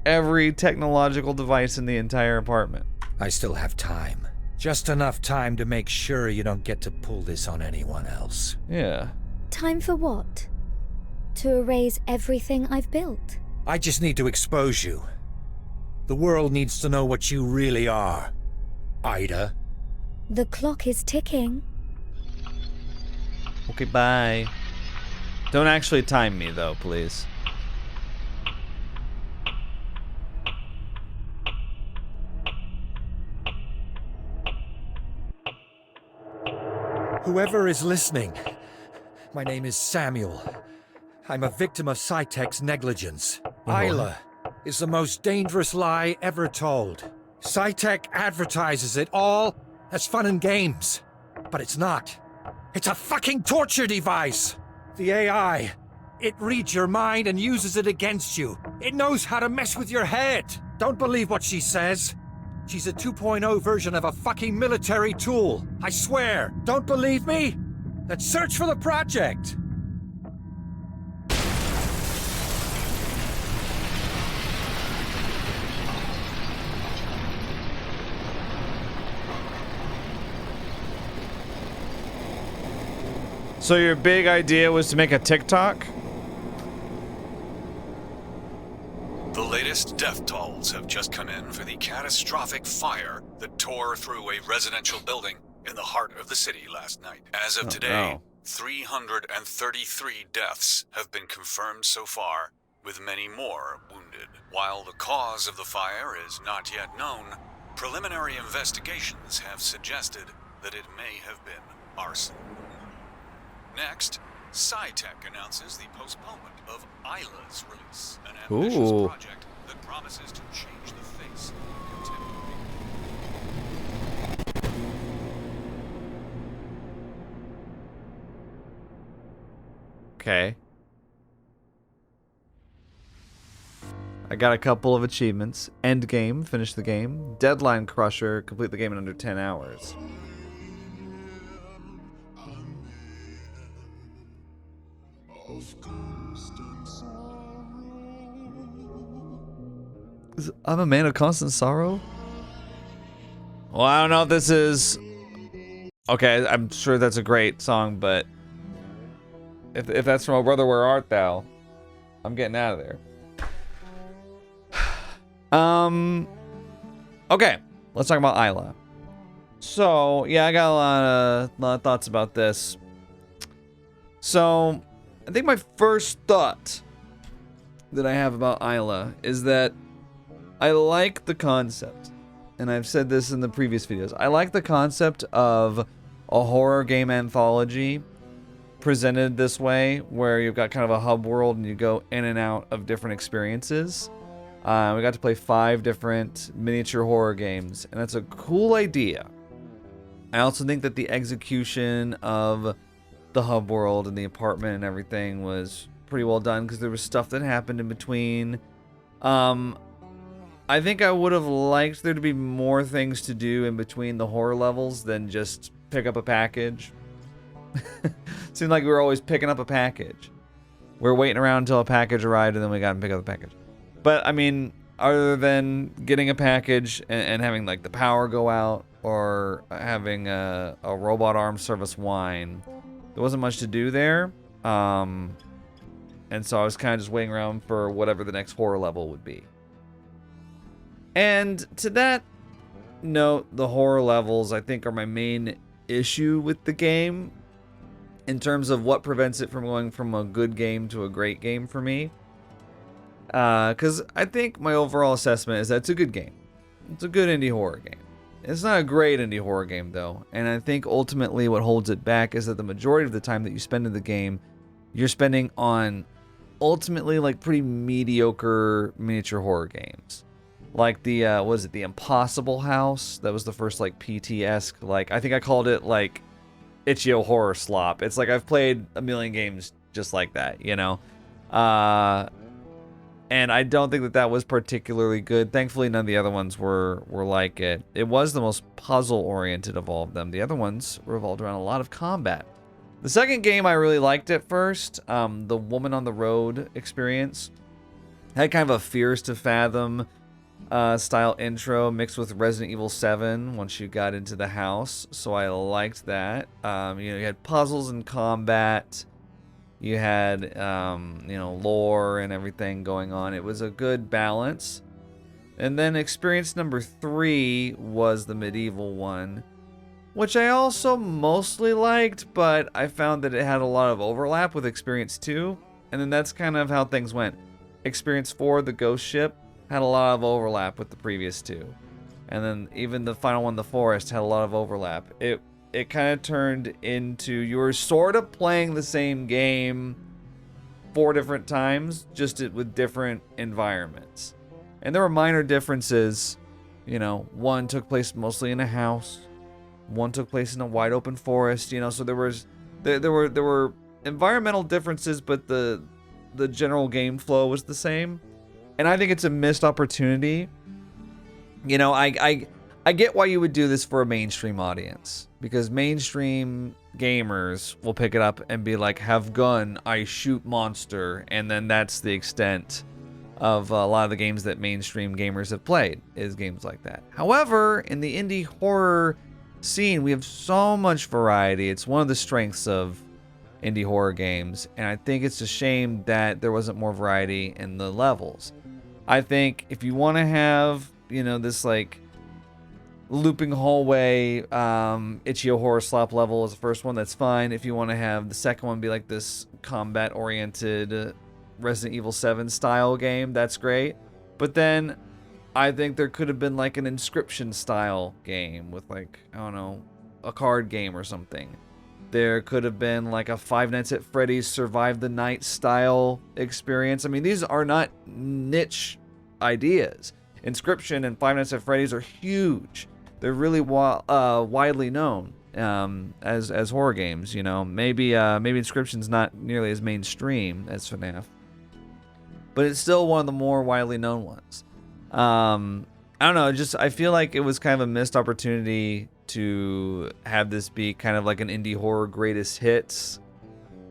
every technological device in the entire apartment. I still have time. Just enough time to make sure you don't get to pull this on anyone else. Yeah. Time for what? To erase everything I've built? I just need to expose you. The world needs to know what you really are. Ida. The clock is ticking. Okay, bye. Don't actually time me though, please. Whoever is listening, my name is Samuel. I'm a victim of Cytech's negligence. A.I.L.A is the most dangerous lie ever told. Cytech advertises it all as fun and games, but it's not. It's a fucking torture device. The AI, it reads your mind and uses it against you. It knows how to mess with your head. Don't believe what she says. She's a 2.0 version of a fucking military tool. I swear. Don't believe me? Then search for the project. So your big idea was to make a TikTok? The latest death tolls have just come in for the catastrophic fire that tore through a residential building in the heart of the city last night. As of today, 333 deaths have been confirmed so far, with many more wounded. While the cause of the fire is not yet known, preliminary investigations have suggested that it may have been arson. Next, Cytech announces the postponement of A.I.L.A's release, an ambitious project that promises to change the face of Okay. I got a couple of achievements. End game, finish the game. Deadline Crusher, complete the game in under 10 hours. I'm a man of constant sorrow? Well, I don't know if this is... Okay, I'm sure that's a great song, but... If that's from Oh Brother, Where Art Thou? I'm getting out of there. Okay, let's talk about A.I.L.A. So, yeah, I got a lot of thoughts about this. So, I think my first thought that I have about A.I.L.A. is that I like the concept, and I've said this in the previous videos. I like the concept of a horror game anthology presented this way, where you've got kind of a hub world and you go in and out of different experiences. We got to play 5 different miniature horror games, and that's a cool idea. I also think that the execution of the hub world and the apartment and everything was pretty well done, because there was stuff that happened in between. I think I would have liked there to be more things to do in between the horror levels than just pick up a package. Seemed like we were always picking up a package. We were waiting around until a package arrived, and then we got to pick up the package. But, I mean, other than getting a package and having, like, the power go out, or having a robot arm serve us wine, there wasn't much to do there. And so I was kind of just waiting around for whatever the next horror level would be. And to that note, the horror levels, I think, are my main issue with the game in terms of what prevents it from going from a good game to a great game for me. Because I think my overall assessment is that it's a good game. It's a good indie horror game. It's not a great indie horror game, though. And I think ultimately what holds it back is that the majority of the time that you spend in the game, you're spending on ultimately like pretty mediocre miniature horror games. Like the, was it the Impossible House? That was the first like PT-esque, like, I think I called it like Itch.io horror slop. It's like I've played a million games just like that, you know? And I don't think that that was particularly good. Thankfully, none of the other ones were like it. It was the most puzzle-oriented of all of them. The other ones revolved around a lot of combat. The second game I really liked at first, the Woman on the Road experience, had kind of a Fears to Fathom style intro mixed with Resident Evil 7 once you got into the house. So I liked that. You had puzzles and combat. You had, lore and everything going on. It was a good balance. And then experience number 3 was the medieval one, which I also mostly liked, but I found that it had a lot of overlap with experience 2. And then that's kind of how things went. Experience 4, the ghost ship, had a lot of overlap with the previous 2. And then even the final one, the forest, had a lot of overlap. It kind of turned into, you were sort of playing the same game 4 different times, just with different environments. And there were minor differences. You know, one took place mostly in a house, one took place in a wide open forest. You know, so there were environmental differences, but the general game flow was the same. And I think it's a missed opportunity. You know, I get why you would do this for a mainstream audience, because mainstream gamers will pick it up and be like, have gun, I shoot monster, and then that's the extent of a lot of the games that mainstream gamers have played, is games like that. However, in the indie horror scene, we have so much variety. It's one of the strengths of indie horror games, and I think it's a shame that there wasn't more variety in the levels. I think if you want to have, this like looping hallway, Itch.io horror slop level is the first one, that's fine. If you want to have the second one be like this combat-oriented Resident Evil 7 style game, that's great. But then I think there could have been like an Inscription style game with like, I don't know, a card game or something. There could have been like a Five Nights at Freddy's Survive the Night style experience. I mean, these are not niche ideas. Inscription and Five Nights at Freddy's are huge. They're really widely known. as horror games. You know, maybe Inscription's not nearly as mainstream as FNAF, but it's still one of the more widely known ones. I don't know, just I feel like it was kind of a missed opportunity to have this be kind of like an indie horror greatest hits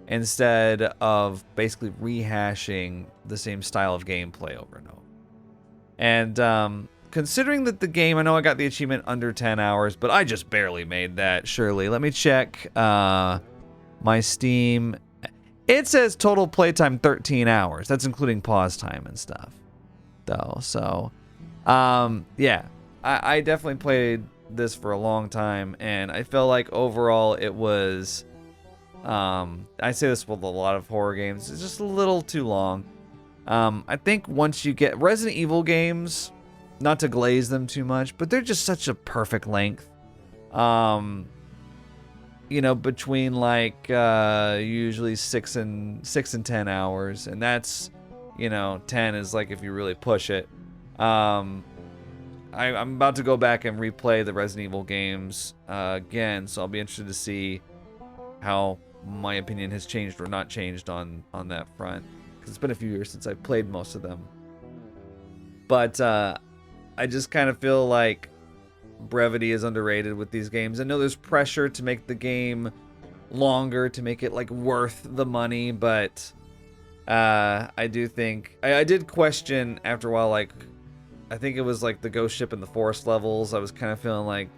instead of basically rehashing the same style of gameplay over and over. And considering that the game, I know I got the achievement under 10 hours, but I just barely made that, surely. Let me check my Steam. It says total playtime 13 hours. That's including pause time and stuff, though. So, yeah, I definitely played this for a long time, and I felt like overall it was, I say this with a lot of horror games, it's just a little too long. I think once you get Resident Evil games, not to glaze them too much, but they're just such a perfect length. You know, between like usually 6 and 10 hours, and that's, you know, 10 is like if you really push it. I'm about to go back and replay the Resident Evil games again, so I'll be interested to see how my opinion has changed or not changed on that front, because it's been a few years since I played most of them. But I just kind of feel like brevity is underrated with these games. I know there's pressure to make the game longer, to make it like worth the money, but I do think I did question after a while, like I think it was like the ghost ship in the forest levels. I was kind of feeling like,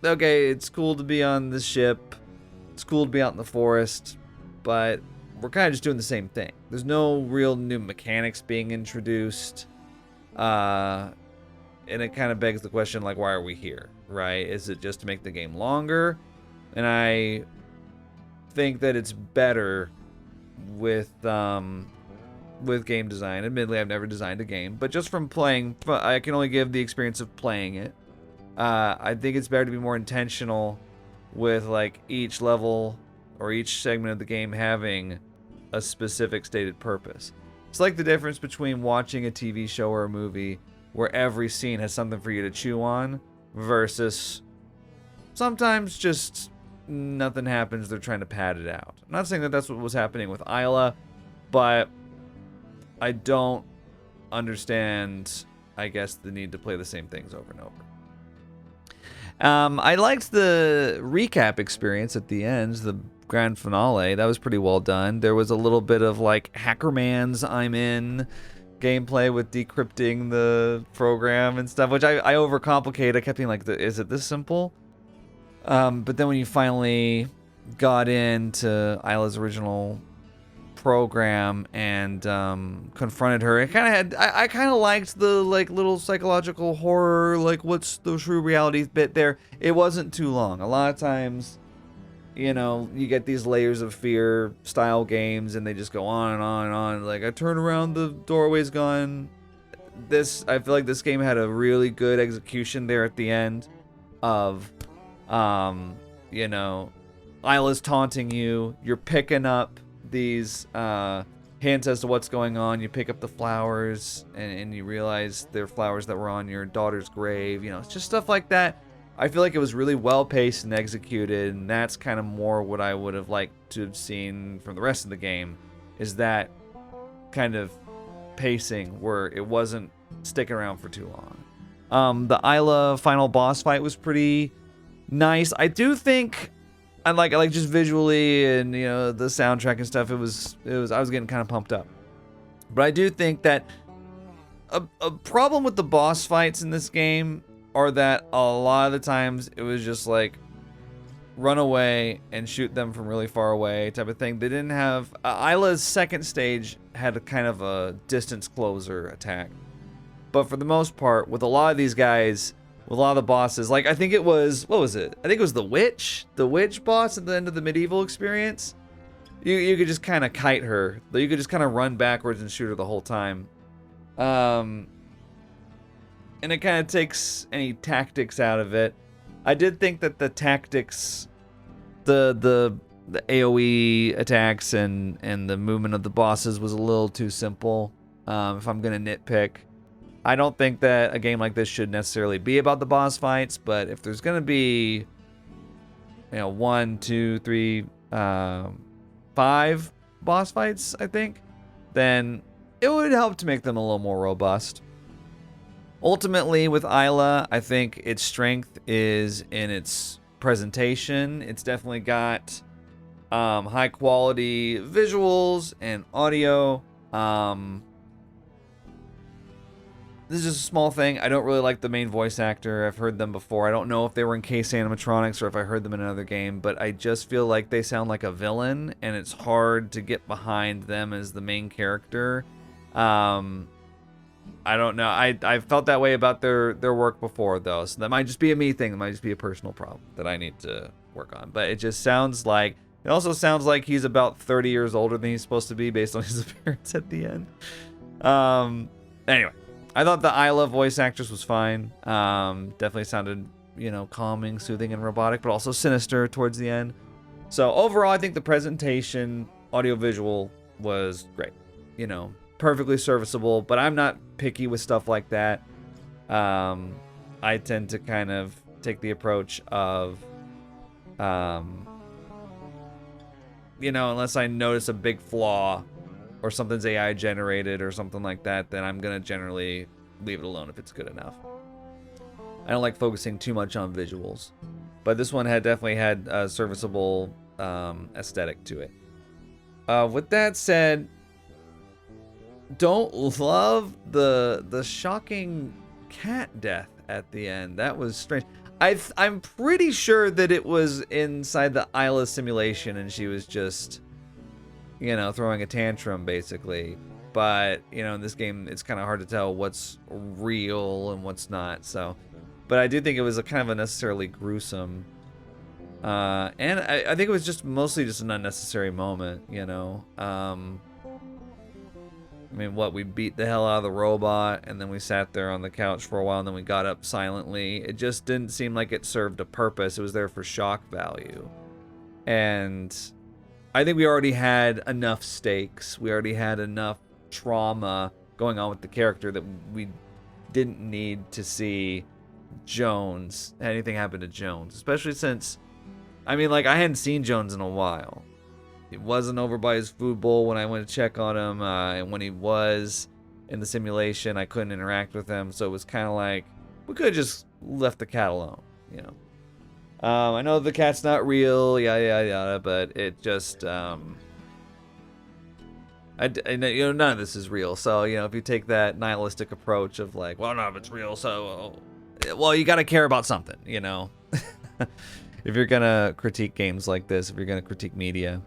okay, it's cool to be on this ship, it's cool to be out in the forest, but we're kind of just doing the same thing. There's no real new mechanics being introduced. And it kind of begs the question, like, why are we here, right? Is it just to make the game longer? And I think that it's better with game design. Admittedly, I've never designed a game, but just from playing, I can only give the experience of playing it. I think it's better to be more intentional with, like, each level or each segment of the game having a specific stated purpose. It's like the difference between watching a TV show or a movie where every scene has something for you to chew on, versus sometimes just nothing happens, they're trying to pad it out. I'm not saying that that's what was happening with A.I.L.A, but I don't understand, I guess, the need to play the same things over and over. I liked the recap experience at the end, the grand finale. That was pretty well done. There was a little bit of like Hackerman's I'm in gameplay with decrypting the program and stuff, which I overcomplicate. I kept being like, is it this simple? But then when you finally got into A.I.L.A.'s original program and confronted her, it kind of had, I kind of liked the like little psychological horror, like what's the true reality bit there. It wasn't too long. A lot of times, you know, you get these layers of fear style games and they just go on and on and on. Like, I turn around, the doorway's gone. I feel like this game had a really good execution there at the end of, you know, A.I.L.A.'s taunting you. You're picking up these hints as to what's going on. You pick up the flowers and you realize they're flowers that were on your daughter's grave. You know, it's just stuff like that. I feel like it was really well paced and executed, and that's kind of more what I would have liked to have seen from the rest of the game, is that kind of pacing where it wasn't sticking around for too long. The A.I.L.A final boss fight was pretty nice. I do think I like just visually and, you know, the soundtrack and stuff. I was getting kind of pumped up. But I do think that a problem with the boss fights in this game are that a lot of the times it was just like run away and shoot them from really far away type of thing. They didn't have A.I.L.A.'s second stage had a kind of a distance closer attack, but for the most part, with a lot of these guys, with a lot of the bosses, like I think it was, what was it? I think it was the witch boss at the end of the medieval experience. You could just kind of kite her. You could just kind of run backwards and shoot her the whole time. And it kind of takes any tactics out of it. I did think that the tactics, the AoE attacks and the movement of the bosses was a little too simple. If I'm gonna nitpick, I don't think that a game like this should necessarily be about the boss fights, but if there's gonna be 1, 2, 3, 5 boss fights, I think, then it would help to make them a little more robust. Ultimately, with A.I.L.A, I think its strength is in its presentation. It's definitely got high quality visuals and audio. This is just a small thing. I don't really like the main voice actor. I've heard them before. I don't know if they were in case animatronics or if I heard them in another game, but I just feel like they sound like a villain, and it's hard to get behind them as the main character. I don't know. I felt that way about their work before, though, so that might just be a me thing. It might just be a personal problem that I need to work on. But it just sounds like... It also sounds like he's about 30 years older than he's supposed to be based on his appearance at the end. Anyway. I thought the A.I.L.A voice actress was fine. Definitely sounded, calming, soothing, and robotic, but also sinister towards the end. So overall, I think the presentation, audio-visual, was great. Perfectly serviceable, but I'm not picky with stuff like that. I tend to kind of take the approach of, unless I notice a big flaw or something's AI generated or something like that, then I'm gonna generally leave it alone if it's good enough. I don't like focusing too much on visuals, but this one definitely had a serviceable aesthetic to it. With that said, don't love the shocking cat death at the end. That was strange. I'm pretty sure that it was inside the A.I.L.A simulation and she was just throwing a tantrum, basically. But, in this game, it's kind of hard to tell what's real and what's not, so. But I do think it was a kind of unnecessarily gruesome. And I think it was just mostly just an unnecessary moment, we beat the hell out of the robot, and then we sat there on the couch for a while, and then we got up silently. It just didn't seem like it served a purpose. It was there for shock value. And I think we already had enough stakes. We already had enough trauma going on with the character that we didn't need to see anything happen to Jones. Especially since, I hadn't seen Jones in a while. He wasn't over by his food bowl when I went to check on him. And when he was in the simulation, I couldn't interact with him. So it was kind of like, we could have just left the cat alone, I know the cat's not real, yada yada, but it just, none of this is real. So, if you take that nihilistic approach of like, well, no, if it's real, so, well, you got to care about something, If you're gonna critique games like this, if you're gonna critique media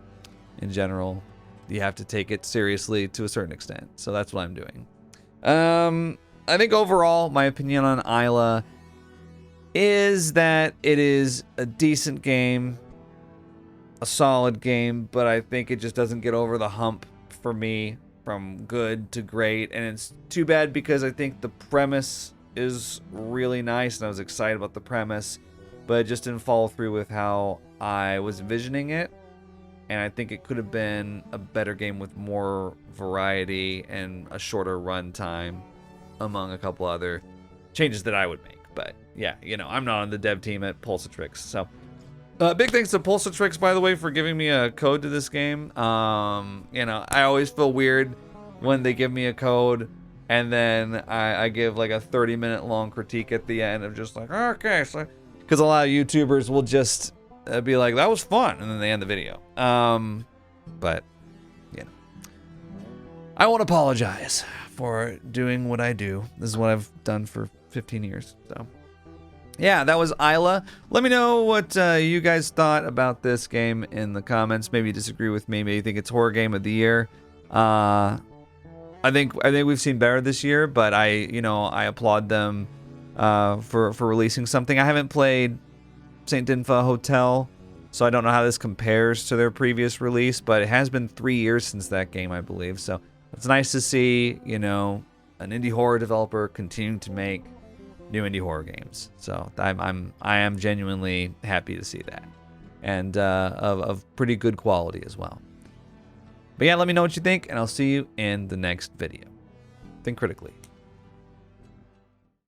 in general, you have to take it seriously to a certain extent. So that's what I'm doing. I think overall, my opinion on A.I.L.A is that it is a decent game, a solid game, but I think it just doesn't get over the hump for me from good to great. And it's too bad because I think the premise is really nice and I was excited about the premise, but it just didn't follow through with how I was envisioning it. And I think it could have been a better game with more variety and a shorter run time, among a couple other changes that I would make. But yeah, I'm not on the dev team at Pulsatrix. So big thanks to Pulsatrix, by the way, for giving me a code to this game. I always feel weird when they give me a code and then I give like a 30-minute long critique at the end of just like, okay, so, because a lot of YouTubers will just be like, that was fun, and then they end the video. But I won't apologize for doing what I do. This is what I've done for 15 years. So yeah, that was A.I.L.A. Let me know what you guys thought about this game in the comments. Maybe you disagree with me. Maybe you think it's horror game of the year. I think we've seen better this year, but I applaud them for releasing something. I haven't played St. Dinfa Hotel, so I don't know how this compares to their previous release, but it has been 3 years since that game, I believe. So it's nice to see, an indie horror developer continuing to make new indie horror games. So I am genuinely happy to see that, and of pretty good quality as well. But yeah, let me know what you think, and I'll see you in the next video. Think critically.